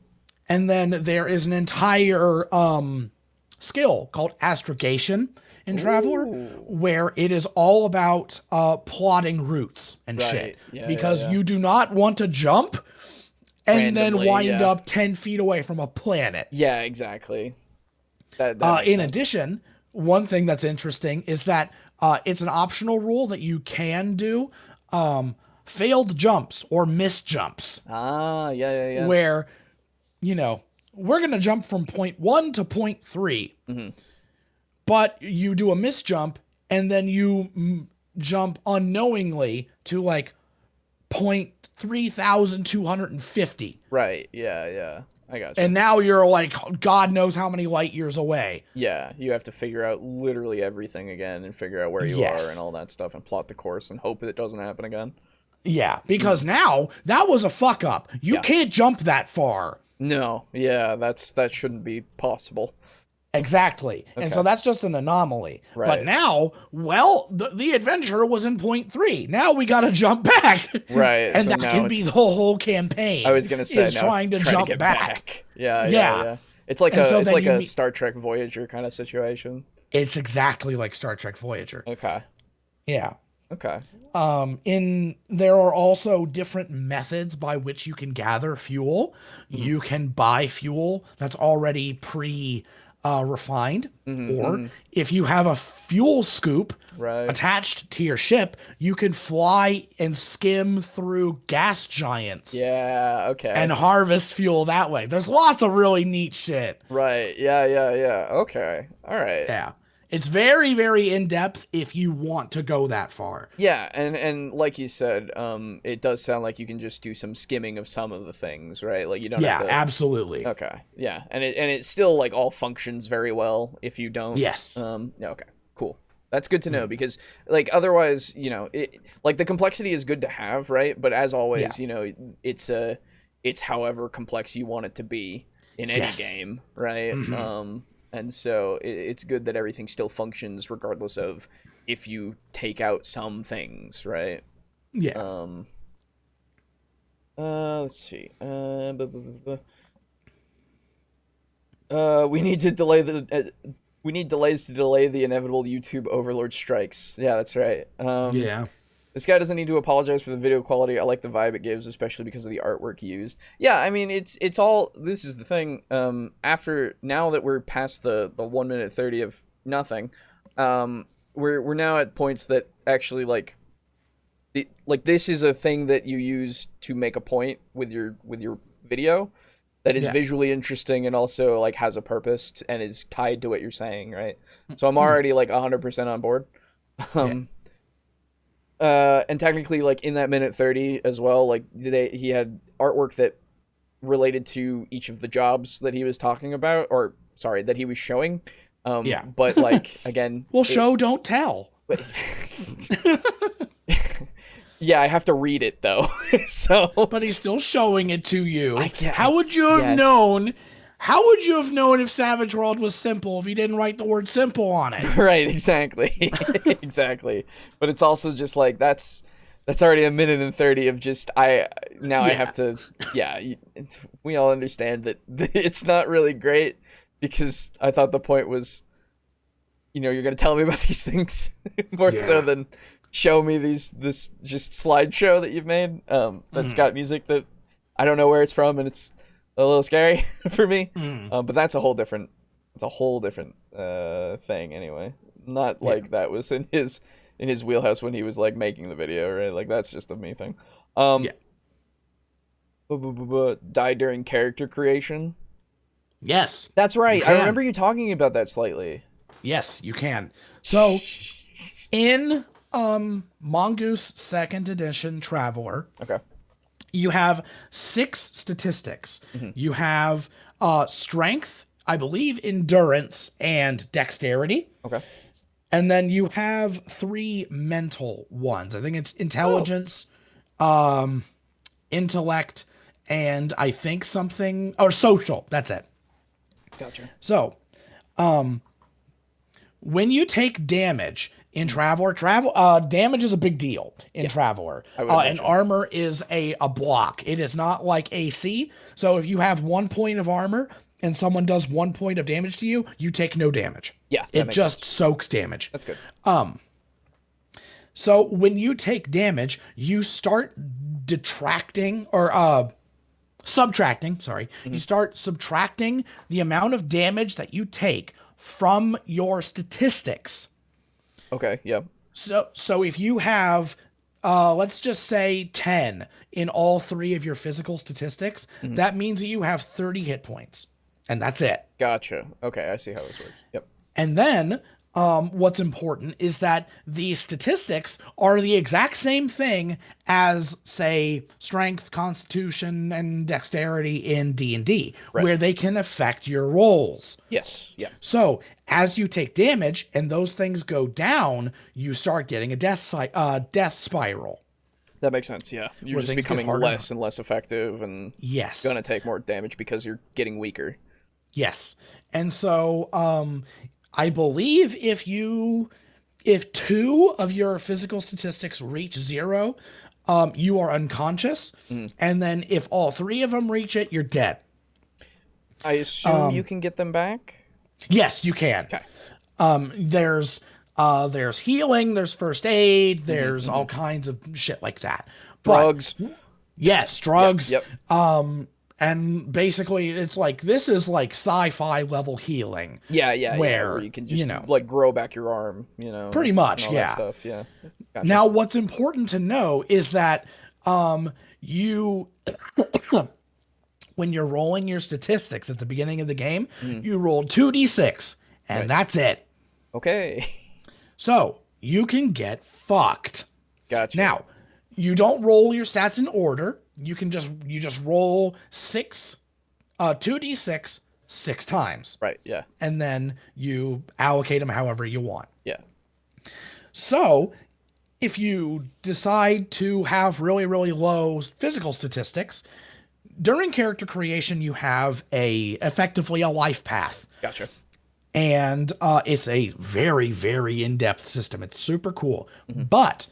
And then there is an entire skill called astrogation in Traveler, where it is all about plotting routes and shit. Yeah, because you do not want to jump and randomly, then wind up 10 feet away from a planet. Yeah, exactly. That makes in sense. addition, one thing that's interesting is that it's an optional rule that you can do failed jumps or missed jumps. Yeah. Where, we're going to jump from point 1 to point 3. Mm-hmm. But you do a miss jump and then you jump unknowingly to like point 3,250. Right. Yeah. I got you. And now you're like, God knows how many light years away. Yeah, you have to figure out literally everything again and figure out where you are and all that stuff and plot the course and hope it doesn't happen again. Yeah, because now that was a fuck up. You can't jump that far. No, yeah, that shouldn't be possible. Exactly. Okay. And so that's just an anomaly. Right. But now, the adventure was in point 3. Now we got to jump back. Right. And so that can be the whole campaign. I was going to say, trying to jump get back. Yeah. It's like a Star Trek Voyager kind of situation. It's exactly like Star Trek Voyager. Okay. Yeah. Okay. There are also different methods by which you can gather fuel. Mm-hmm. You can buy fuel that's already refined, or if you have a fuel scoop attached to your ship, you can fly and skim through gas giants. Yeah, okay. And harvest fuel that way. There's lots of really neat shit. Right. Yeah. Okay. All right. Yeah. It's very, very in-depth if you want to go that far. Yeah, and like you said, it does sound like you can just do some skimming of some of the things, right? Like you don't have to... Yeah, absolutely. Okay, yeah, and it still like all functions very well if you don't. Yes. Okay, cool. That's good to know because like otherwise, like the complexity is good to have, right? But as always, it's however complex you want it to be in any game, right? Mm-hmm. And so it's good that everything still functions regardless of if you take out some things, right? Yeah. Let's see. We need delays to delay the inevitable YouTube overlord strikes. Yeah, that's right. Yeah. This guy doesn't need to apologize for the video quality. I like the vibe it gives, especially because of the artwork used. Yeah, I mean, it's all... This is the thing. After... Now that we're past the 1 minute 30 of nothing, we're now at points that actually, like... this is a thing that you use to make a point with your video that is visually interesting and also, like, has a purpose and is tied to what you're saying, right? So I'm already, like, 100% on board. And technically, like, in that minute 30 as well, like, he had artwork that related to each of the jobs that he was talking about, or, sorry, that he was showing. But, like, again... Well, show, don't tell. Yeah, I have to read it, though. But he's still showing it to you. How would you have known... How would you have known if Savage World was simple if he didn't write the word simple on it? Right, exactly. Exactly. But it's also just like, that's already a minute and 30 of just, I have to, we all understand that it's not really great because I thought the point was, you're going to tell me about these things more so than show me this just slideshow that you've made that's got music that I don't know where it's from and it's a little scary for me, but that's a whole different thing anyway. Not like that was in his wheelhouse when he was like making the video, right? Like that's just a me thing. Die during character creation. Yes, that's right. I remember you talking about that slightly. Yes, you can. So in Mongoose 2nd edition Traveler. Okay. You have 6 statistics. You have strength, I believe, endurance, and dexterity. Okay. And then you have 3 mental ones. I think it's intelligence, intellect, and I think something... Or social. That's it. Gotcha. So, when you take damage... In Traveler, damage is a big deal in Traveler. And armor is a block. It is not like AC. So if you have 1 point of armor, and someone does 1 point of damage to you, you take no damage. Yeah, it just soaks damage. That's good. So when you take damage, you start detracting or subtracting. Sorry, you start subtracting the amount of damage that you take from your statistics. Okay. Yep. So if you have, let's just say 10 in all 3 of your physical statistics, that means that you have 30 hit points, and that's it. Gotcha. Okay, I see how this works. Yep. And then what's important is that these statistics are the exact same thing as, say, strength, constitution, and dexterity in D&D, where they can affect your rolls. Yes. Yeah. So as you take damage and those things go down, you start getting a death spiral. That makes sense, yeah. You're just becoming less and less effective and going to take more damage because you're getting weaker. Yes. And so I believe if 2 of your physical statistics reach 0, you are unconscious. And then if all 3 of them reach it, you're dead. I assume you can get them back? Yes, you can. Okay. There's healing, there's first aid, there's all kinds of shit like that. Drugs. Yes, drugs. Yep. And basically, it's like, this is like sci-fi level healing. Yeah. Where you can just, like, grow back your arm, Pretty much, all that stuff, yeah. Gotcha. Now, what's important to know is that you, when you're rolling your statistics at the beginning of the game, you roll 2d6, and that's it. Okay. So, you can get fucked. Gotcha. Now, you don't roll your stats in order. You just roll 2d6 6 times. Right, yeah. And then you allocate them however you want. Yeah. So, if you decide to have really, really low physical statistics, during character creation, you have effectively a life path. Gotcha. And it's a very, very in-depth system. It's super cool. But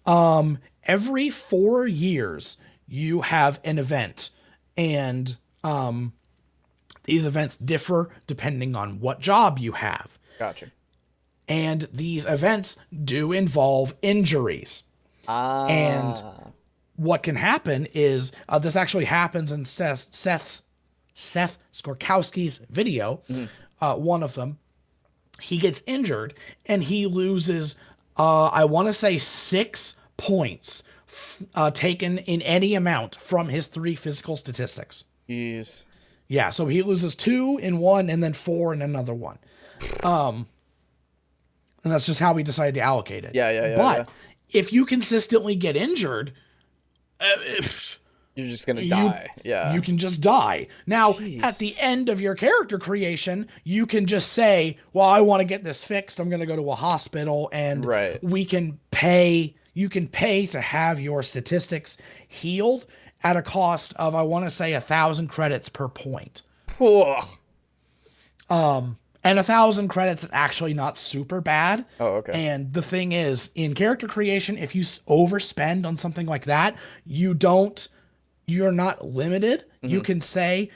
every 4 years, you have an event, and these events differ depending on what job you have. Gotcha. And these events do involve injuries. And what can happen is, this actually happens in Seth Skorkowski's video, one of them. He gets injured, and he loses, I want to say 6 points taken in any amount from his 3 physical statistics. Jeez. Yeah, so he loses 2 in one and then 4 in another one. And that's just how we decided to allocate it. Yeah. But if you consistently get injured, you're just going to die. Yeah. You can just die. Now, at the end of your character creation, you can just say, well, I want to get this fixed. I'm going to go to a hospital, and we can pay. You can pay to have your statistics healed at a cost of, I want to say, 1,000 credits per point. And 1,000 credits is actually not super bad. Oh, okay. And the thing is, in character creation, if you overspend on something like that, you're not limited. You can say,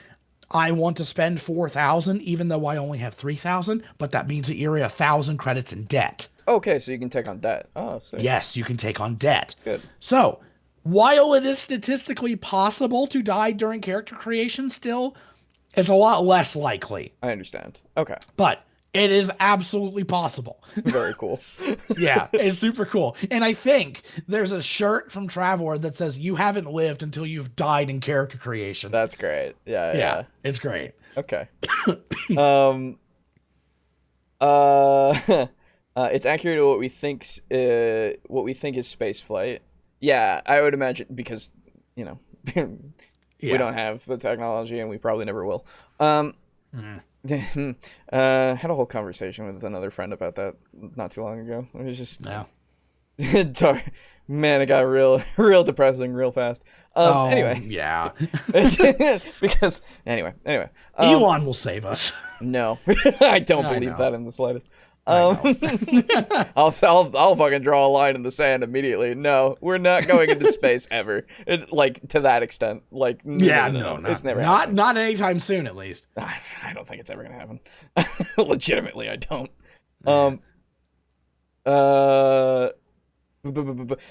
I want to spend 4,000, even though I only have 3,000, but that means that you're 1,000 credits in debt. Okay, so you can take on debt. Oh, sick. Yes, you can take on debt. Good. So, while it is statistically possible to die during character creation still, it's a lot less likely. I understand. Okay. But it is absolutely possible. Very cool. Yeah, it's super cool. And I think there's a shirt from Traveler that says, you haven't lived until you've died in character creation. That's great. Yeah. It's great. Okay. It's accurate to what we think is space flight. Yeah, I would imagine, because, we don't have the technology, and we probably never will. Had a whole conversation with another friend about that not too long ago. It was just man, it got real depressing real fast. Anyway, yeah. Because anyway, Elon will save us. No, I don't believe that in the slightest. I'll fucking draw a line in the sand immediately. No, we're not going into space ever. To that extent. No. It's never happening. Not anytime soon, at least. I don't think it's ever gonna happen. Legitimately, I don't.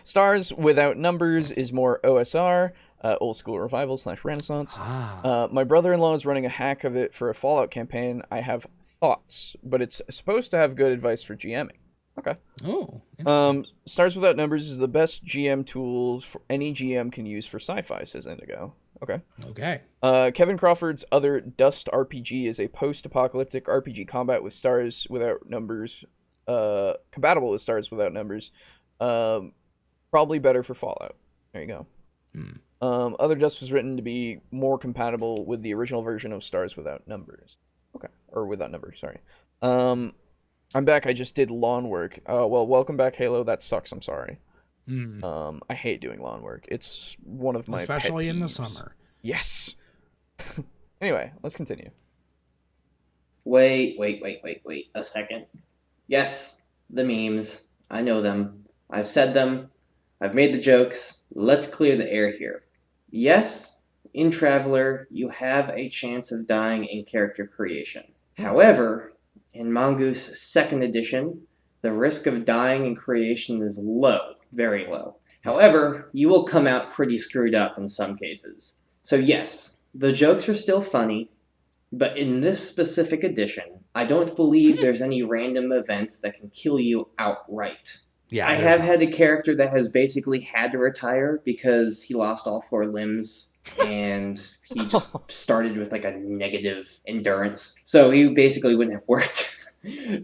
Stars Without Numbers is more OSR, old school revival / Renaissance. My brother-in-law is running a hack of it for a Fallout campaign. I have thoughts, but it's supposed to have good advice for GMing. Okay. Oh. Stars Without Numbers is the best GM tools for any GM can use for sci-fi, says Indigo. Okay. Kevin Crawford's other Dust RPG is a post-apocalyptic RPG combat with Stars Without Numbers, compatible with Stars Without Numbers. Probably better for Fallout. There you go. Other Dust was written to be more compatible with the original version of Stars Without Numbers. Okay. Or Without Numbers, sorry. I'm back. I just did lawn work. Well, welcome back, Halo. That sucks. I'm sorry. I hate doing lawn work. It's one of my especially pet in the peeves. summer. Yes. Anyway, let's continue. Wait a second. Yes, the memes. I know them. I've said them. I've made the jokes. Let's clear the air here. Yes, in Traveler, you have a chance of dying in character creation. However, in Mongoose 2nd edition, the risk of dying in creation is low, very low. However, you will come out pretty screwed up in some cases. So yes, the jokes are still funny, but in this specific edition, I don't believe there's any random events that can kill you outright. Yeah, I have had a character that has basically had to retire because he lost all 4 limbs and he just started with a negative endurance. So he basically wouldn't have worked.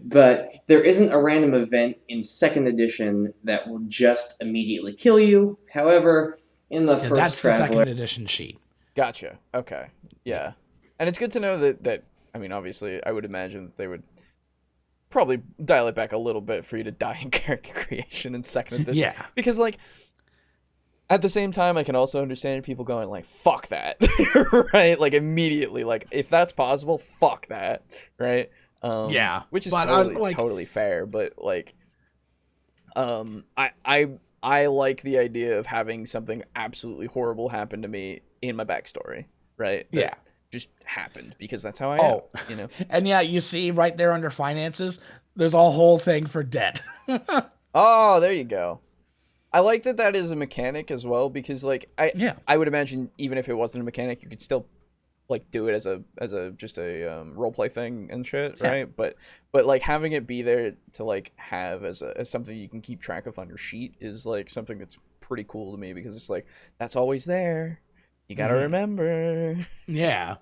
But there isn't a random event in 2nd edition that will just immediately kill you. However, in the first that's Traveler... the 2nd edition sheet. Gotcha. Okay. Yeah. And it's good to know that I mean, obviously, I would imagine that they would probably dial it back a little bit for you to die in character creation in 2nd edition. Yeah. Because, at the same time, I can also understand people going, fuck that, right? Immediately, if that's possible, fuck that, right? Yeah. Which is totally fair, but, I like the idea of having something absolutely horrible happen to me in my backstory, right? That just happened because that's how I am, you know? And yeah, you see right there under finances, there's a whole thing for debt. Oh, there you go. I like that is a mechanic as well because I would imagine even if it wasn't a mechanic, you could still do it as a roleplay thing and shit, right? But having it be there to have as something you can keep track of on your sheet is something that's pretty cool to me because it's that's always there. You gotta remember. Yeah.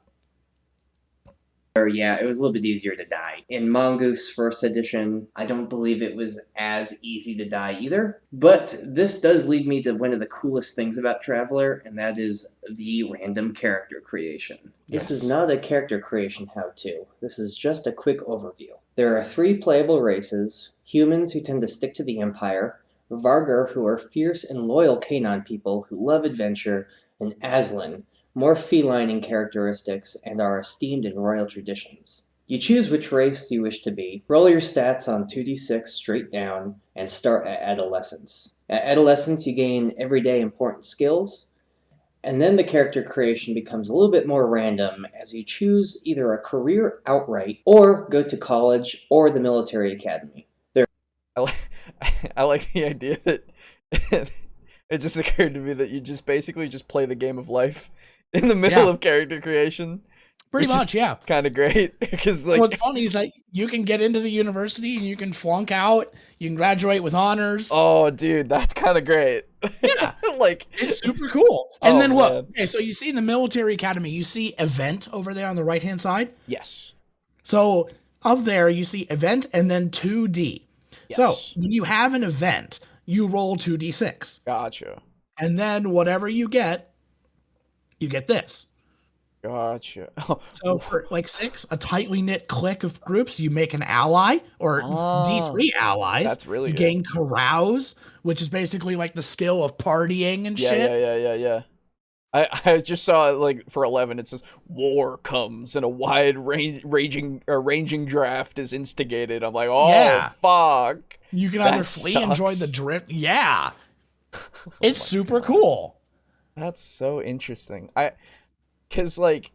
Yeah, it was a little bit easier to die. In Mongoose 1st edition, I don't believe it was as easy to die either. But this does lead me to one of the coolest things about Traveler, and that is the random character creation. Yes. This is not a character creation how-to. This is just a quick overview. There are 3 playable races: humans who tend to stick to the Empire, Vargar, who are fierce and loyal Canaan people who love adventure, and Aslan, more feline in characteristics and are esteemed in royal traditions. You choose which race you wish to be, roll your stats on 2d6 straight down, and start at Adolescence. At Adolescence, you gain everyday important skills, and then the character creation becomes a little bit more random as you choose either a career outright or go to college or the military academy. I like the idea that it just occurred to me that you just basically just play the game of life in the middle of character creation. Pretty much, yeah. Kind of great because what's funny is that you can get into the university and you can flunk out, you can graduate with honors. Oh, dude, that's kind of great. Yeah, it's super cool. And then look, man. Okay, so you see in the military academy, you see event over there on the right hand side. Yes. So up there, you see event and then 2D. Yes. So when you have an event, you roll 2d6. Gotcha. And then whatever you get this. Gotcha. So for 6, a tightly knit clique of groups, you make an ally or D3 allies. That's really you good. gain carouse, which is basically the skill of partying and shit. Yeah. I just saw like for 11 it says war comes and a wide ranging draft is instigated. I'm like, oh Yeah. fuck. You can That either flee and join the sucks. drift. Yeah. It's my super God. cool. That's so interesting. Cause like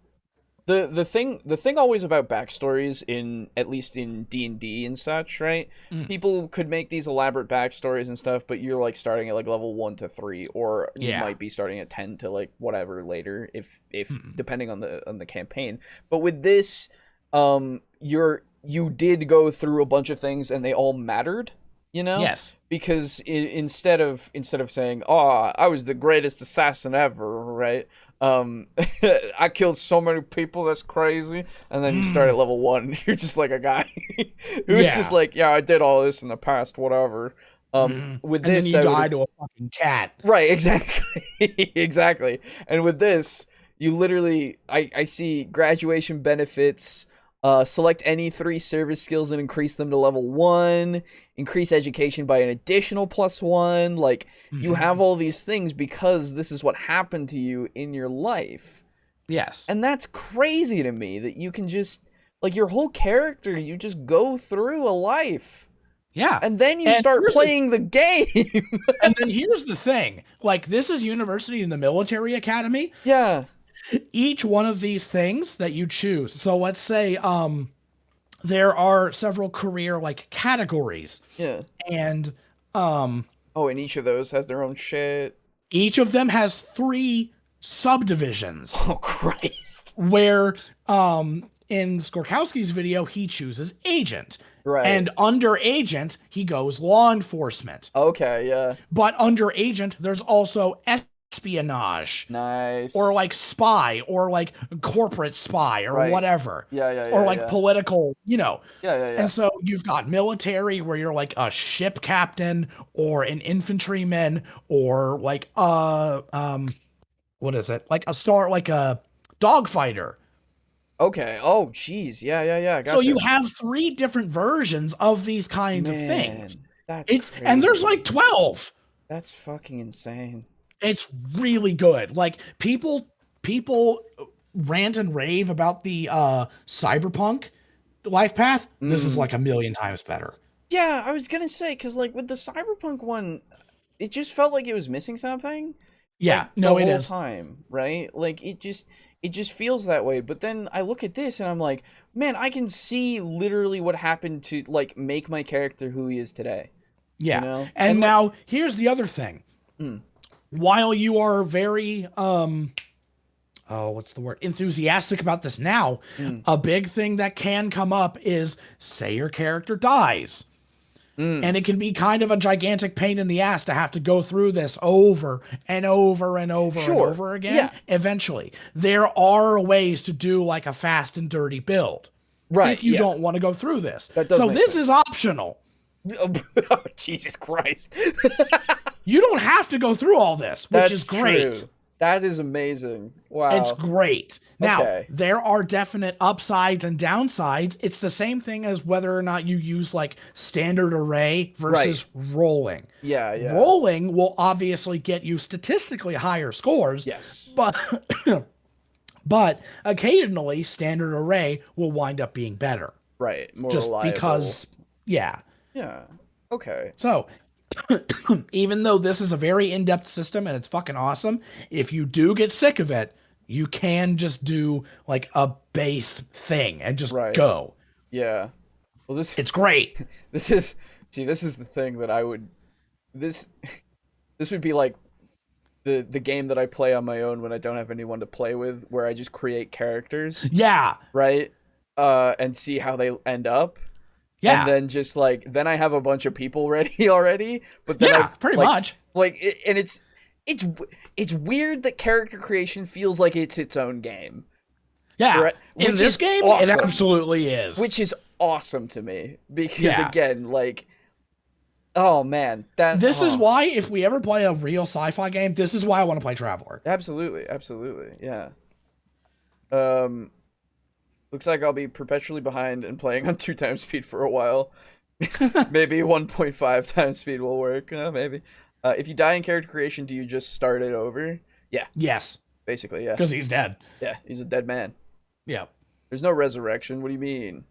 the thing always about backstories in at least in D&D and such, right? People could make these elaborate backstories and stuff, but you're like starting at like level 1 to 3, or you might be starting at 10 to like whatever later, if depending on the campaign. But with this, you did go through a bunch of things and they all mattered, you know? Yes. Because instead of saying, "Oh, I was the greatest assassin ever," right? I killed so many people, that's crazy. And then you start at level 1, you're just like a guy who's just like, yeah, I did all this in the past, whatever. With this, and then you die to a fucking cat. Right, exactly. Exactly. And with this, you literally, I see graduation benefits, select any 3 service skills and increase them to level 1, increase education by an additional +1. Like, you have all these things because this is what happened to you in your life. Yes. And that's crazy to me that you can just, like, your whole character, you just go through a life. Yeah. And then you start playing the game. And then here's the thing. Like, this is university and the military academy. Yeah. Each one of these things that you choose. So let's say there are several career like categories. Yeah. And and each of those has their own shit. Each of them has 3 subdivisions. Oh Christ. Where in Skorkowski's video he chooses agent. Right. And under agent he goes law enforcement. Okay, yeah. But under agent there's also espionage. Nice. Or like spy, or like corporate spy, or whatever. Yeah. Or like political, you know. Yeah. And so you've got military where you're like a ship captain or an infantryman or like what is it? Like a dogfighter. Okay. Oh, geez. Yeah. Gotcha. So you have 3 different versions of these kinds of things. That's crazy. And there's like 12. That's fucking insane. It's really good. Like people rant and rave about the cyberpunk life path. This is like a million times better. Yeah, I was gonna say, because like with the cyberpunk one, it just felt like it was missing something. Yeah, like, no, the it whole is. time, right? Like it just feels that way. But then I look at this and I'm like, man, I can see literally what happened to like make my character who he is today. Yeah, you know? and now here's the other thing. While you are very enthusiastic about this now, a big thing that can come up is say your character dies. And it can be kind of a gigantic pain in the ass to have to go through this over and over and over and over again. Eventually, there are ways to do like a fast and dirty build. Right. If you don't want to go through this. So this is optional. Oh, Jesus Christ. You don't have to go through all this, which is great. True. That is amazing. Wow. It's great. Now, there are definite upsides and downsides. It's the same thing as whether or not you use like standard array versus rolling. Yeah. Rolling will obviously get you statistically higher scores. Yes. But occasionally standard array will wind up being better. Right. More just reliable. Because, yeah. Yeah. Okay. So, even though this is a very in-depth system and it's fucking awesome, if you do get sick of it, you can just do like a base thing and just go. Yeah. Well, it's great. This is the thing that I would this would be like the game that I play on my own when I don't have anyone to play with, where I just create characters. Yeah. Right? And see how they end up. Yeah. And then just like, then I have a bunch of people ready already. But then pretty much. Like, and it's weird that character creation feels like it's its own game. Yeah. Right? In this game, awesome. It absolutely is. Which is awesome to me. Because again, like, oh man. This is why if we ever play a real sci-fi game, this is why I want to play Traveler. Absolutely. Yeah. Looks like I'll be perpetually behind and playing on 2 times speed for a while. Maybe 1.5 times speed will work. Maybe. If you die in character creation, do you just start it over? Yeah. Yes. Basically, yeah. Because he's dead. Yeah, he's a dead man. Yeah. There's no resurrection. What do you mean?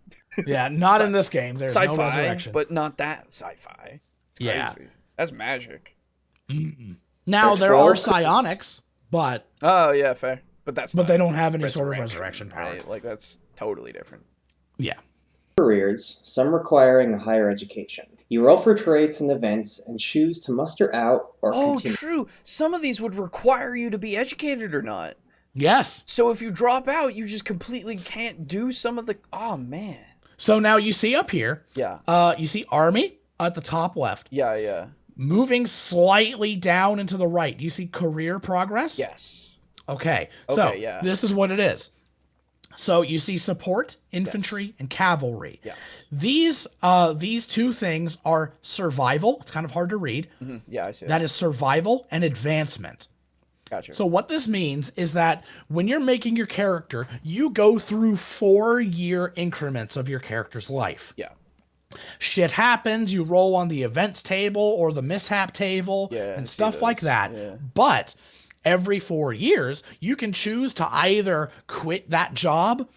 Yeah, not in this game. There's no resurrection. But not that sci-fi. It's crazy. That's magic. Now, there are psionics, but... Oh, yeah, fair. But they don't have any sort of resurrection power. Right? Like, that's totally different. Yeah. Careers, some requiring a higher education. You roll for traits and events and choose to muster out or continue. Oh, true. Some of these would require you to be educated or not. Yes. So if you drop out, you just completely can't do some of the... Oh, man. So now you see up here, you see Army at the top left. Yeah, yeah. Moving slightly down and to the right, you see career progress? Yes. Okay. So this is what it is. So you see support, infantry, and cavalry. Yes. These two things are survival. It's kind of hard to read. Mm-hmm. Yeah, I see. That is survival and advancement. Gotcha. So what this means is that when you're making your character, you go through 4-year increments of your character's life. Yeah. Shit happens, you roll on the events table or the mishap table and stuff like that. Yeah. But every 4 years, you can choose to either quit that job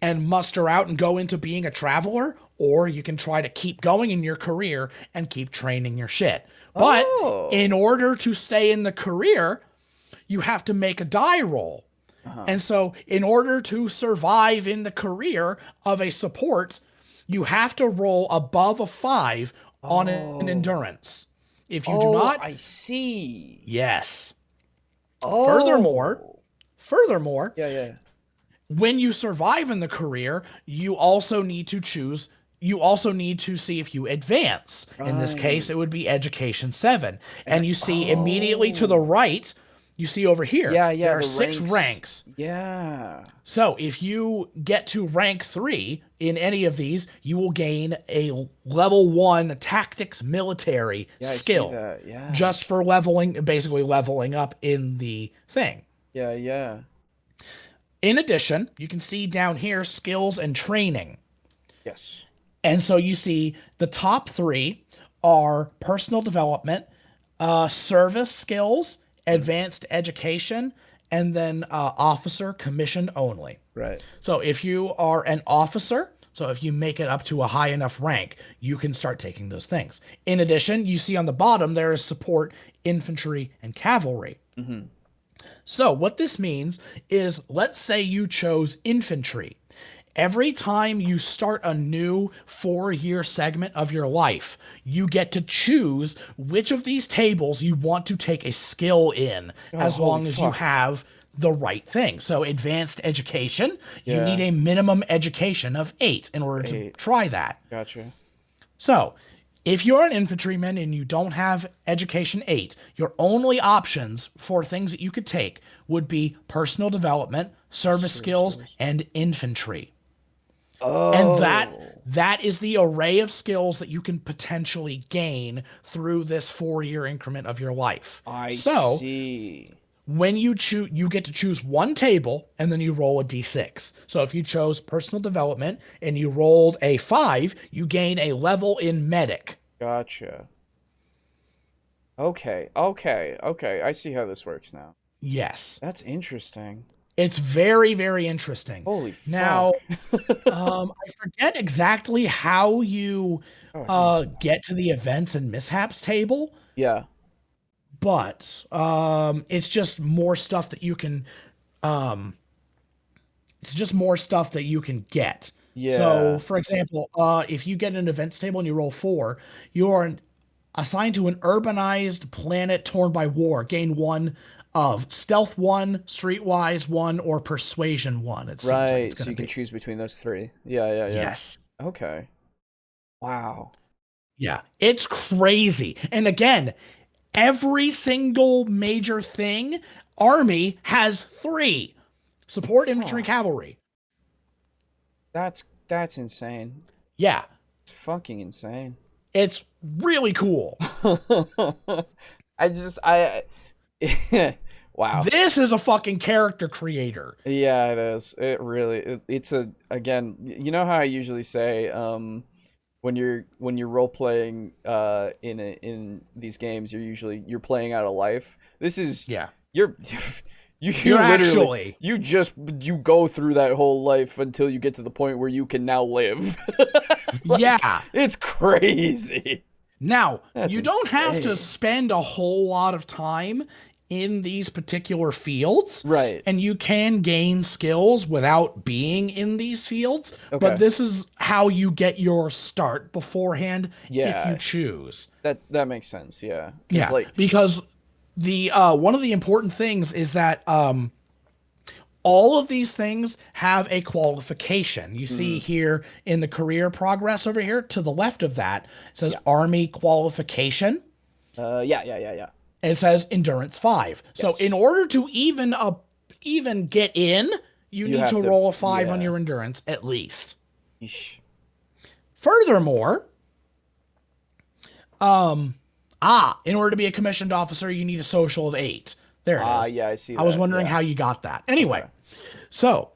and muster out and go into being a traveler, or you can try to keep going in your career and keep training your shit. But in order to stay in the career, you have to make a die roll. And so in order to survive in the career of a support, you have to roll above a 5 on an endurance. If you do not... I see. Yes. Oh. Furthermore, yeah. When you survive in the career, you also need to choose... You also need to see if you advance. Right. In this case, it would be Education 7. And you see immediately to the right... You see over here, there are 6 ranks. Yeah. So if you get to rank 3 in any of these, you will gain a level 1 tactics military skill. I see that. Yeah. Just for basically leveling up in the thing. Yeah. In addition, you can see down here skills and training. Yes. And so you see the top 3 are personal development, service skills, advanced education, and then officer commission only. Right. So if you are an officer, so if you make it up to a high enough rank, you can start taking those things. In addition, you see on the bottom, there is support, infantry, and cavalry. Mm-hmm. So what this means is, let's say you chose infantry. Every time you start a new 4-year segment of your life, you get to choose which of these tables you want to take a skill in, as long as you have the right thing. So advanced education, you need a minimum education of 8 in order to try that. Gotcha. So if you're an infantryman and you don't have education 8, your only options for things that you could take would be personal development, service skills, and infantry. Oh. And that is the array of skills that you can potentially gain through this 4-year increment of your life. I see. When you choose, you get to choose one table and then you roll a d6. So if you chose personal development and you rolled a 5, you gain a level in medic. Gotcha. Okay. I see how this works now. Yes. That's interesting. It's very, very interesting. Holy fuck. Now, I forget exactly how you get to the events and mishaps table. Yeah. But it's just more stuff that you can get. Yeah. So, for example, if you get an events table and you roll 4, you are assigned to an urbanized planet torn by war. Gain 1 of stealth 1, streetwise 1, or persuasion 1. It seems like it's so you can choose between those 3. Yeah. Yes. Okay. Wow. Yeah, it's crazy. And again, every single major thing, Army has 3. Support, infantry, cavalry. That's insane. Yeah. It's fucking insane. It's really cool. Wow. This is a fucking character creator. Yeah, it is. It really it's again, you know how I usually say when you're role playing in these games, you're playing out a life. This is you're You literally you go through that whole life until you get to the point where you can now live. Yeah. It's crazy. Now, That's you don't have to insane. spend a whole lot of time in these particular fields. Right. And you can gain skills without being in these fields. Okay. But this is how you get your start beforehand if you choose. That makes sense, yeah. Yeah, because the one of the important things is that all of these things have a qualification. You see here in the career progress over here to the left of that, it says Army qualification. Yeah. And it says endurance 5. Yes. So in order to even get in, you need to roll a 5 on your endurance at least. Eesh. Furthermore, in order to be a commissioned officer, you need a social of 8. There it is. Yeah, I see that. I was wondering how you got that. Anyway, so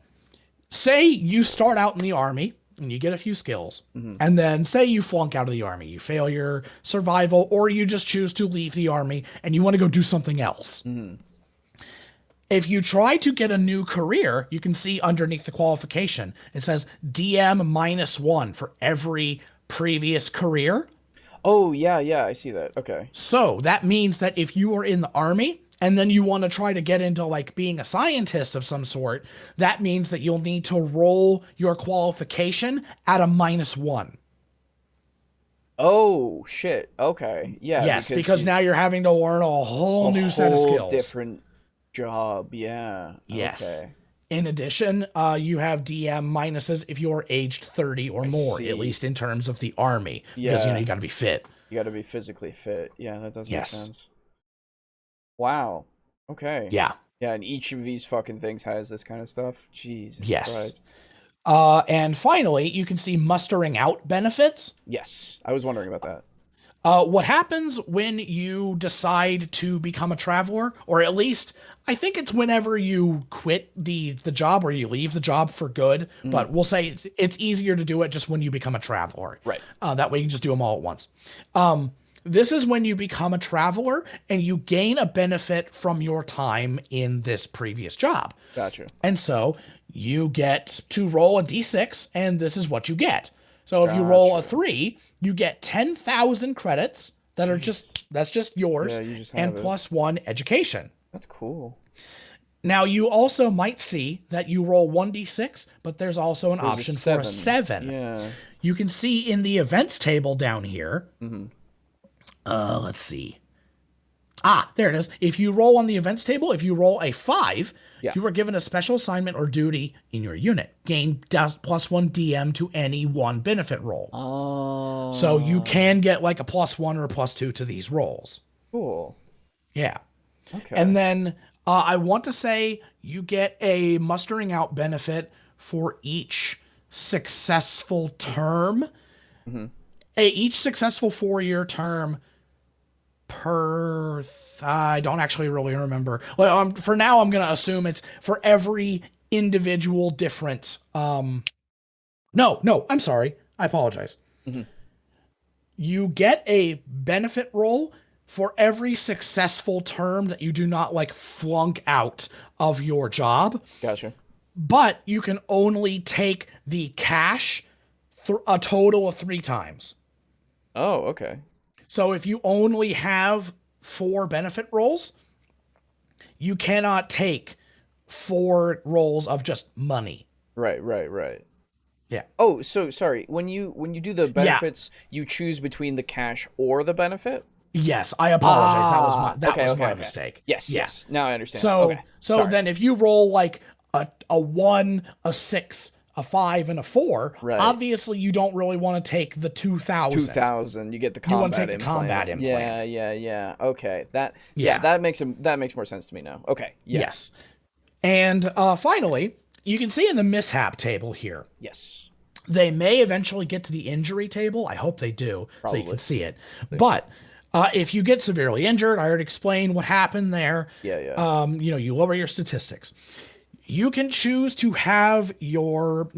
say you start out in the Army and you get a few skills, and then say you flunk out of the Army, you fail your survival, or you just choose to leave the Army and you want to go do something else. If you try to get a new career, you can see underneath the qualification, it says DM -1 for every previous career. Oh, yeah, I see that. Okay. So that means that if you are in the Army and then you want to try to get into like being a scientist of some sort, that means that you'll need to roll your qualification at a -1. Oh, shit. Okay. Yeah. Yes, because now you're having to learn a whole new set of skills. Different job. Yeah. Yes. Okay. In addition, you have DM minuses if you're aged 30 or more, at least in terms of the Army. Because, you got to be fit. You got to be physically fit. Yeah, that does make Yes. sense. Wow. Okay. Yeah. Yeah, and each of these fucking things has this kind of stuff. Jesus Yes. Christ. And finally, you can see mustering out benefits. Yes. I was wondering about that. What happens when you decide to become a traveler, or at least I think it's whenever you quit the job or you leave the job for good, but we'll say it's easier to do it just when you become a traveler. Right. That way you can just do them all at once. This is when you become a traveler and you gain a benefit from your time in this previous job. Gotcha. And so you get to roll a d6 and this is what you get. So if you roll a 3, you get 10,000 credits that are that's just yours, and +1 education. That's cool. Now you also might see that you roll 1d6, but there's also an option for a 7. Yeah. You can see in the events table down here. Let's see. There it is. If you roll on the events table, if you roll a 5, you are given a special assignment or duty in your unit. Gain +1 DM to any one benefit roll. Oh. So you can get like a +1 or a +2 to these rolls. Cool. Yeah. Okay. And then I want to say you get a mustering out benefit for each successful term. Each successful 4-year term I don't actually really remember. Well, for now, I'm going to assume it's for every individual different. No, I'm sorry. I apologize. You get a benefit roll for every successful term that you do not like flunk out of your job. Gotcha. But you can only take the cash a total of 3 times. Oh, okay. So if you only have 4 benefit rolls, you cannot take 4 rolls of just money. Right. Yeah. Oh, so sorry. When you do the benefits, you choose between the cash or the benefit? Yes, I apologize. That was my mistake. Yes. Now I understand. So then if you roll like a 1, a 6, a 5, and a 4, obviously you don't really want to take the 2,000. 2,000. You get the combat implant. You want to take the combat implant. Yeah. Okay. That makes more sense to me now. Okay. Yeah. Yes. And finally, you can see in the mishap table here. Yes. They may eventually get to the injury table. I hope they do, so you can see it. But if you get severely injured, I already explained what happened there. Yeah. You lower your statistics. You can choose to have your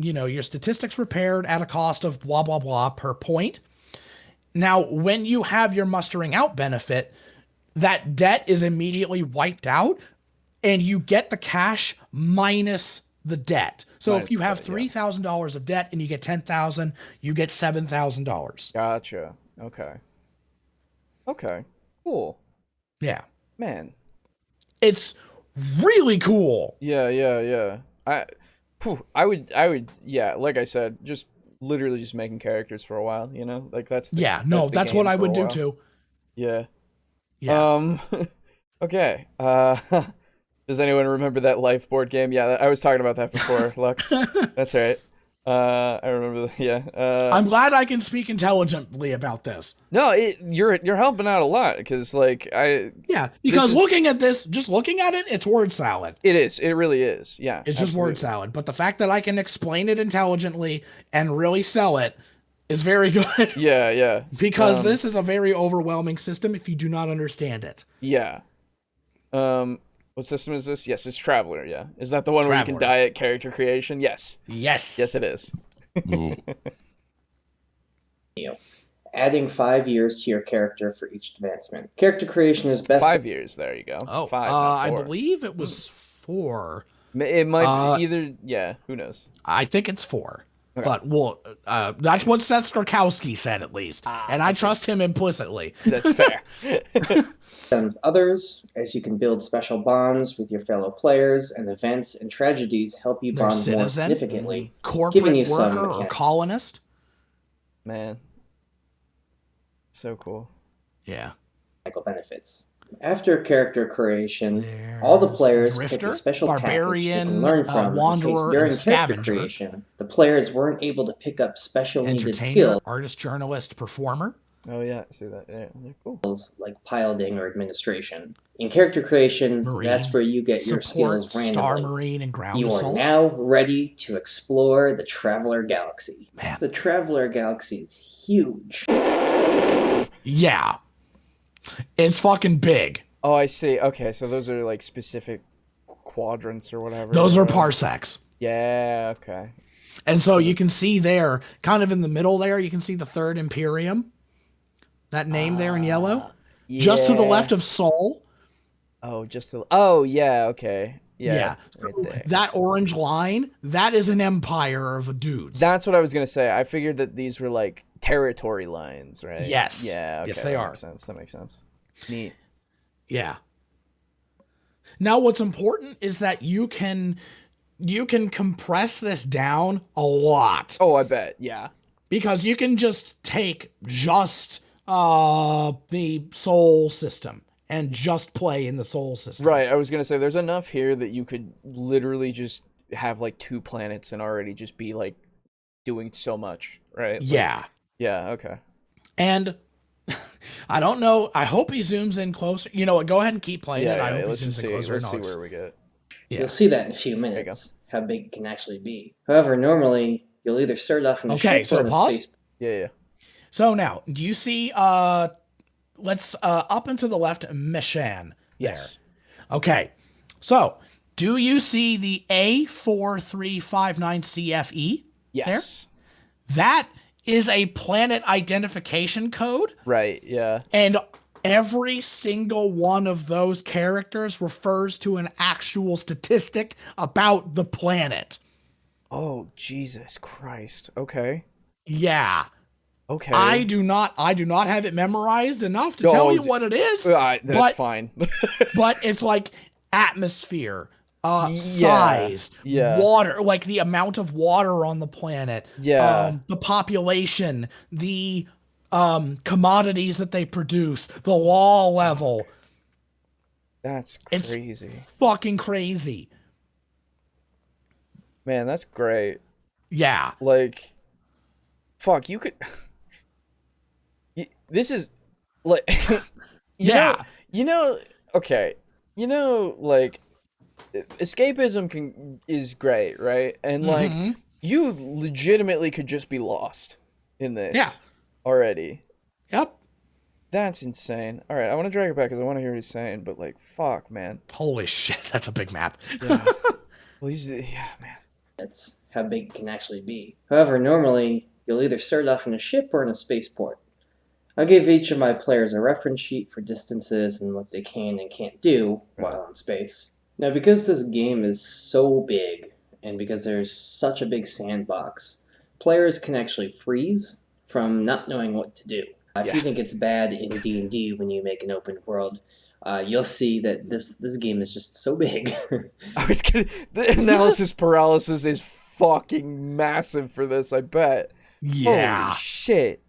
statistics repaired at a cost of blah, blah, blah per point. Now, when you have your mustering out benefit, that debt is immediately wiped out and you get the cash minus the debt. So Minus if you have the debt, yeah. $3,000 of debt and you get $10,000, you get $7,000. Gotcha. Okay. Cool. Yeah. Man. It's really cool. Yeah. I would, yeah, like I said, just literally just making characters for a while, you know? Like that's that's what I would do too. Yeah. Yeah. Okay. Does anyone remember that Life board game? Yeah, I was talking about that before, Lux. That's right. I remember. I'm glad I can speak intelligently about this. No, you're helping out a lot because because looking at this, just looking at it, it's word salad. It is. It really is. Yeah, it's just word salad. But the fact that I can explain it intelligently and really sell it is very good. Yeah. Because this is a very overwhelming system if you do not understand it. Yeah. What system is this? Yes, it's Traveler, yeah. Is that the one where you can die at character creation? Yes. Yes, it is. Adding 5 years to your character for each advancement. Character creation is best... 5 years, there you go. Oh, 5, not 4. I believe it was 4. It might be either, yeah, who knows? I think it's 4. Okay. But that's what Seth Skrzkowski said, at least. And I trust him implicitly. That's fair. And with others, as you can build special bonds with your fellow players, and events and tragedies help you bond citizen, more significantly. Corporate worker or colonist. Man. So cool. Yeah. Benefits. After character creation, all the players pick a special barbarian, package they can learn from wanderer, during and character creation, the players weren't able to pick up special needed skills. Artist, journalist, performer. Oh yeah, see that? Yeah, they're cool. Like piloting or administration. In character creation, that's where you get your skills randomly. Star Marine and ground you assault. are now ready to explore the Traveler Galaxy. Man. The Traveler Galaxy is huge. Yeah. It's fucking big. Oh, I see. Okay, so those are like specific quadrants or whatever. Those are parsecs. Yeah, okay. And so you can see there, kind of in the middle there, you can see the Third Imperium. That name there in yellow. Yeah. Just to the left of Sol. Oh, yeah, okay. Yeah. So that orange line, that is an empire of dudes. That's what I was going to say. I figured that these were like territory lines, right? Yes. Yeah, okay, yes, they are. That makes sense. Neat. Yeah. Now, what's important is that you can compress this down a lot. Oh, I bet. Yeah. Because you can just take the Sol system and just play in the Sol system. Right. I was going to say there's enough here that you could literally just have like 2 planets and already just be like doing so much, right? Yeah. Yeah, okay. And I don't know. I hope he zooms in closer. You know what? Go ahead and keep playing it. I hope let's he just zooms see. in closer. Let's see where we get. Yeah. You'll see that in a few minutes, how big it can actually be. However, normally, you'll either start off in a ship or in a space... Yeah. So now, do you see, let's, up and to the left, Meshan. Yes. There. Okay. So, do you see the A4359CFE? Yes. There? That is a planet identification code. Right, yeah. And every single one of those characters refers to an actual statistic about the planet. Oh, Jesus Christ. Okay. Yeah. Okay. I do not have it memorized enough to tell you what it is. That's fine. But it's like atmosphere, size, water, like the amount of water on the planet, the population, the commodities that they produce, the law level. That's crazy. It's fucking crazy. Man, that's great. Yeah. Like, fuck, you could... This is, like... Okay. Like, escapism is great, right? And, like, you legitimately could just be lost in this already. Yep. That's insane. All right, I want to drag it back because I want to hear what he's saying, but, like, fuck, man. Holy shit, that's a big map. Yeah. Well, man. That's how big it can actually be. However, normally, you'll either start off in a ship or in a spaceport. I'll give each of my players a reference sheet for distances and what they can and can't do while in space. Now, because this game is so big, and because there's such a big sandbox, players can actually freeze from not knowing what to do. If you think it's bad in D&D when you make an open world, you'll see that this game is just so big. The analysis paralysis is fucking massive for this, I bet. Yeah. Holy shit.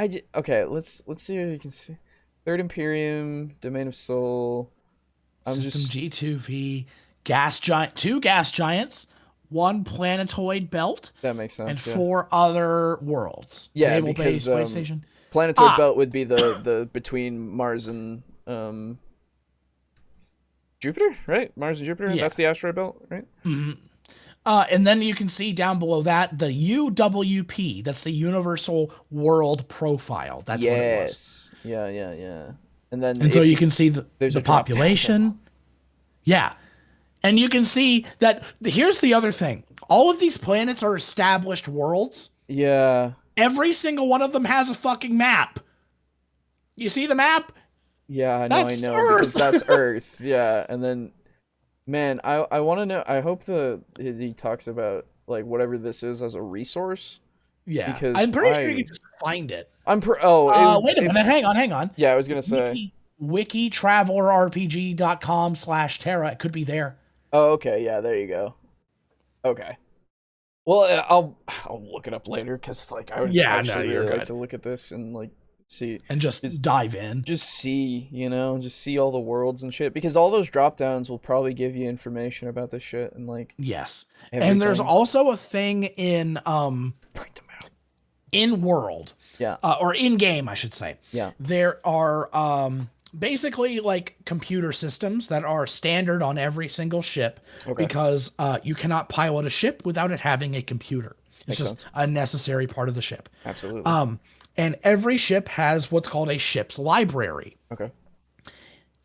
Okay, let's see what you can see. Third Imperium, Domain of Soul. System G2V, two gas giants, one planetoid belt. That makes sense. And 4 other worlds. Yeah, Naval because base, space station. Planetoid belt would be the between Mars and Jupiter, right? Mars and Jupiter. Yeah. That's the asteroid belt, right? Mm-hmm. And then you can see down below that the UWP. That's the Universal World Profile. That's what it was. Yeah. And so you can see the population. Yeah. And you can see that here's the other thing. All of these planets are established worlds. Yeah. Every single one of them has a fucking map. You see the map? Yeah, I know, because that's Earth. Yeah. And then, man, I want to know. I hope he talks about like whatever this is as a resource. Yeah, because I'm pretty sure you can just find it. Wait a minute, hang on. Yeah, I was gonna say wikitravelerrpg.com/Terra. It could be there. Oh, okay, yeah, there you go. Okay. Well, I'll look it up later because it's like I would actually really like to look at this and like see and just dive in, just see all the worlds and shit, because all those drop downs will probably give you information about this shit and like everything. And there's also a thing in print them out in world or in game I should say. There are basically like computer systems that are standard on every single ship because you cannot pilot a ship without it having a computer. It's just a necessary part of the ship. Absolutely. And every ship has what's called a ship's library. Okay.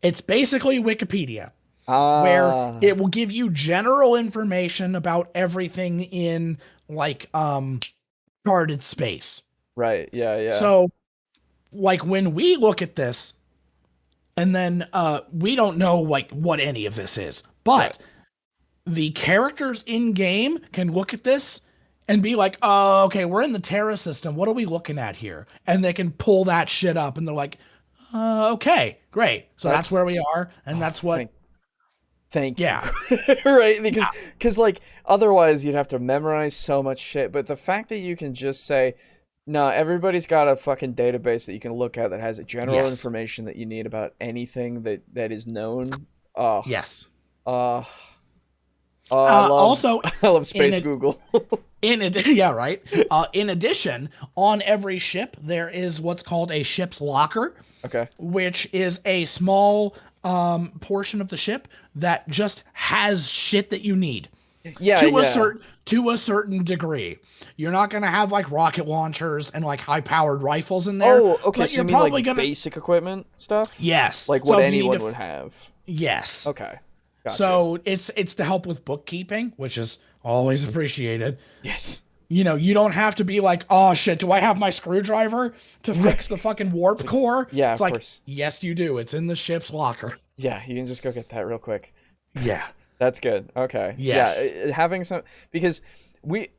It's basically Wikipedia, where it will give you general information about everything in like charted space. Right. Yeah. So like when we look at this, and then we don't know like what any of this is, but the characters in game can look at this and be like, oh, okay, we're in the Terra system. What are we looking at here? And they can pull that shit up and they're like, okay, great. So that's where we are. And that's what. Thank you. Right. Because like otherwise you'd have to memorize so much shit. But the fact that you can just say, no, everybody's got a fucking database that you can look at that has general information that you need about anything that is known. Yes. I love Space Google. In addition, on every ship, there is what's called a ship's locker. Okay. Which is a small portion of the ship that just has shit that you need. To a certain degree. You're not going to have like rocket launchers and like high powered rifles in there. Oh, okay. So you're probably like basic equipment stuff? Yes. Like what anyone would have. Yes. Okay. Gotcha. So it's to help with bookkeeping, which is always appreciated. Yes. You know, you don't have to be like, oh shit, do I have my screwdriver to fix the fucking warp core? Yeah, it's like, course. Yes, you do. It's in the ship's locker. Yeah, you can just go get that real quick. Yeah. That's good. Okay. Yes. Yeah, having some, because we,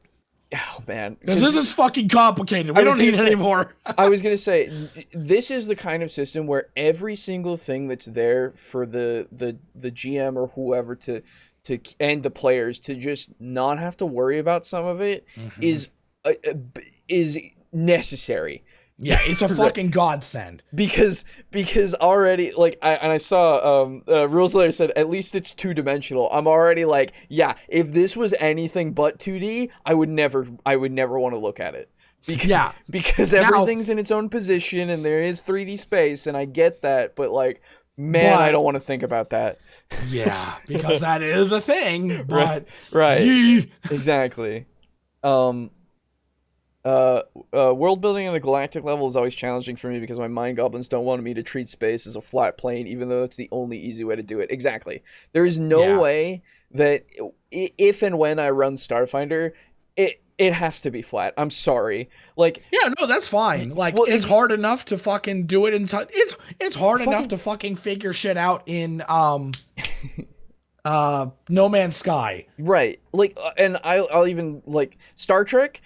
oh man. Because this is fucking complicated. We don't need it anymore. I was going to say, this is the kind of system where every single thing that's there for the GM or whoever to and the players to just not have to worry about some of it is necessary. Yeah, it's a fucking godsend. Because already, like, I saw Rules Layer said at least it's 2-dimensional. I'm already like, yeah, if this was anything but 2D, I would never want to look at it. Because everything's in its own position and there is 3D space, and I get that, but like, man, I don't want to think about that. Yeah, because that is a thing. But right. Exactly. World building on a galactic level is always challenging for me because my mind goblins don't want me to treat space as a flat plane, even though it's the only easy way to do it. Exactly. There is no way that if and when I run Starfinder, it has to be flat. I'm sorry. Like, yeah, no, that's fine. Like, it's hard enough to fucking do it in time. It's hard enough to fucking figure shit out in No Man's Sky. Right. Like, and I'll even, like, Star Trek,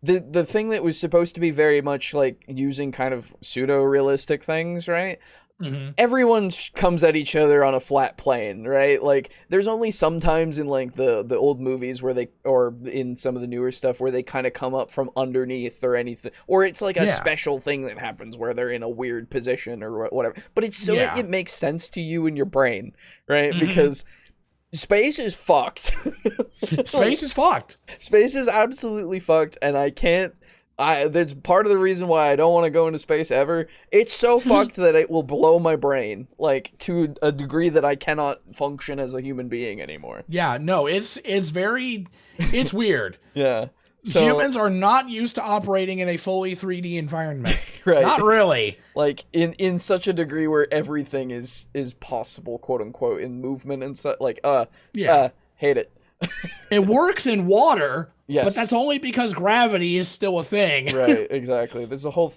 the thing that was supposed to be very much, like, using kind of pseudo-realistic things, right? Mm-hmm. Everyone comes at each other on a flat plane, right? Like, there's only sometimes in, like, the old movies where they, or in some of the newer stuff where they kind of come up from underneath or anything, or it's like a special thing that happens where they're in a weird position or whatever. But it's so that it makes sense to you in your brain, right? Mm-hmm. Because space is fucked. Space is fucked. Space is absolutely fucked, and that's part of the reason why I don't want to go into space ever. It's so fucked that it will blow my brain, like, to a degree that I cannot function as a human being anymore. Yeah, no, it's weird. Yeah. So, humans are not used to operating in a fully 3D environment. Right. Not really. Like, in such a degree where everything is possible, quote unquote, in movement and stuff. Like, hate it. It works in water, yes, but that's only because gravity is still a thing. Right, exactly. There's a whole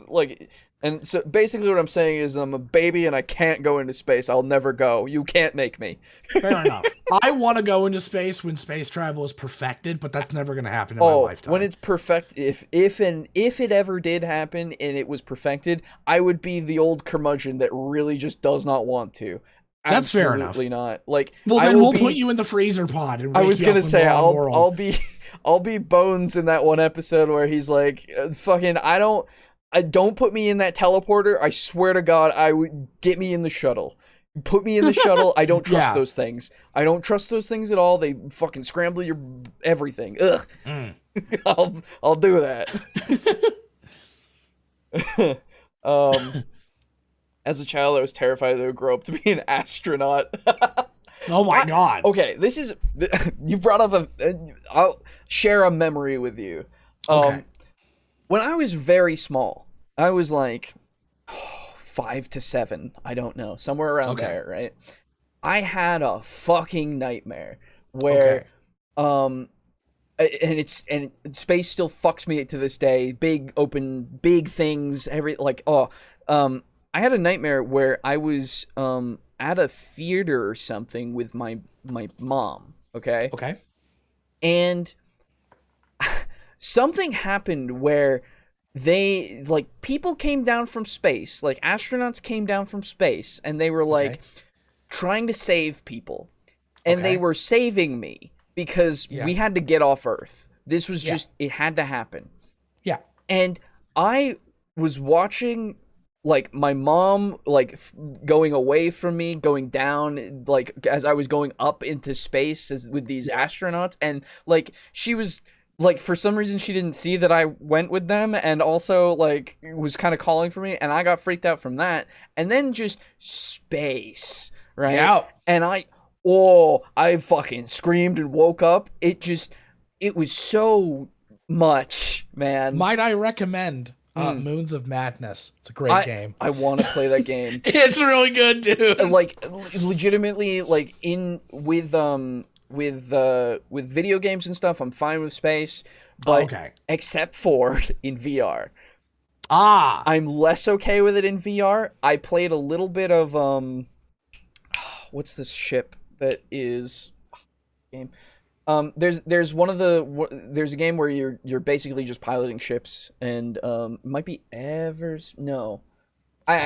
and so basically what I'm saying is I'm a baby and I can't go into space. I'll never go. You can't make me. Fair enough. I want to go into space when space travel is perfected, but that's never going to happen in my lifetime. When it's perfect, if it ever did happen and it was perfected, I would be the old curmudgeon that really just does not want to. That's fair enough. Absolutely not. Like, well, then we'll put you in the freezer pod. And I was gonna say I'll be Bones in that one episode where he's like, "Fucking, don't put me in that teleporter. I swear to God, I would get me in the shuttle. Put me in the shuttle. I don't trust those things. I don't trust those things at all. They fucking scramble your everything. Ugh. I'll do that." As a child, I was terrified that I would grow up to be an astronaut. Oh my God. Okay, you brought up I'll share a memory with you. Okay. When I was very small, I was like 5 to 7, I don't know, somewhere around there, right? I had a fucking nightmare where, and space still fucks me to this day. Big things, I had a nightmare where I was at a theater or something with my mom, okay? Okay. And something happened where people came down from space, like astronauts came down from space, and they were like trying to save people. And they were saving me because we had to get off Earth. This was just, it had to happen. Yeah. And I was watching, like, my mom, like, going away from me, going down, like, as I was going up into space with these astronauts, and, like, she was, like, for some reason she didn't see that I went with them, and also, like, was kind of calling for me, and I got freaked out from that, and then just space, right? Yeah. And I fucking screamed and woke up. It was so much, man. Might I recommend Moons of Madness? It's a great game. I want to play that game. It's really good, dude. Like, legitimately, like, with video games and stuff, I'm fine with space, but except for in VR. I'm less okay with it in VR. I played a little bit of what's this ship that is game? There's there's a game where you're basically just piloting ships, and it might be I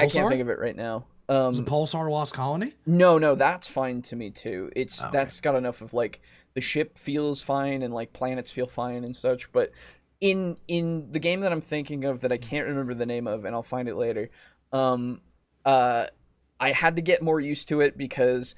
can't think of it right now. Is it Pulsar Lost Colony? No, that's fine to me too. That's got enough of, like, the ship feels fine and, like, planets feel fine and such, but in the game that I'm thinking of that I can't remember the name of, and I'll find it later, I had to get more used to it because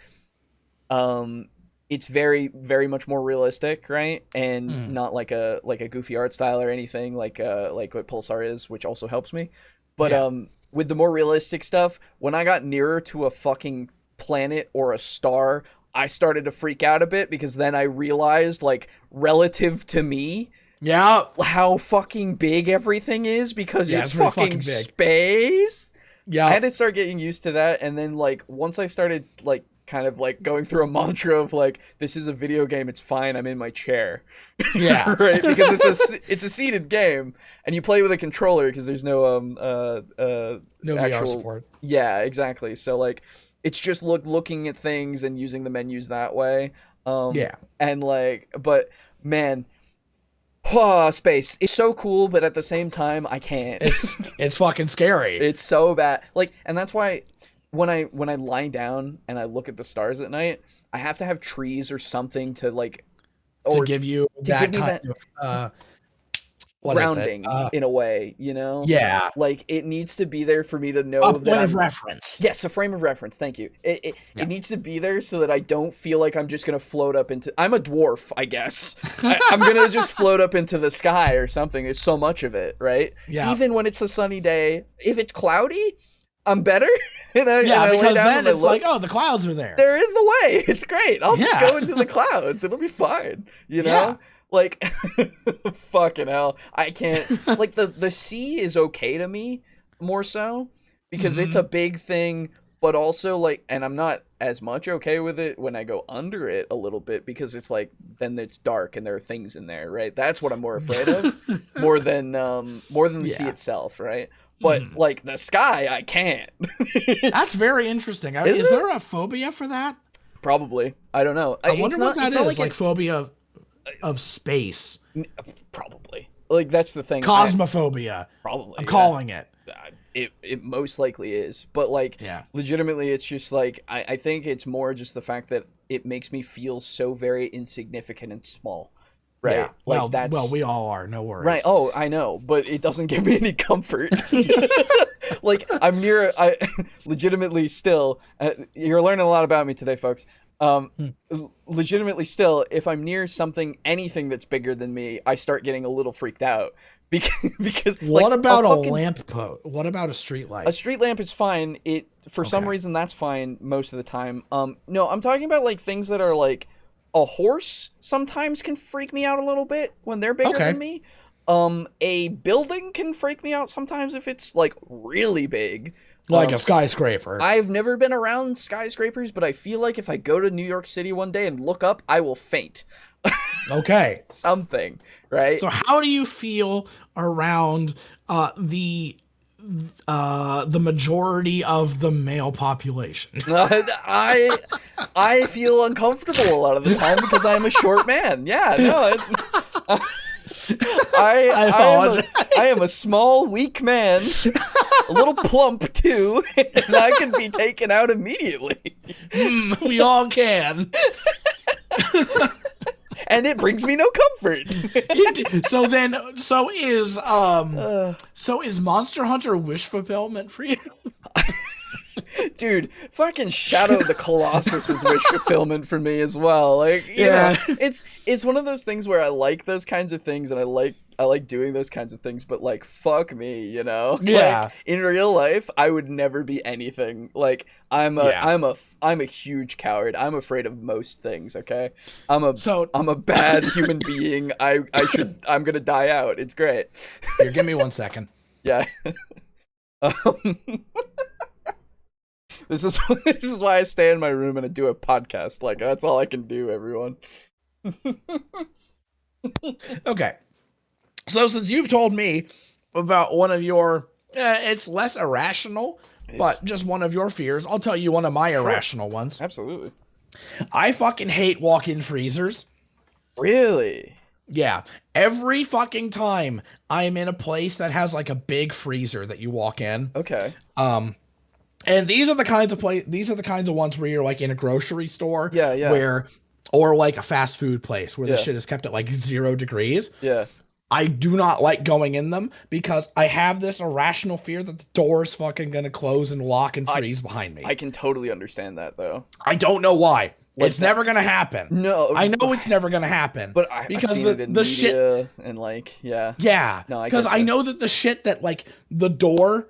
it's very, very much more realistic, right? And not like a goofy art style or anything like what Pulsar is, which also helps me. But with the more realistic stuff, when I got nearer to a fucking planet or a star, I started to freak out a bit, because then I realized, like, relative to me, how fucking big everything is, because it's fucking space. Yeah. I had to start getting used to that, and then, like, once I started, like, kind of, like, going through a mantra of, like, this is a video game, it's fine, I'm in my chair. Yeah. Right? Because it's a seated game, and you play with a controller, because there's no no VR support. Yeah, exactly. So, like, It's just looking at things and using the menus that way. Yeah. And like, but man, space. It's so cool, but at the same time, I can't. It's fucking scary. It's so bad. Like, and that's why when I lie down and I look at the stars at night, I have to have trees or something to like, to give you that kind of grounding in a way, you know? Yeah. Like, it needs to be there for me to know a point of reference. Yes, a frame of reference. Thank you. It needs to be there so that I don't feel like I'm just gonna float up into. I'm a dwarf, I guess. I'm gonna just float up into the sky or something. There's so much of it, right? Yeah. Even when it's a sunny day, if it's cloudy, I'm better. Because then it's like, oh, the clouds are there. They're in the way. It's great. I'll just go into the clouds. It'll be fine. You know? Yeah. Like, fucking hell. I can't. Like, the sea is okay to me, more so, because it's a big thing, but also, like, and I'm not as much okay with it when I go under it a little bit, because it's like, then it's dark and there are things in there, right? That's what I'm more afraid of, more than the sea itself, right? But, like, the sky, I can't. That's very interesting. Is there a phobia for that? Probably. I don't know. I wonder what that is, like phobia of space. Probably. Like, that's the thing. Cosmophobia. Probably. I'm calling it. It most likely is. But, like, legitimately, it's just, like, I think it's more just the fact that it makes me feel so very insignificant and small. Right. Yeah. Like, well, we all are. No worries. Right. Oh, I know, but it doesn't give me any comfort. Like, I legitimately still, you're learning a lot about me today, folks. Legitimately still, if I'm near anything that's bigger than me, I start getting a little freaked out. Because what about a lamp post? What about a street light? A street lamp is fine. For some reason, that's fine most of the time. No, I'm talking about, like, things that are like, a horse sometimes can freak me out a little bit when they're bigger than me. A building can freak me out sometimes if it's, like, really big. Like a skyscraper. I've never been around skyscrapers, but I feel like if I go to New York City one day and look up, I will faint. Okay. Something, right? So how do you feel around the majority of the male population? I feel uncomfortable a lot of the time because I'm a short man. Yeah, no. I am a small, weak man, a little plump too, and I can be taken out immediately. We all can. And it brings me no comfort. So is Monster Hunter wish fulfillment for you? Dude, fucking Shadow of the Colossus was wish fulfillment for me as well. Like, you know, it's one of those things where I like those kinds of things and I like doing those kinds of things, but, like, fuck me, you know? Yeah. Like, in real life, I would never be anything. Like, I'm a huge coward. I'm afraid of most things, okay? I'm a bad human being. I'm gonna die out. It's great. Here, give me 1 second. Yeah. This is why I stay in my room and I do a podcast. Like, that's all I can do, everyone. Okay. So since you've told me about one of your, it's less irrational, but just one of your fears, I'll tell you one of my irrational ones. Absolutely. I fucking hate walk-in freezers. Really? Yeah. Every fucking time I'm in a place that has, like, a big freezer that you walk in. Okay. And these are the kinds of ones where you're, like, in a grocery store. Yeah. Or like a fast food place where the shit is kept at, like, 0 degrees. Yeah. I do not like going in them because I have this irrational fear that the door's fucking gonna close and lock and freeze behind me. I can totally understand that, though. I don't know why. Like, it's never gonna happen. No, I know it's never gonna happen. But because I've seen it in media shit and, like, yeah. No, because I know that the shit that, like, the door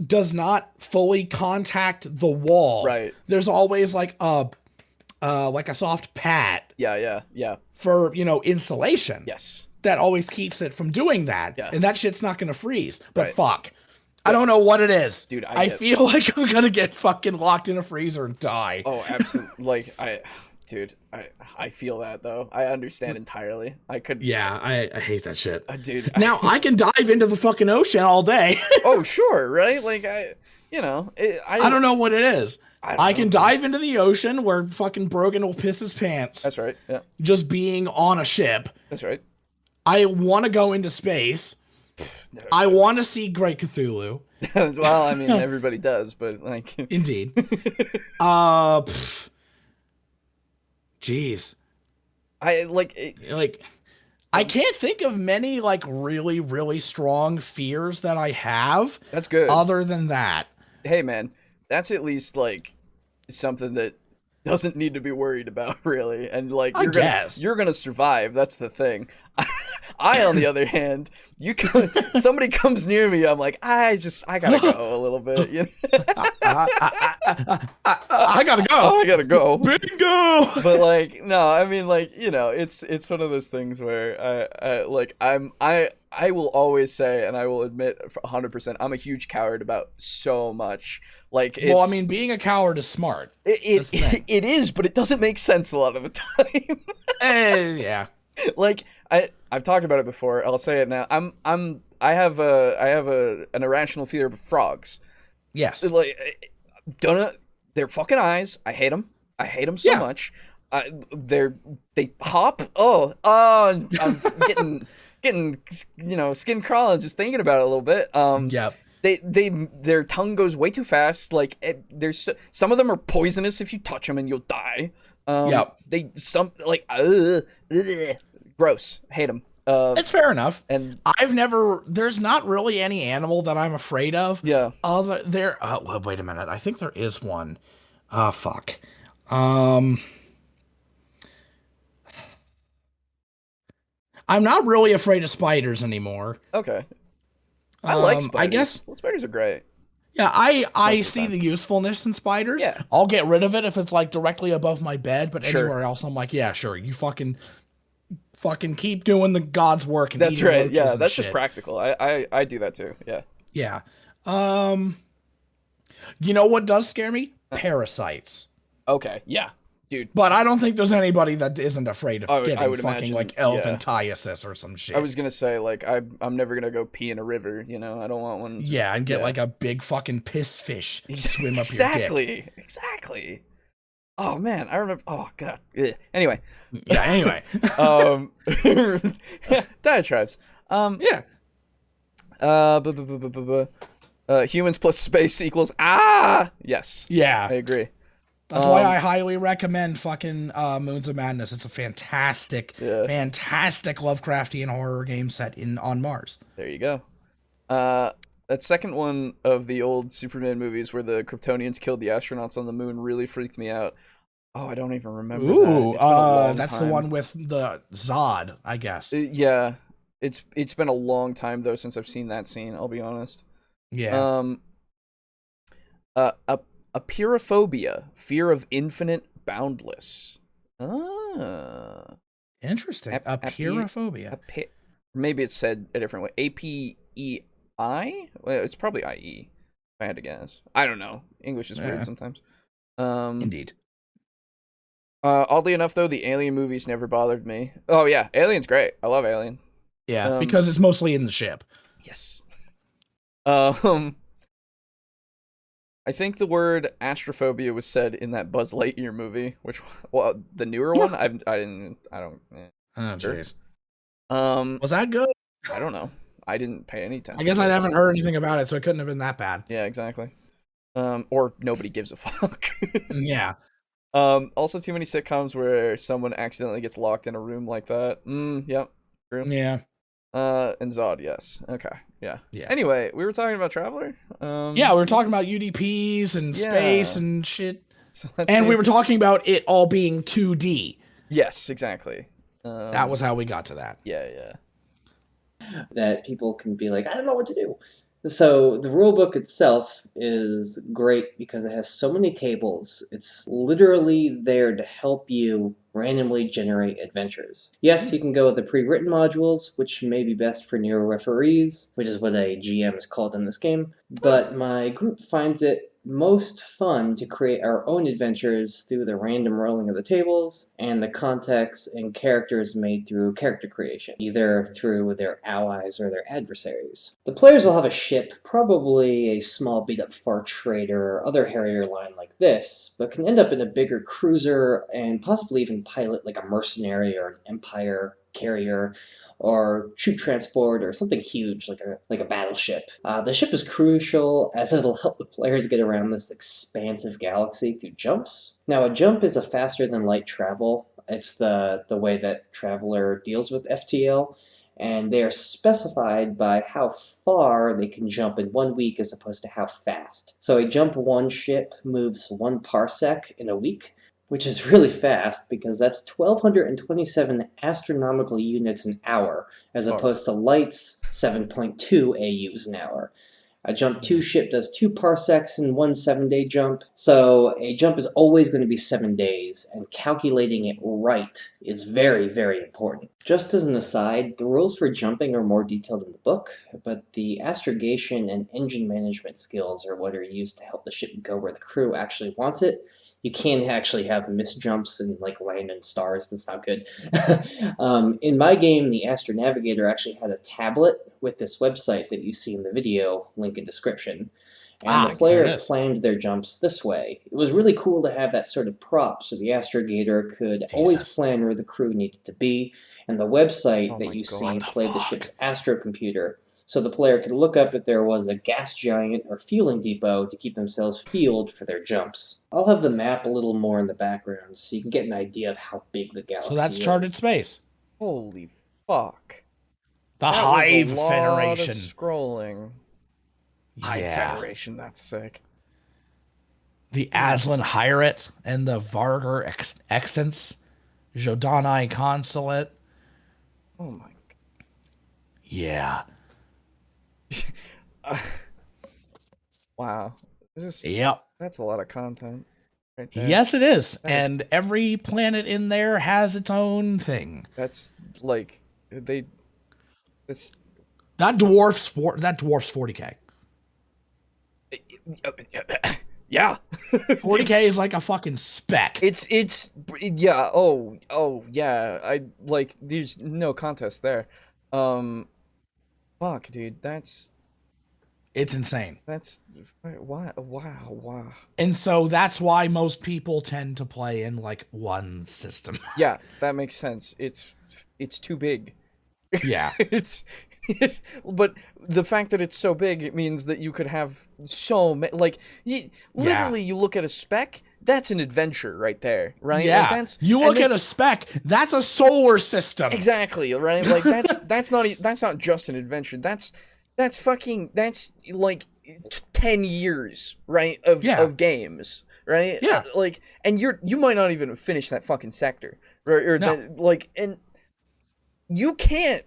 does not fully contact the wall. Right. There's always like a soft pad. Yeah. For, you know, insulation. Yes. That always keeps it from doing that. Yeah. And that shit's not going to freeze. But fuck. I don't know what it is. Dude, I feel like I'm going to get fucking locked in a freezer and die. Oh, absolutely. Like, I feel that, though. I understand entirely. I could. Yeah, I hate that shit. Dude. Now, I can dive into the fucking ocean all day. Oh, sure, right? Like, I don't know what it is. I can dive into the ocean where fucking Brogan will piss his pants. That's right. Yeah. Just being on a ship. That's right. I want to go into space. I want to see Great Cthulhu. Well, I mean, everybody does, but like, indeed. Jeez. I can't think of many like really, really strong fears that I have. That's good. Other than that. Hey, man, that's at least like something that doesn't need to be worried about, really. And like, you're gonna survive. That's the thing. I, on the other hand, somebody comes near me, I'm like, I gotta go a little bit. You know? I gotta go. I gotta go. Bingo. But like, no, I mean, like, you know, it's one of those things where I will always say, and I will admit 100%, I'm a huge coward about so much. Like, well, I mean, being a coward is smart. It is, but it doesn't make sense a lot of the time. Yeah. Like, I've talked about it before. I'll say it now. I have an irrational fear of frogs. Yes. Like, their fucking eyes. I hate them. I hate them so much. They hop. I'm getting skin crawling just thinking about it a little bit. Yep. Their tongue goes way too fast. Like, there's some of them are poisonous if you touch them and you'll die. Yep. Gross. Hate them. It's fair enough. And there's not really any animal that I'm afraid of. Yeah. Well, wait a minute. I think there is one. Fuck. I'm not really afraid of spiders anymore. Okay. I like spiders. I guess spiders are great. Yeah, I see the usefulness in spiders. Yeah. I'll get rid of it if it's like directly above my bed, but Sure. anywhere else I'm like, yeah, sure. You fucking keep doing the God's work. And that's right. Yeah, that's shit. just practical. I do that too. Yeah. Yeah. You know what does scare me? Parasites. Okay. Yeah. Dude. But I don't think there's anybody that isn't afraid of getting fucking imagine, like elephantiasis or some shit. I was gonna say, like, I'm never gonna go pee in a river, you know? I don't want one. And get like a big fucking piss fish swim up your dick. Exactly. Oh man, I remember. Oh god. Ugh. Anyway. Yeah. Anyway. Diatribes. Yeah. Humans plus space equals yes. Yeah. I agree. That's why I highly recommend fucking Moons of Madness. It's a fantastic Lovecraftian horror game set on Mars. There you go. That second one of the old Superman movies where the Kryptonians killed the astronauts on the moon really freaked me out. Oh, I don't even remember that. That's the one with the Zod, I guess. Yeah. It's been a long time though since I've seen that scene, I'll be honest. Yeah. Apeirophobia, fear of infinite boundless. Interesting. Apeirophobia. Maybe it's said a different way. APEI? Well, it's probably IE, if I had to guess. I don't know. English is weird sometimes. Indeed. Oddly enough, though, the Alien movies never bothered me. Oh, yeah. Alien's great. I love Alien. Yeah, because it's mostly in the ship. Yes. I think the word astrophobia was said in that Buzz Lightyear movie, the newer one. I don't. Oh jeez. Was that good? I don't know. I didn't pay any attention. I guess I haven't heard anything about it, so it couldn't have been that bad. Yeah, exactly. Or nobody gives a fuck. Yeah. Also, too many sitcoms where someone accidentally gets locked in a room like that. Yep. True. Yeah. And Zod, yes. Okay. Yeah. Anyway, we were talking about Traveler. Yeah, we were talking about UDPs and space and shit. So we were talking about it all being 2D. Yes, exactly. That was how we got to that. Yeah. That people can be like, I don't know what to do. So the rulebook itself is great because it has so many tables. It's literally there to help you randomly generate adventures. Yes, you can go with the pre-written modules, which may be best for newer referees, which is what a GM is called in this game, but my group finds it most fun to create our own adventures through the random rolling of the tables and the context and characters made through character creation, either through their allies or their adversaries. The players will have a ship, probably a small beat-up far trader or other Harrier line like this, but can end up in a bigger cruiser and possibly even pilot like a mercenary or an Empire carrier or troop transport or something huge like a battleship. The ship is crucial as it'll help the players get around this expansive galaxy through jumps. Now, a jump is a faster than light travel. It's the way that Traveler deals with FTL, and they are specified by how far they can jump in 1 week as opposed to how fast. So a jump 1 ship moves 1 parsec in a week, which is really fast because that's 1,227 astronomical units an hour, as opposed to Light's 7.2 AUs an hour. A jump 2 ship does 2 parsecs in 1 7-day jump, so a jump is always going to be 7 days, and calculating it right is very, very important. Just as an aside, the rules for jumping are more detailed in the book, but the astrogation and engine management skills are what are used to help the ship go where the crew actually wants it. You can actually have missed jumps and like land in stars. That's not good. In my game, the Astro Navigator actually had a tablet with this website that you see in the video, link in description. And the player planned their jumps this way. It was really cool to have that sort of prop so the Astrogator could always plan where the crew needed to be. And the website that you see played the ship's astrocomputer, so the player could look up if there was a gas giant or fueling depot to keep themselves fueled for their jumps. I'll have the map a little more in the background so you can get an idea of how big the galaxy is. So that's charted space. Holy fuck. The Hive was a Federation. Lot of scrolling. Yeah. Hive Federation, that's sick. The Aslan Hirat and the Vargar Extents. Jodani Consulate. Oh my god. Yeah. Wow. Yep. That's a lot of content right there. Yes, it is. And every planet in there has its own thing. That's like that dwarfs 40K. Yeah. 40K is like a fucking speck. It's yeah. Oh yeah. I like there's no contest there. Fuck, dude, it's insane. That's wow. And so that's why most people tend to play in like one system. Yeah, that makes sense. It's too big. Yeah. But the fact that it's so big, it means that you could have so many, like, literally you look at a spec, that's an adventure right there, right? Yeah. Like you look at a spec, that's a solar system. Exactly, right? Like that's not just an adventure. That's like 10 years, right? Of games, right? Yeah. Like, and you might not even finish that fucking sector, right? Or and you can't.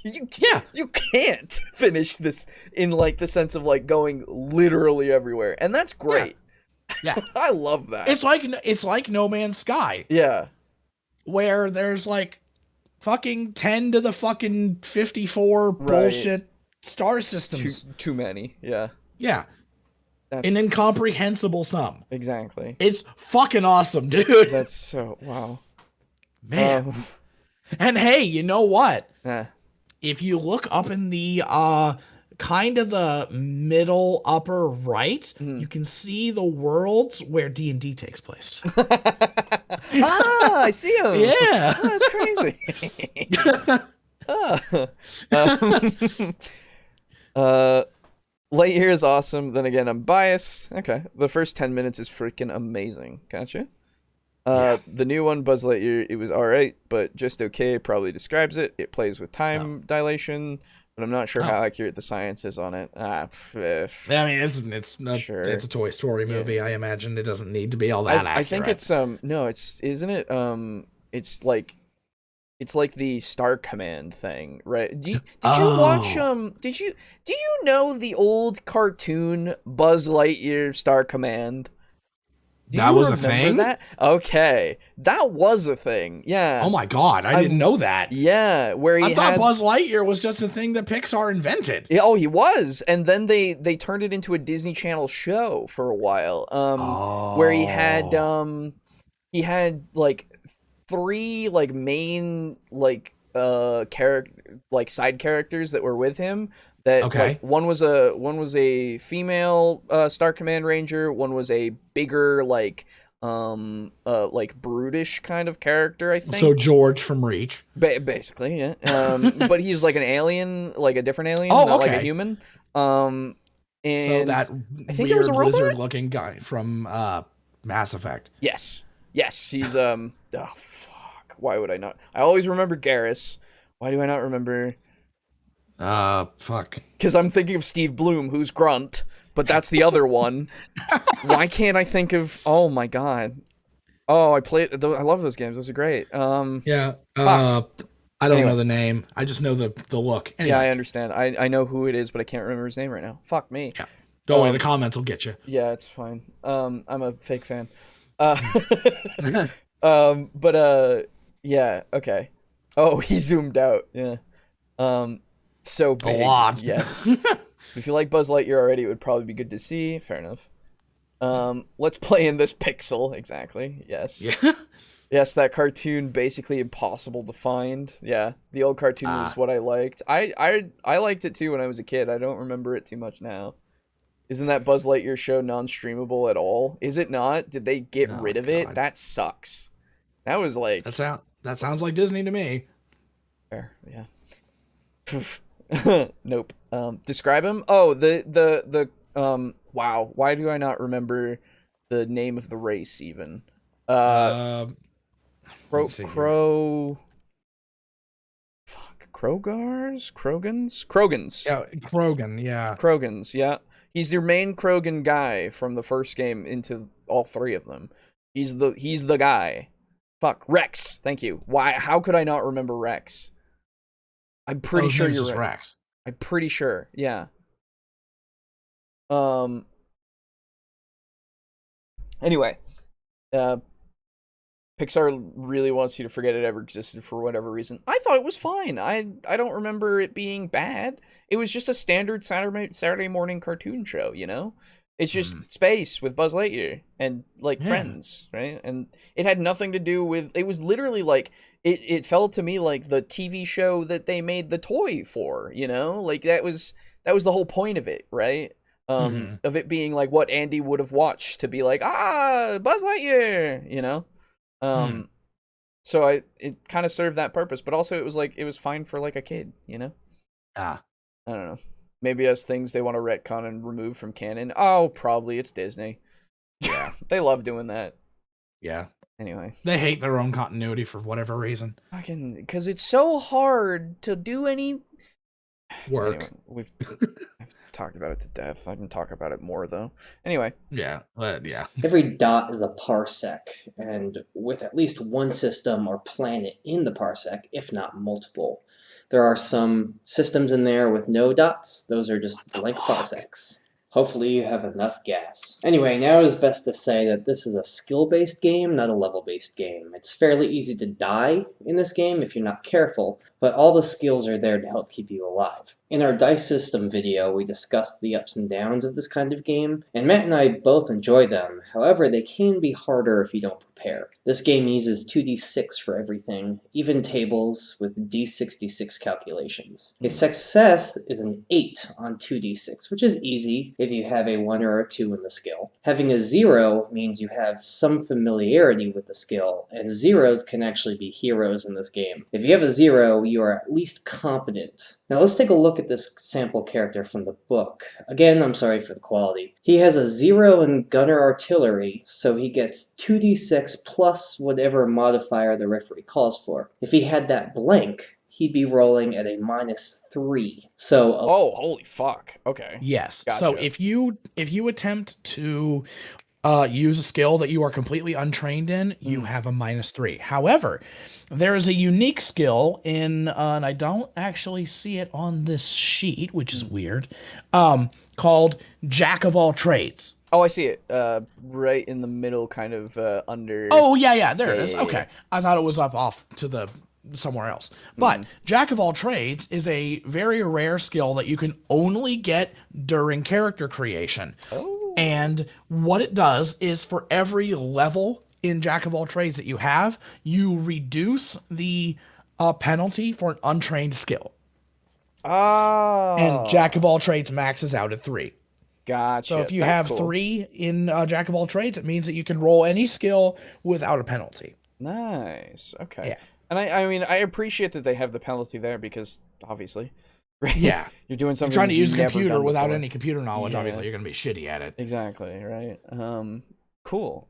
You can't finish this in like the sense of like going literally everywhere, and that's great. Yeah. I love that. It's like No Man's Sky. Yeah. Where there's like fucking 10 to the fucking 54 bullshit star systems. Too many. Yeah. Yeah. That's an incomprehensible sum. Exactly. It's fucking awesome, dude. That's so wow. Man. And hey, you know what? Yeah. If you look up in the kind of the middle upper right, you can see the worlds where D&D takes place. I see them. Yeah. That's crazy. Lightyear is awesome. Then again, I'm biased. Okay. The first 10 minutes is freaking amazing. Gotcha. The new one, Buzz Lightyear, it was alright, but just okay, probably describes it. It plays with time dilation, but I'm not sure how accurate the science is on it. I mean, it's a Toy Story movie. I imagine it doesn't need to be all that accurate. I think it's no, isn't it? It's like the Star Command thing, right? Did you watch do you know the old cartoon Buzz Lightyear Star Command? That was a thing? That? Okay. That was a thing. Yeah. Oh my god, I didn't know that. Yeah, where I thought Buzz Lightyear was just a thing that Pixar invented. Yeah, oh, he was. And then they turned it into a Disney Channel show for a while. Where he had like 3 like main like character like side characters that were with him. That like, one was a female Star Command Ranger, one was a bigger like brutish kind of character, I think. So George from Reach. Basically, yeah. But he's like an alien, like a different alien, not like a human. And so that I think there was a lizard-looking guy from Mass Effect. Yes, he's oh fuck. Why would I not? I always remember Garrus. Why do I not remember? Fuck. Because I'm thinking of Steve Bloom, who's Grunt, but that's the other one. Why can't I think of? Oh my god. Oh, I love those games. Those are great. Yeah. I don't know the name. I just know the look. Anyway. Yeah, I understand. I know who it is, but I can't remember his name right now. Fuck me. Yeah. Don't worry, the comments will get you. Yeah, it's fine. I'm a fake fan. Yeah, okay. Oh, he zoomed out. Yeah. So big. A lot. Yes. If you like Buzz Lightyear already, it would probably be good to see. Fair enough. Let's play in this pixel. Exactly. Yes. Yeah. Yes, that cartoon basically impossible to find. Yeah, the old cartoon was what I liked. I liked it too when I was a kid. I don't remember it too much now. Isn't that Buzz Lightyear show non-streamable at all? Is it not? Did they get rid of it? That sucks. That was like that sounds like Disney to me. Fair, yeah. Nope. Describe him. Oh, the wow. Why do I not remember the name of the race even? Krogans? Krogans. Yeah, Krogan. Yeah. Krogans. Yeah. He's your main Krogan guy from the first game into all 3 of them. He's the guy. Fuck. Rex. Thank you. Why? How could I not remember Rex? I'm pretty sure you're right. Rex. I'm pretty sure. Yeah. Anyway, Pixar really wants you to forget it ever existed for whatever reason. I thought it was fine. I don't remember it being bad. It was just a standard Saturday morning cartoon show, you know? It's just space with Buzz Lightyear and like friends, right? And it had nothing to do with, it was literally like, it felt to me like the TV show that they made the toy for, you know? Like that was the whole point of it, right? Of it being like what Andy would have watched to be like, Buzz Lightyear, you know? So it kind of served that purpose, but also it was fine for like a kid, you know? I don't know. Maybe as things they want to retcon and remove from canon. Oh, probably it's Disney. Yeah, they love doing that. Yeah. Anyway, they hate their own continuity for whatever reason. Fucking, because it's so hard to do any work. Anyway, I've talked about it to death. I can talk about it more though. Anyway. Yeah, yeah. Every dot is a parsec, and with at least one system or planet in the parsec, if not multiple. There are some systems in there with no dots. Those are just blank parsecs. Hopefully you have enough gas. Anyway, now it is best to say that this is a skill-based game, not a level-based game. It's fairly easy to die in this game if you're not careful, but all the skills are there to help keep you alive. In our dice system video, we discussed the ups and downs of this kind of game, and Matt and I both enjoy them. However, they can be harder if you don't prepare. This game uses 2d6 for everything, even tables with d66 calculations. A success is an 8 on 2d6, which is easy if you have a 1 or a 2 in the skill. Having a 0 means you have some familiarity with the skill, and zeros can actually be heroes in this game. If you have a 0, you are at least competent. Now let's take a look at this sample character from the book. Again, I'm sorry for the quality. He has a 0 in Gunner Artillery, so he gets 2d6 plus whatever modifier the referee calls for. If he had that blank, he'd be rolling at a -3. So oh, holy fuck. Okay. Yes. Gotcha. So if you attempt to use a skill that you are completely untrained in, you have a -3. However, there is a unique skill in, and I don't actually see it on this sheet, which is weird, called Jack of all trades. Oh, I see it. Right in the middle, kind of under. Oh, yeah, there it is. Yeah. Okay. I thought it was up off to the somewhere else. But Jack of all trades is a very rare skill that you can only get during character creation. Oh. And what it does is for every level in Jack of all trades that you have, you reduce the penalty for an untrained skill. Oh. And Jack of all trades maxes out at 3. Gotcha. So if you That's have cool. 3 in Jack of all trades, it means that you can roll any skill without a penalty. Nice. Okay. Yeah. And I mean, I appreciate that they have the penalty there because obviously, right? Yeah. You're doing something. You're trying to use a you've never computer done without before. any computer knowledge. Yeah. Obviously, you're going to be shitty at it. Exactly. Right. Cool.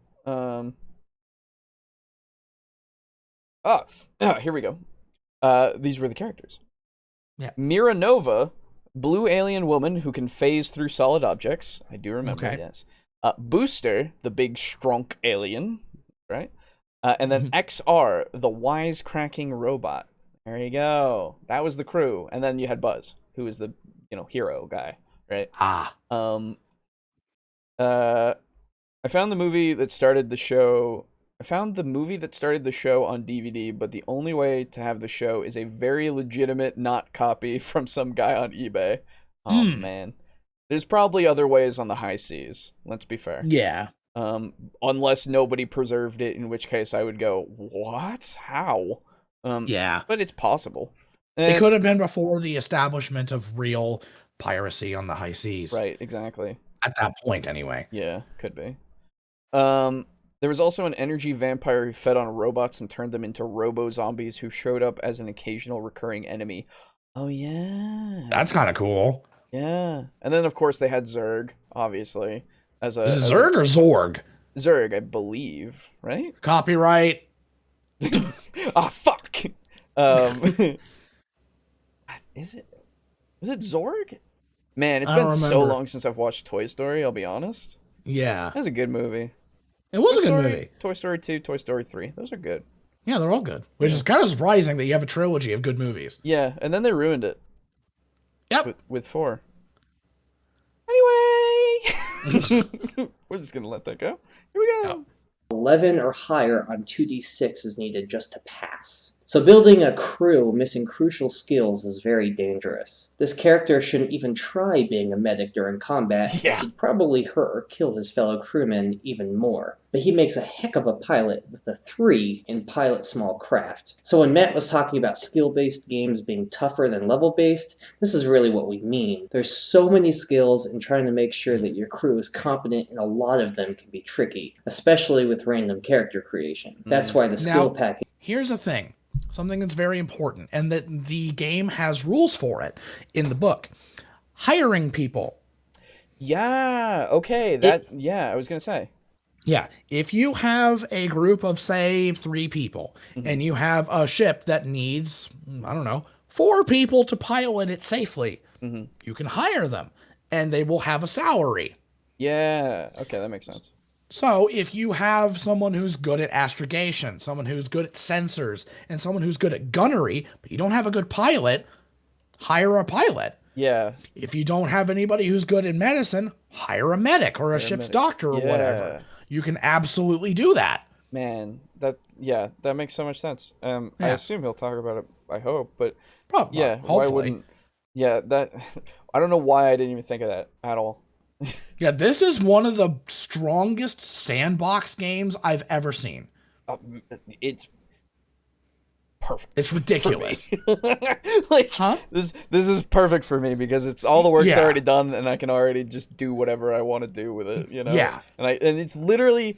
Here we go. These were the characters. Yeah. Mira Nova, blue alien woman who can phase through solid objects. I do remember. Okay. Yes. Booster, the big strong alien, right? And then XR, the wisecracking robot. There you go. That was the crew. And then you had Buzz, who was the hero guy, right? I found the movie that started the show. I found the movie that started the show on DVD, but the only way to have the show is a very legitimate not copy from some guy on eBay. Oh man. There's probably other ways on the high seas. Let's be fair. Yeah. Unless nobody preserved it, in which case I would go, what? How? Yeah. But it's possible. It could have been before the establishment of real piracy on the high seas. Right, exactly. At that point, anyway. Yeah, could be. There was also an energy vampire who fed on robots and turned them into robo-zombies who showed up as an occasional recurring enemy. Oh, yeah. That's kind of cool. Yeah. And then, of course, they had Zurg, obviously. Is it Zurg or Zorg? Zurg, I believe, right? Copyright. Fuck. Is it? Was it Zorg? Man, it's been so long since I've watched Toy Story, I'll be honest. Yeah. That was a good movie. It was a good movie. Toy Story 2, Toy Story 3. Those are good. Yeah, they're all good. Which is kind of surprising that you have a trilogy of good movies. Yeah, and then they ruined it. Yep. With 4. Anyway! We're just going to let that go. Here we go. Oh. 11 or higher on 2d6 is needed just to pass. So building a crew missing crucial skills is very dangerous. This character shouldn't even try being a medic during combat, as he'd probably hurt or kill his fellow crewmen even more. But he makes a heck of a pilot with a 3 in pilot small craft. So when Matt was talking about skill-based games being tougher than level-based, this is really what we mean. There's so many skills, and trying to make sure that your crew is competent in a lot of them can be tricky, especially with random character creation. That's why the skill package... Here's the thing. Something that's very important, and that the game has rules for it in the book. Hiring people. Yeah, okay. I was going to say. Yeah, if you have a group of, say, 3 people, and you have a ship that needs, 4 people to pilot it safely, you can hire them, and they will have a salary. Yeah, okay, that makes sense. So if you have someone who's good at astrogation, someone who's good at sensors, and someone who's good at gunnery, but you don't have a good pilot, hire a pilot. Yeah. If you don't have anybody who's good in medicine, hire a medic or a ship's doctor or whatever. You can absolutely do that. Man, that makes so much sense. I assume he'll talk about it, I hope, but probably. Yeah, hopefully. Why wouldn't? Yeah, that I don't know why I didn't even think of that at all. Yeah, this is one of the strongest sandbox games I've ever seen. It's perfect. It's ridiculous. This is perfect for me because it's all the work's already done and I can already just do whatever I want to do with it, Yeah. And it's literally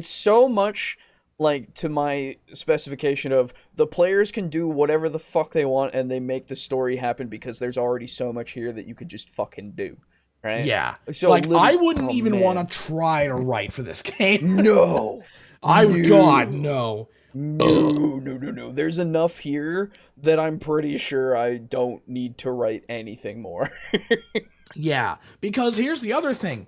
so much like to my specification of the players can do whatever the fuck they want and they make the story happen because there's already so much here that you could just fucking do. Right? Yeah. So I wouldn't even want to try to write for this game. No. God, no. No. There's enough here that I'm pretty sure I don't need to write anything more. Yeah, because here's the other thing.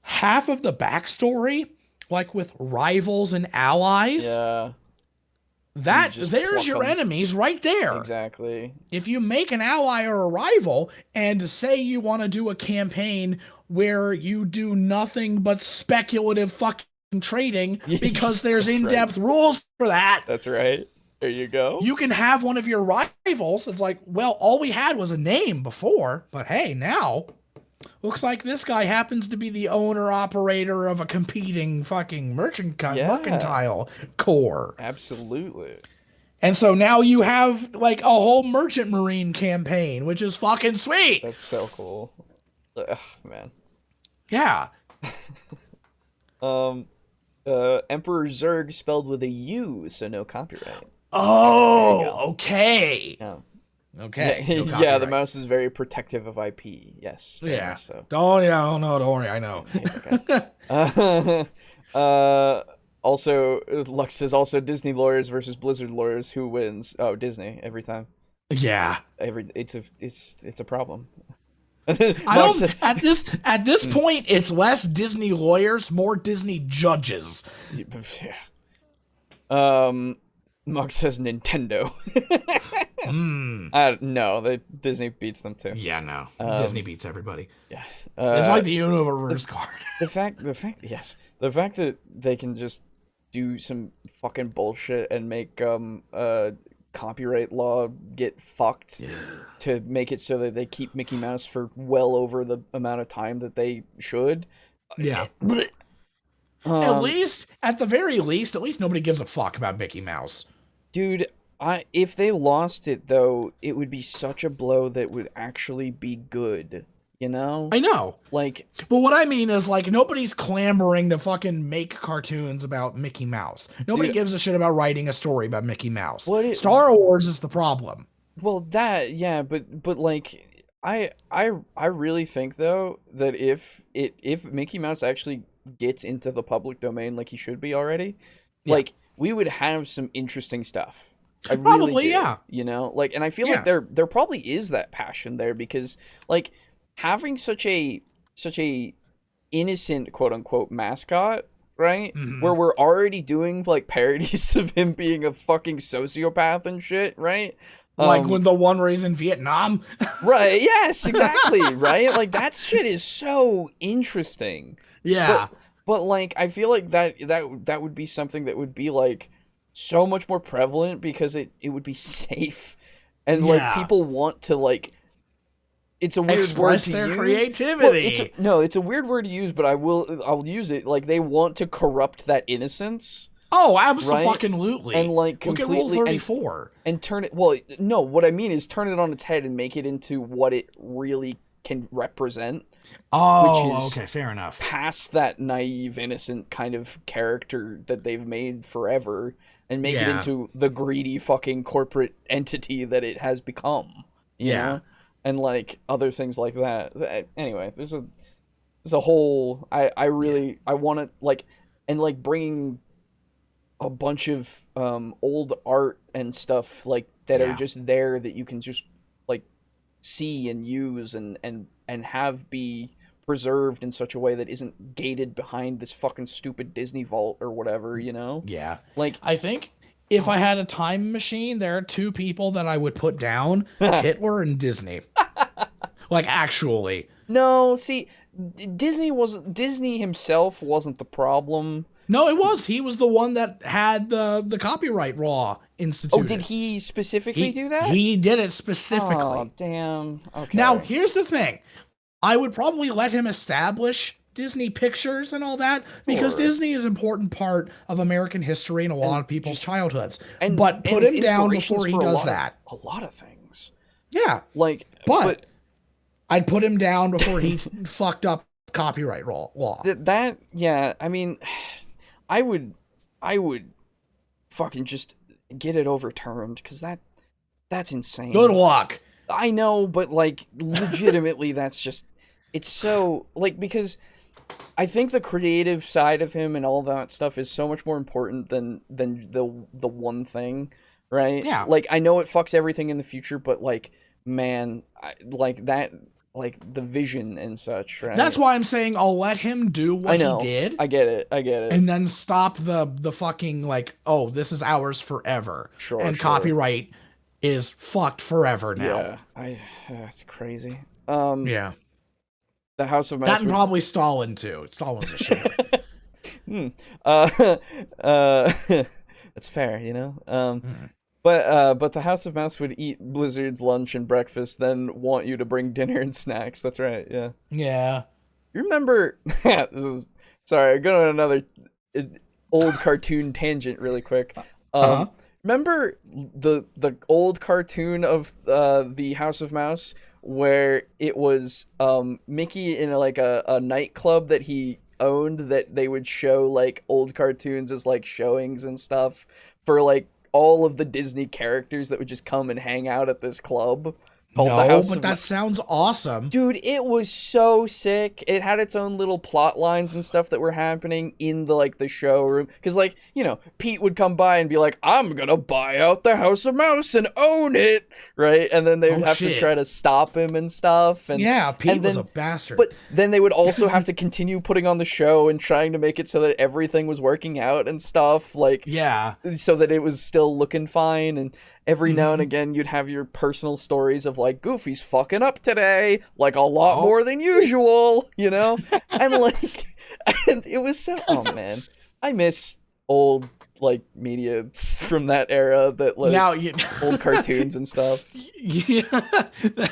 half of the backstory, like with rivals and allies, Yeah. there's your enemies right there. Exactly. If you make an ally or a rival and say you want to do a campaign where you do nothing but speculative fucking trading because there's in-depth rules for that. That's right. There you go. You can have one of your rivals. It's like, well, all we had was a name before, but hey, now looks like this guy happens to be the owner operator of a competing fucking mercantile core. Absolutely. And so now you have like a whole merchant marine campaign, which is fucking sweet. That's so cool. Ugh, man. Yeah. Emperor Zurg spelled with a U, so no copyright. Oh, okay. Yeah. Okay. No yeah, the mouse is very protective of IP. Yes. Yeah. So. Oh yeah. Oh no. Don't worry. I know. Okay. Also, Lux says also Disney lawyers versus Blizzard lawyers. Who wins? Oh, Disney every time. Yeah. It's a problem. I don't. At this point, it's less Disney lawyers, more Disney judges. Mug says Nintendo. No, Disney beats them too. Yeah, no. Disney beats everybody. Yeah, it's like the universe card. The fact that they can just do some fucking bullshit and make copyright law get fucked to make it so that they keep Mickey Mouse for well over the amount of time that they should. Yeah. At the very least, nobody gives a fuck about Mickey Mouse. Dude, if they lost it though, it would be such a blow that would actually be good. You know? I know. But what I mean is, like, nobody's clamoring to fucking make cartoons about Mickey Mouse. Nobody gives a shit about writing a story about Mickey Mouse. Star Wars is the problem. Well, but like, I really think though that if Mickey Mouse actually gets into the public domain like he should be already, like, we would have some interesting stuff. Probably, yeah. You know, like, and I feel like there probably is that passion there because, like, having such a innocent quote unquote mascot, right? Mm-hmm. Where we're already doing like parodies of him being a fucking sociopath and shit, right? Like when the one where he's in Vietnam. Right, yes, exactly, right? Like, that shit is so interesting. Yeah. But like, I feel like that would be something that would be like so much more prevalent because it would be safe. And like, people want to like, it's a weird word to use. Creativity. Well, it's a weird word to use, but I'll use it. Like, they want to corrupt that innocence. Oh, absolutely. Right? And like completely Rule 34 and turn it. Well, no, what I mean is turn it on its head and make it into what it really can represent. Oh, which is okay, fair enough. Past that naive, innocent kind of character that they've made forever, and make it into the greedy fucking corporate entity that it has become. You know? And like other things like that. Anyway, there's a whole. I want to like, and like bringing a bunch of old art and stuff like that are just there that you can just like see and use and have be preserved in such a way that isn't gated behind this fucking stupid Disney vault or whatever, you know? Yeah. Like, I think if I had a time machine, there are two people that I would put down, Hitler and Disney. Like, actually. No, see, Disney himself wasn't the problem. No, it was. He was the one that had the copyright law instituted. Oh, did he specifically do that? He did it specifically. Oh, damn. Okay. Now, here's the thing. I would probably let him establish Disney Pictures and all that, because Disney is an important part of American history and a lot of people's childhoods. But put him down before he does that. A lot of things. Yeah. Like, but I'd put him down before he fucked up copyright law. Yeah, I mean, I would fucking just get it overturned, because that's insane. Good luck. I know, but like, legitimately, that's just, it's so, like, because I think the creative side of him and all that stuff is so much more important than the one thing, right? Yeah. Like, I know it fucks everything in the future, but like, man, like that, like the vision and such, right? That's why I'm saying I'll let him do what he did. I get it. And then stop the fucking like, oh, this is ours forever. Sure. And copyright is fucked forever now. Yeah. That's crazy. Yeah. The House of Mouse. That and probably Stalin too. Stalin's a shit. That's fair, you know? But the House of Mouse would eat Blizzard's lunch and breakfast, then want you to bring dinner and snacks. That's right, yeah. Yeah. You remember... Sorry, I'm going on another old cartoon tangent really quick. Remember the old cartoon of the House of Mouse where it was Mickey in a nightclub that he owned, that they would show like old cartoons as like showings and stuff for like all of the Disney characters that would just come and hang out at this club called the House of that sounds awesome. Dude, it was so sick. It had its own little plot lines and stuff that were happening in the showroom. Because, Pete would come by and be like, I'm gonna buy out the House of Mouse and own it, right? And then they would have to try to stop him and stuff. And yeah, Pete was a bastard. But then they would also have to continue putting on the show and trying to make it so that everything was working out and stuff. So that it was still looking fine. And every now and again, you'd have your personal stories of Goofy's fucking up today, a lot more than usual, you know? And and it was so, oh man, I miss old media from that era, that old cartoons and stuff. Yeah.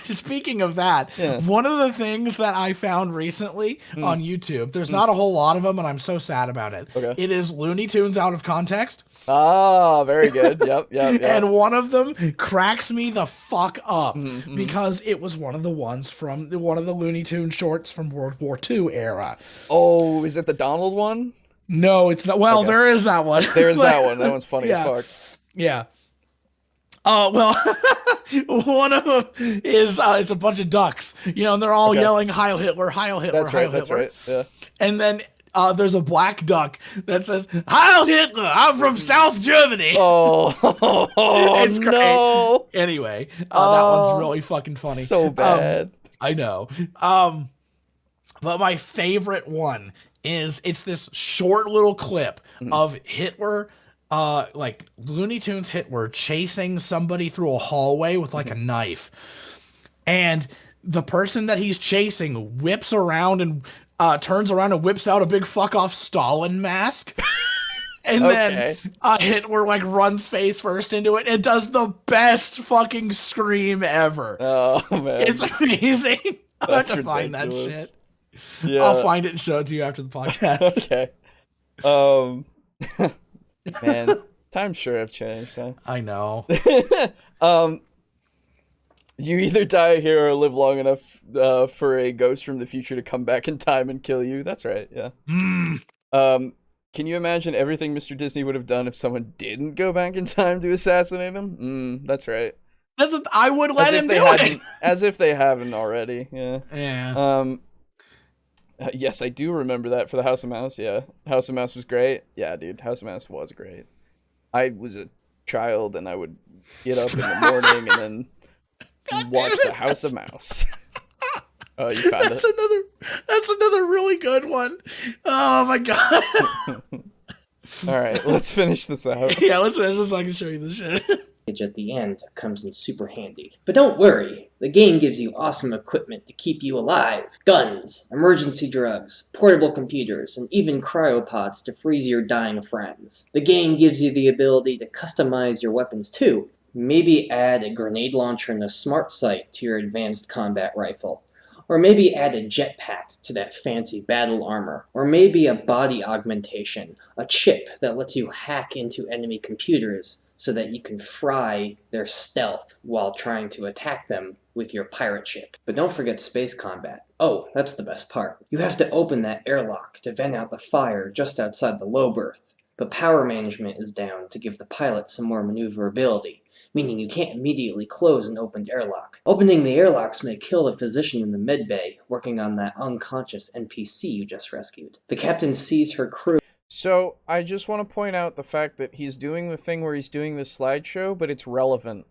Speaking of that, one of the things that I found recently on YouTube, there's not a whole lot of them, and I'm so sad about it. Okay. It is Looney Tunes out of context. Ah, very good. Yep. And one of them cracks me the fuck up because it was one of the ones from one of the Looney Tunes shorts from World War II era. Oh, is it the Donald one? No, it's not. Well, there is that one. There's that one. That one's funny as fuck. Yeah. Well, one of them is it's a bunch of ducks, and they're all yelling "Heil Hitler, Heil Hitler, That's Heil right. Hitler." That's right. Yeah. And then there's a black duck that says "Heil Hitler, I'm from South Germany." Oh, it's great. No. Anyway, that one's really fucking funny. So bad. I know. But my favorite one is it's this short little clip of Hitler, Looney Tunes Hitler chasing somebody through a hallway with a knife. And the person that he's chasing whips around and turns around and whips out a big fuck off Stalin mask. And then Hitler runs face first into it and does the best fucking scream ever. Oh man. It's amazing. I'll have to find that shit. Yeah. I'll find it and show it to you after the podcast. Okay. Man, times sure have changed, huh? I know. You either die here or live long enough for a ghost from the future to come back in time and kill you. That's right, yeah. Can you imagine everything Mr. Disney would have done if someone didn't go back in time to assassinate him? That's right. I would let him do it. As if they haven't already, yeah. Yeah. Yes, I do remember that for the House of Mouse, yeah. House of Mouse was great. Yeah, dude, House of Mouse was great. I was a child and I would get up in the morning and then watch the House of Mouse. Oh, you found it? That's another really good one. Oh my god. All right, let's finish this out. Yeah, let's finish this so I can show you the shit. At the end comes in super handy. But don't worry, the game gives you awesome equipment to keep you alive. Guns, emergency drugs, portable computers, and even cryopods to freeze your dying friends. The game gives you the ability to customize your weapons too. Maybe add a grenade launcher and a smart sight to your advanced combat rifle. Or maybe add a jetpack to that fancy battle armor. Or maybe a body augmentation, a chip that lets you hack into enemy computers so that you can fry their stealth while trying to attack them with your pirate ship. But don't forget space combat. Oh, that's the best part. You have to open that airlock to vent out the fire just outside the low berth. But power management is down to give the pilot some more maneuverability, meaning you can't immediately close an opened airlock. Opening the airlocks may kill the physician in the medbay working on that unconscious NPC you just rescued. The captain sees her crew. So, I just want to point out the fact that he's doing the thing where he's doing this slideshow, but it's relevant.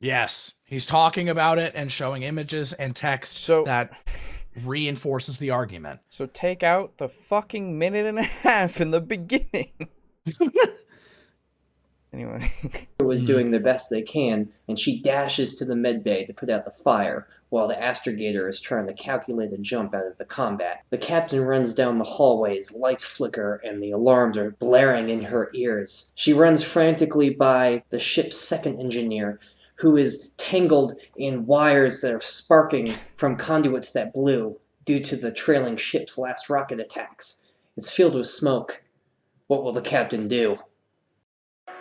Yes, he's talking about it and showing images and text that reinforces the argument. So take out the fucking minute and a half in the beginning. Anyway. Was doing the best they can, and she dashes to the medbay to put out the fire, while the astrogator is trying to calculate a jump out of the combat. The captain runs down the hallways, lights flicker, and the alarms are blaring in her ears. She runs frantically by the ship's second engineer, who is tangled in wires that are sparking from conduits that blew due to the trailing ship's last rocket attacks. It's filled with smoke. What will the captain do?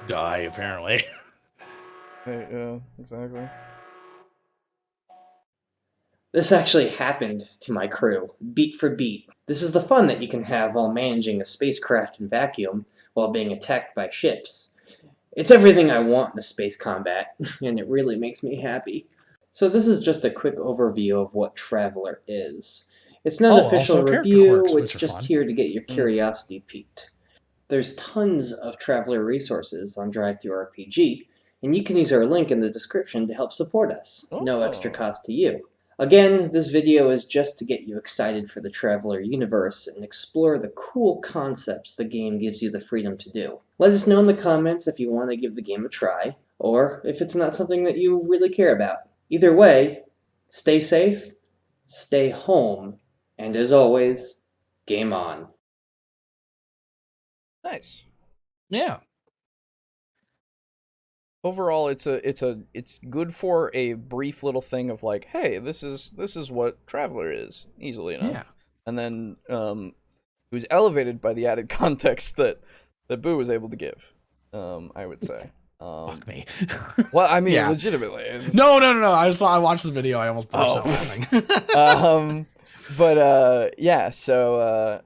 Die, apparently. Yeah, exactly. This actually happened to my crew, beat for beat. This is the fun that you can have while managing a spacecraft in vacuum while being attacked by ships. It's everything I want in a space combat, and it really makes me happy. So this is just a quick overview of what Traveler is. It's not an official review, it's just here to get your curiosity piqued. There's tons of Traveler resources on DriveThruRPG, and you can use our link in the description to help support us. No extra cost to you. Again, this video is just to get you excited for the Traveler universe and explore the cool concepts the game gives you the freedom to do. Let us know in the comments if you want to give the game a try, or if it's not something that you really care about. Either way, stay safe, stay home, and as always, game on. Nice. Yeah. Overall, it's good for a brief little thing of like, hey, this is what Traveler is, easily enough. Yeah. And then it was elevated by the added context that Boo was able to give. I would say. Fuck me. Well, I mean, legitimately. No. I watched the video. I almost burst out laughing. Yeah. So.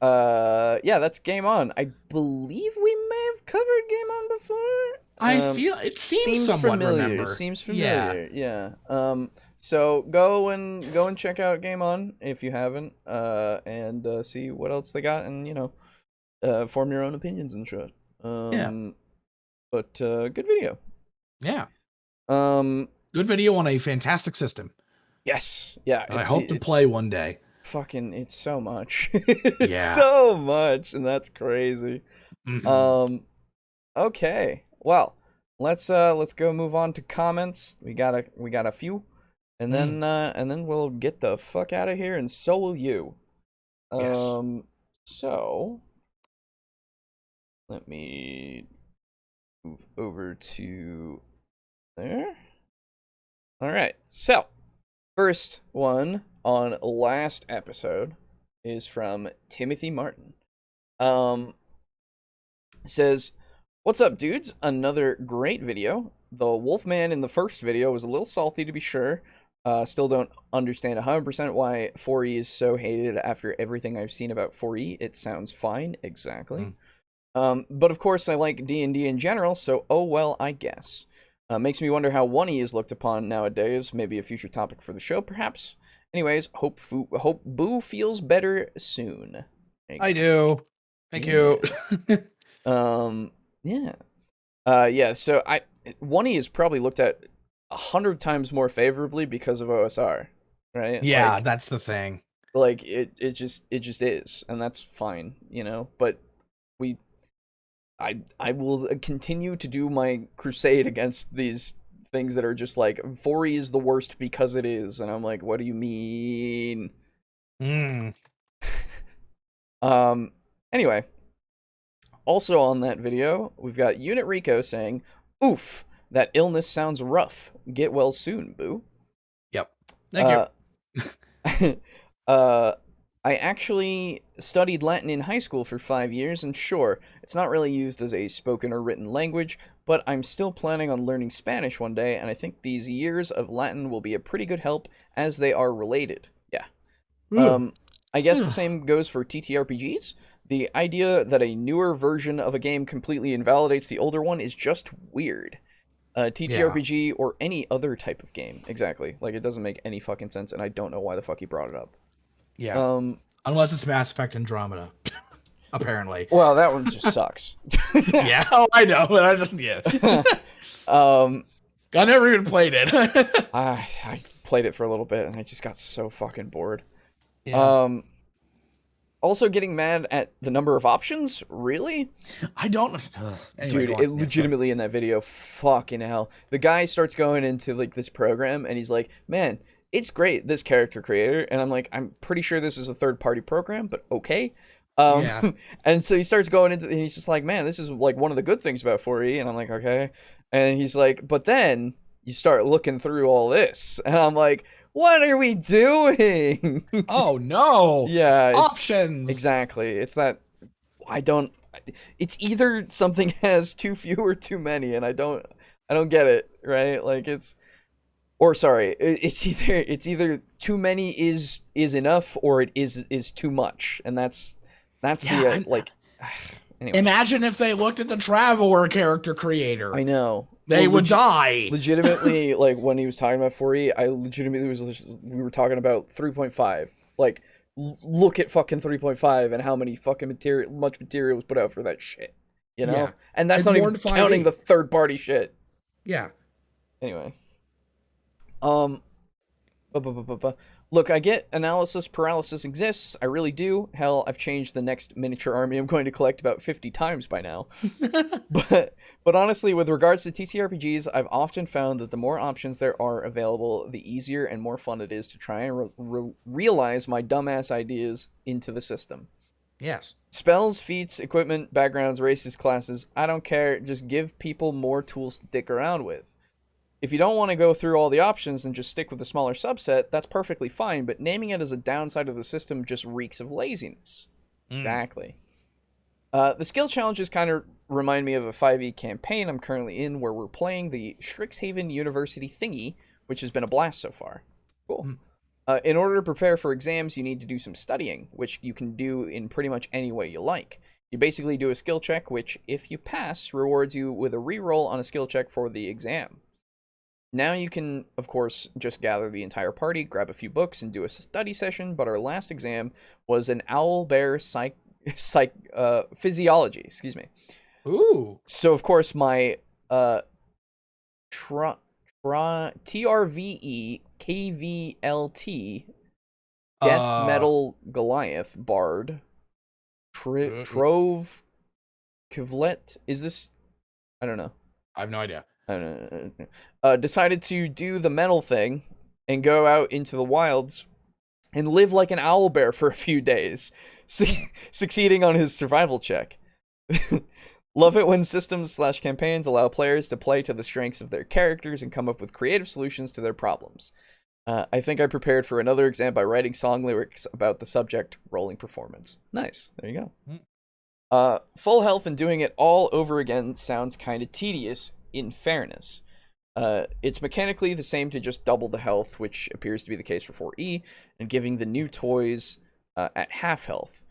Yeah, that's Game On. I believe we may have covered Game On before. I feel it seems somewhat familiar. Remember. Seems familiar. Yeah. So go and check out Game On if you haven't, and see what else they got, and form your own opinions and shit. But good video. Yeah. Good video on a fantastic system. Yes. Yeah. I hope to play one day. Fucking, it's so much. Yeah. So much, and that's crazy. Mm-hmm. Okay. Well, let's go move on to comments. We got a few, and then we'll get the fuck out of here, and so will you. Yes. So let me move over to there. All right. So first one on last episode is from Timothy Martin. Says, "What's up, dudes? Another great video. The Wolfman in the first video was a little salty, to be sure. Still don't understand 100% why 4E is so hated after everything I've seen about 4E. It sounds fine, exactly. But of course I like D&D in general, so oh well, I guess. Makes me wonder how 1E is looked upon nowadays. Maybe a future topic for the show, perhaps. Anyways, hope Boo feels better soon." I do. Thank you. Yeah. So 1E is probably looked at 100 times more favorably because of OSR, right? Yeah, like, that's the thing. Like it just is, and that's fine, But I will continue to do my crusade against these things that are just like 4E is the worst because it is, and I'm like, what do you mean? Anyway. Also on that video, we've got Unit Rico saying, "Oof, that illness sounds rough. Get well soon, Boo." Yep. Thank you. I actually studied Latin in high school for 5 years, and sure, it's not really used as a spoken or written language, but I'm still planning on learning Spanish one day, and I think these years of Latin will be a pretty good help as they are related. Yeah. I guess the same goes for TTRPGs. The idea that a newer version of a game completely invalidates the older one is just weird. TTRPG or any other type of game. Exactly. Like, it doesn't make any fucking sense, and I don't know why the fuck he brought it up. Yeah. Unless it's Mass Effect Andromeda. Apparently. Well, that one just sucks. Yeah. Oh, I know. But I just, I never even played it. I played it for a little bit and I just got so fucking bored. Yeah. Also getting mad at the number of options? Really? I don't. Anyway, Dude, it legitimately in that video, fucking hell. The guy starts going into like this program and he's like, man, it's great, this character creator. And I'm like, I'm pretty sure this is a third-party program, but okay. Yeah. And so he starts going into, and he's just like, man, this is like one of the good things about 4E. And I'm like, okay. And he's like, but then you start looking through all this. And I'm like, what are we doing? Oh no. Yeah. Options. Exactly. It's that it's either something has too few or too many, and I don't get it, right? Like it's either too many is enough or it is too much. And that's anyway. Imagine if they looked at the Traveler character creator. I know. They would die. Legitimately, like when he was talking about 4E, I legitimately we were talking about 3.5. Like, look at fucking 3.5 and how many fucking much material was put out for that shit. You know? Yeah. And that's not even counting the third party shit. Yeah. Anyway. Look, I get analysis paralysis exists. I really do. Hell, I've changed the next miniature army I'm going to collect about 50 times by now. But honestly, with regards to TTRPGs, I've often found that the more options there are available, the easier and more fun it is to try and realize my dumbass ideas into the system. Yes. Spells, feats, equipment, backgrounds, races, classes, I don't care. Just give people more tools to dick around with. If you don't want to go through all the options and just stick with a smaller subset, that's perfectly fine, but naming it as a downside of the system just reeks of laziness. Exactly. The skill challenges kind of remind me of a 5e campaign I'm currently in, where we're playing the Strixhaven University thingy, which has been a blast so far. Cool. In order to prepare for exams, you need to do some studying, which you can do in pretty much any way you like. You basically do a skill check, which, if you pass, rewards you with a reroll on a skill check for the exam. Now you can, of course, just gather the entire party, grab a few books, and do a study session, but our last exam was an owlbear physiology, excuse me. Ooh. So, of course, my TRVE KVLT Death Metal Goliath Bard Trove Kivlet, is this? I don't know. I have no idea. Decided to do the metal thing and go out into the wilds and live like an owlbear for a few days, succeeding on his survival check. Love it when systems/campaigns allow players to play to the strengths of their characters and come up with creative solutions to their problems. I think I prepared for another exam by writing song lyrics about the subject rolling performance. Nice. There you go. Full health and doing it all over again sounds kind of tedious, in fairness. It's mechanically the same to just double the health, which appears to be the case for 4E, and giving the new toys at half health.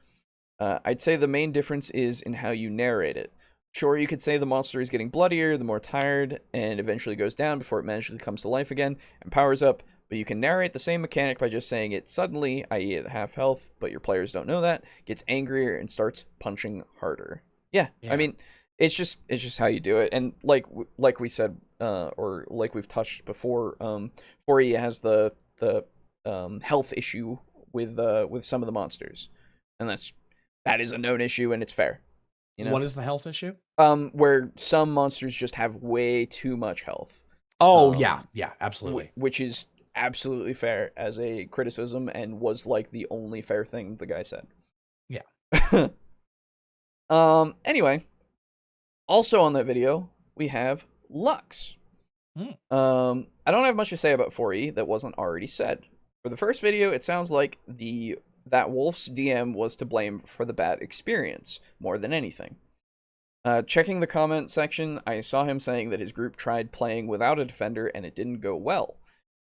I'd say the main difference is in how you narrate it. Sure, you could say the monster is getting bloodier, the more tired, and eventually goes down before it magically comes to life again and powers up, but you can narrate the same mechanic by just saying it suddenly, i.e. at half health, but your players don't know that, gets angrier and starts punching harder. Yeah. I mean, it's just how you do it. And like we said, or like we've touched before, 4E has the health issue with some of the monsters, and that is a known issue, and it's fair. You know? What is the health issue? Where some monsters just have way too much health. Oh, yeah, absolutely. Which is absolutely fair as a criticism, and was like the only fair thing the guy said. Yeah. Anyway, also on that video we have Lux. I don't have much to say about 4E that wasn't already said. For the first video, it sounds like that Wolf's DM was to blame for the bad experience more than anything. Checking the comment section, I saw him saying that his group tried playing without a defender and it didn't go well.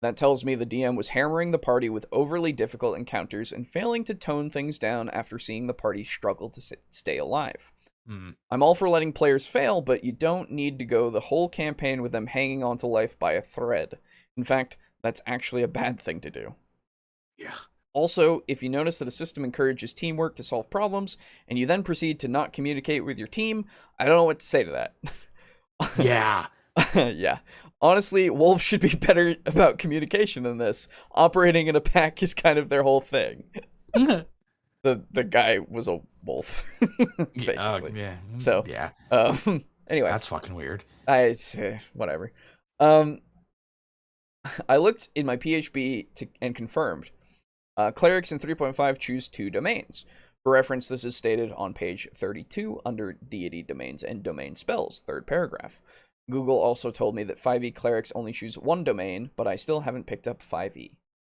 That tells me the DM was hammering the party with overly difficult encounters and failing to tone things down after seeing the party struggle to stay alive. I'm all for letting players fail, but you don't need to go the whole campaign with them hanging on to life by a thread. In fact, that's actually a bad thing to do. Yeah. Also, if you notice that a system encourages teamwork to solve problems, and you then proceed to not communicate with your team, I don't know what to say to that. Yeah. Yeah. Honestly, wolves should be better about communication than this. Operating in a pack is kind of their whole thing. The guy was a wolf, basically. Yeah. So yeah. Anyway, That's fucking weird. Whatever. I looked in my PHP and confirmed. Clerics in 3.5 choose 2 domains. For reference, this is stated on page 32 under deity domains and domain spells, third paragraph. Google also told me that 5e clerics only choose 1 domain, but I still haven't picked up 5e.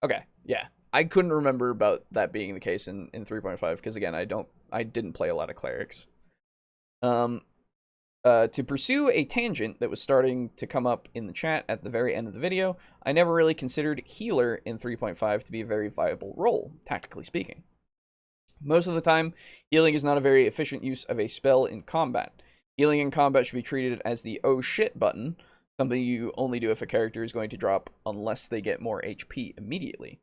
Okay, yeah. I couldn't remember about that being the case in 3.5 because again, I didn't play a lot of clerics. To pursue a tangent that was starting to come up in the chat at the very end of the video, I never really considered healer in 3.5 to be a very viable role, tactically speaking. Most of the time, healing is not a very efficient use of a spell in combat. Healing in combat should be treated as the oh shit button, something you only do if a character is going to drop unless they get more HP immediately.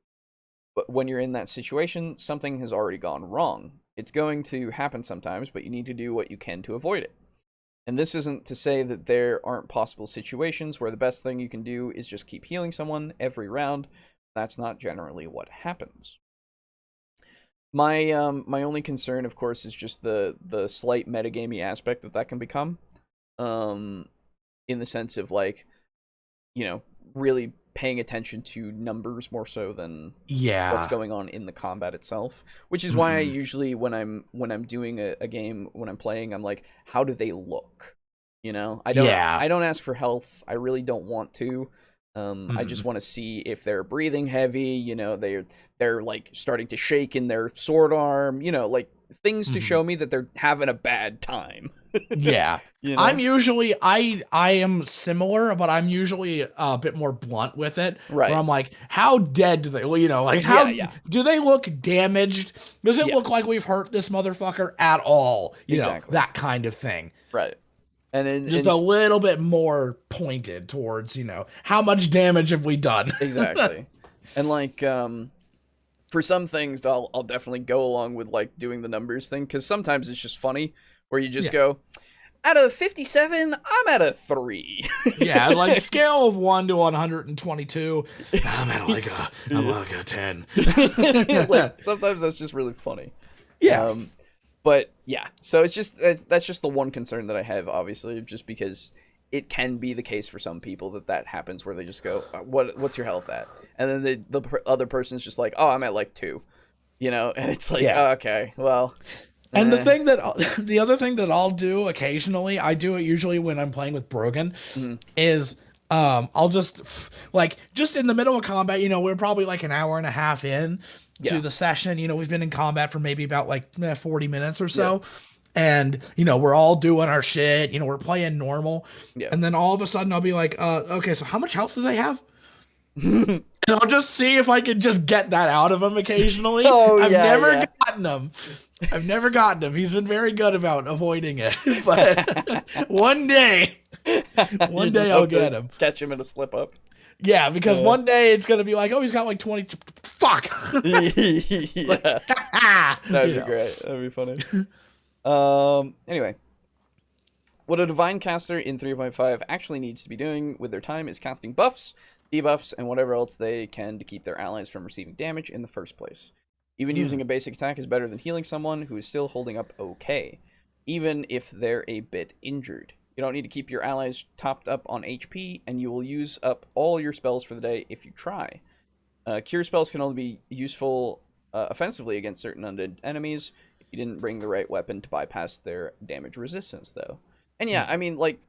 But when you're in that situation, something has already gone wrong. It's going to happen sometimes, but you need to do what you can to avoid it. And this isn't to say that there aren't possible situations where the best thing you can do is just keep healing someone every round. That's not generally what happens. My only concern, of course, is just the slight metagamey aspect that can become. In the sense of, like, you know, really paying attention to numbers more so than what's going on in the combat itself, which is why I usually when I'm doing a game, when I'm playing, I'm like, how do they look? You know, I don't ask for health. I really don't want to. I just want to see if they're breathing heavy, you know, they're like starting to shake in their sword arm, you know, like things to show me that they're having a bad time. Yeah. You know? I'm usually, I am similar, but I'm usually a bit more blunt with it. Right. Where I'm like, how dead do they, you know, like how do they look damaged? Does it look like we've hurt this motherfucker at all? You know, that kind of thing. Right. And just a little bit more pointed towards, you know, how much damage have we done? Exactly. And like, for some things, I'll definitely go along with like doing the numbers thing, because sometimes it's just funny where you just go, out of 57, I'm at a 3. Yeah, like scale of 1 to 122, I'm at like a 10. Like, sometimes that's just really funny. Yeah. But yeah, so it's just that's just the one concern that I have, obviously, just because it can be the case for some people that happens where they just go, what's your health at? And then the other person's just like, oh, I'm at like 2, you know, and it's like, oh, okay, well. And the other thing that I'll do occasionally, I do it usually when I'm playing with Brogan, is I'll just in the middle of combat, you know, we're probably like an hour and a half in to the session, you know, we've been in combat for maybe about like 40 minutes or so. And, you know, we're all doing our shit, you know, we're playing normal. And then all of a sudden I'll be like, okay, so how much health do they have? And I'll just see if I can just get that out of him occasionally. I've never gotten him. I've never gotten him. He's been very good about avoiding it. But one day I'll get him. Catch him in a slip up. Yeah, because one day it's going to be like, oh, he's got like 20. Fuck. That'd be great. That'd be funny. Anyway. What a Divine Caster in 3.5 actually needs to be doing with their time is casting buffs, debuffs, and whatever else they can to keep their allies from receiving damage in the first place. Even using a basic attack is better than healing someone who is still holding up okay, even if they're a bit injured. You don't need to keep your allies topped up on HP, and you will use up all your spells for the day if you try. Cure spells can only be useful offensively against certain undead enemies if you didn't bring the right weapon to bypass their damage resistance, though. And yeah, I mean, like,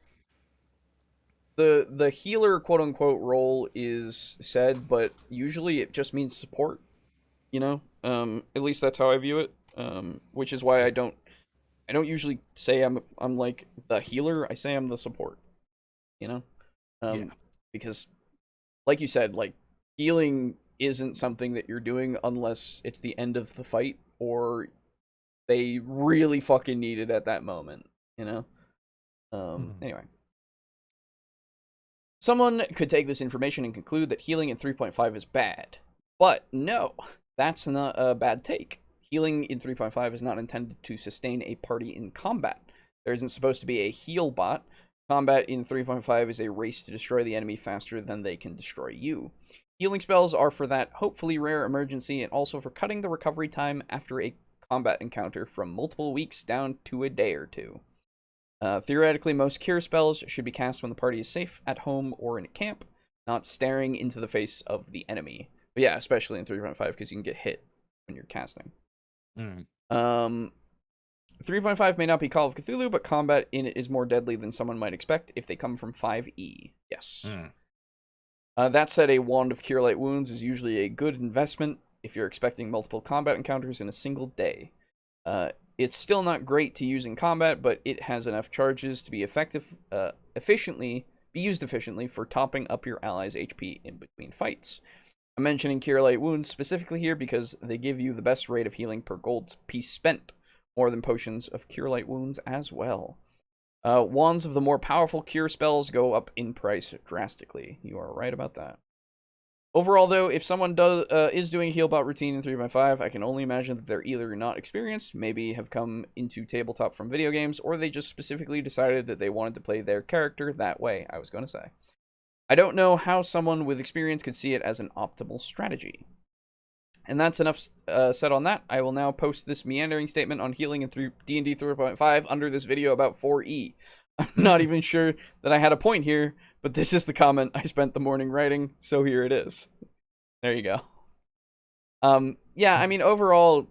the healer quote-unquote role is said, but usually it just means support, you know? At least that's how I view it, which is why I don't usually say I'm like the healer. I say I'm the support, you know? Because, like you said, like, healing isn't something that you're doing unless it's the end of the fight or they really fucking need it at that moment, you know? Anyway. Someone could take this information and conclude that healing in 3.5 is bad. But no, that's not a bad take. Healing in 3.5 is not intended to sustain a party in combat. There isn't supposed to be a heal bot, Combat in 3.5 is a race to destroy the enemy faster than they can destroy you. Healing spells are for that hopefully rare emergency and also for cutting the recovery time after a combat encounter from multiple weeks down to a day or two. Theoretically, most cure spells should be cast when the party is safe, at home, or in a camp, not staring into the face of the enemy. But yeah, especially in 3.5 because you can get hit when you're casting. 3.5 may not be Call of Cthulhu, but combat in it is more deadly than someone might expect if they come from 5e. Yes. That said, a Wand of Cure Light Wounds is usually a good investment if you're expecting multiple combat encounters in a single day. It's still not great to use in combat, but it has enough charges to be used efficiently for topping up your allies' HP in between fights. I'm mentioning Cure Light Wounds specifically here because they give you the best rate of healing per gold piece spent, more than potions of Cure Light Wounds as well. Wands of the more powerful cure spells go up in price drastically. You are right about that. Overall, though, if someone is doing a heal bot routine in 3.5, I can only imagine that they're either not experienced, maybe have come into tabletop from video games, or they just specifically decided that they wanted to play their character that way, I was going to say. I don't know how someone with experience could see it as an optimal strategy. And that's enough said on that. I will now post this meandering statement on healing in D&D 3.5 under this video about 4E. I'm not even sure that I had a point here, but this is the comment I spent the morning writing, so here it is. There you go. Yeah, I mean, overall,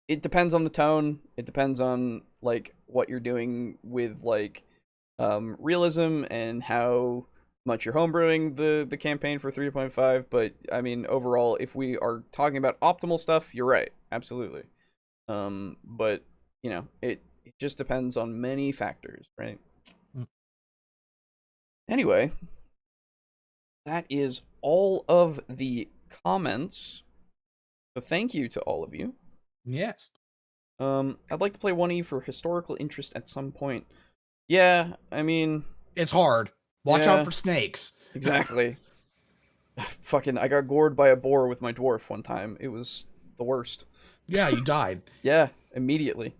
it depends on the tone. It depends on, like, what you're doing with, like, realism and how much you're homebrewing the campaign for 3.5, but I mean, overall, if we are talking about optimal stuff, you're right, absolutely. But you know, it just depends on many factors, right? Anyway, that is all of the comments. So thank you to all of you. Yes. I'd like to play 1E for historical interest at some point. Yeah, I mean, it's hard. Watch out for snakes. Exactly. Fucking, I got gored by a boar with my dwarf one time. It was the worst. Yeah, you died. Yeah, immediately.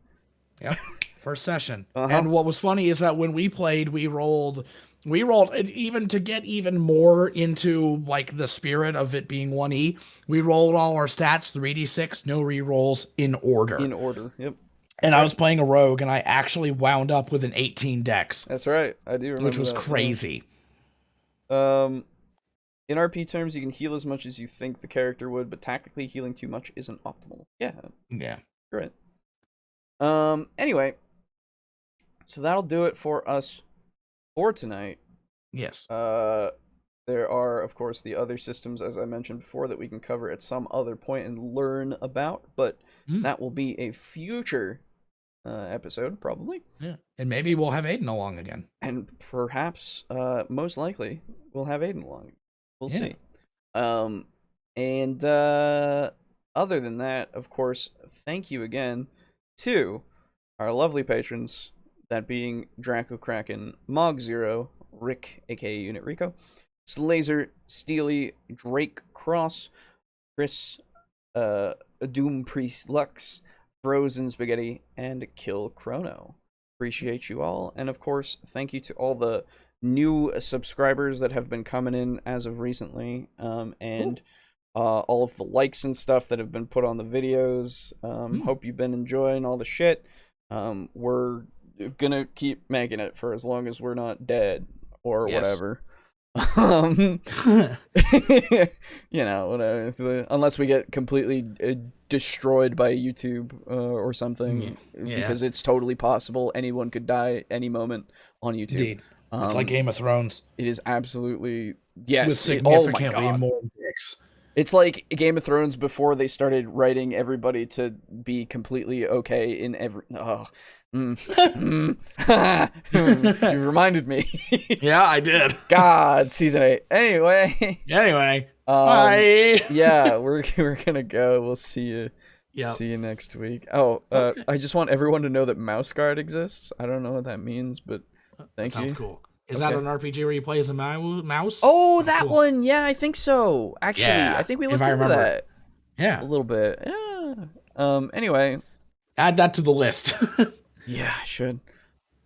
Yep. First session. And what was funny is that when we played, we rolled even to get even more into like the spirit of it being 1E. We rolled all our stats 3d6, no rerolls in order. In order. Yep. And I was playing a rogue, and I actually wound up with an 18 dex. That's right. I do remember which was that. crazy. In RP terms, you can heal as much as you think the character would, but tactically healing too much isn't optimal. Yeah. Yeah. You're right. Anyway, so that'll do it for us for tonight. Yes. There are, of course, the other systems, as I mentioned before, that we can cover at some other point and learn about, but that will be a future episode, probably. Yeah. And maybe we'll have Aiden along again. And perhaps, most likely, we'll have Aiden along. We'll see. And other than that, of course, thank you again to our lovely patrons, that being Draco Kraken, Mog Zero, Rick, aka Unit Rico, Slazer, Steely, Drake Cross, Chris, Doom Priest Lux, Frozen Spaghetti, and Kill Chrono. Appreciate you all. And of course, thank you to all the new subscribers that have been coming in as of recently. And all of the likes and stuff that have been put on the videos. Hope you've been enjoying all the shit. We're gonna keep making it for as long as we're not dead or whatever. You know, whatever. Unless we get completely destroyed by YouTube or something, because it's totally possible anyone could die any moment on YouTube. Indeed. It's like Game of Thrones. It is absolutely, yes. With significantly more dicks. It's like Game of Thrones before they started writing everybody to be completely okay in every. You reminded me. Yeah, I did. God, season 8. Anyway. Bye. Yeah, we're gonna go. We'll see you. Yep. See you next week. Okay. I just want everyone to know that Mouse Guard exists. I don't know what that means, but thank you. Sounds cool. Is that an RPG where you play as a mouse? Oh, that one. Yeah, I think so. Actually, I think we looked into that. Yeah. A little bit. Yeah. Anyway. Add that to the list. Yeah, I should.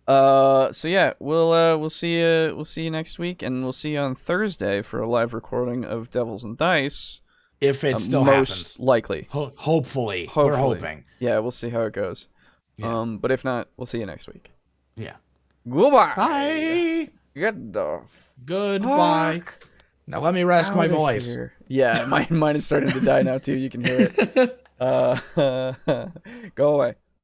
So yeah, we'll see you next week, and we'll see you on Thursday for a live recording of Devils and Dice. If it still most happens. likely. Hopefully. We're hoping. Yeah, we'll see how it goes. Yeah. But if not, we'll see you next week. Yeah. Goodbye. Bye. Goodbye. Now let me rest my voice. Here. Yeah, mine is starting to die now too. You can hear it. Go away.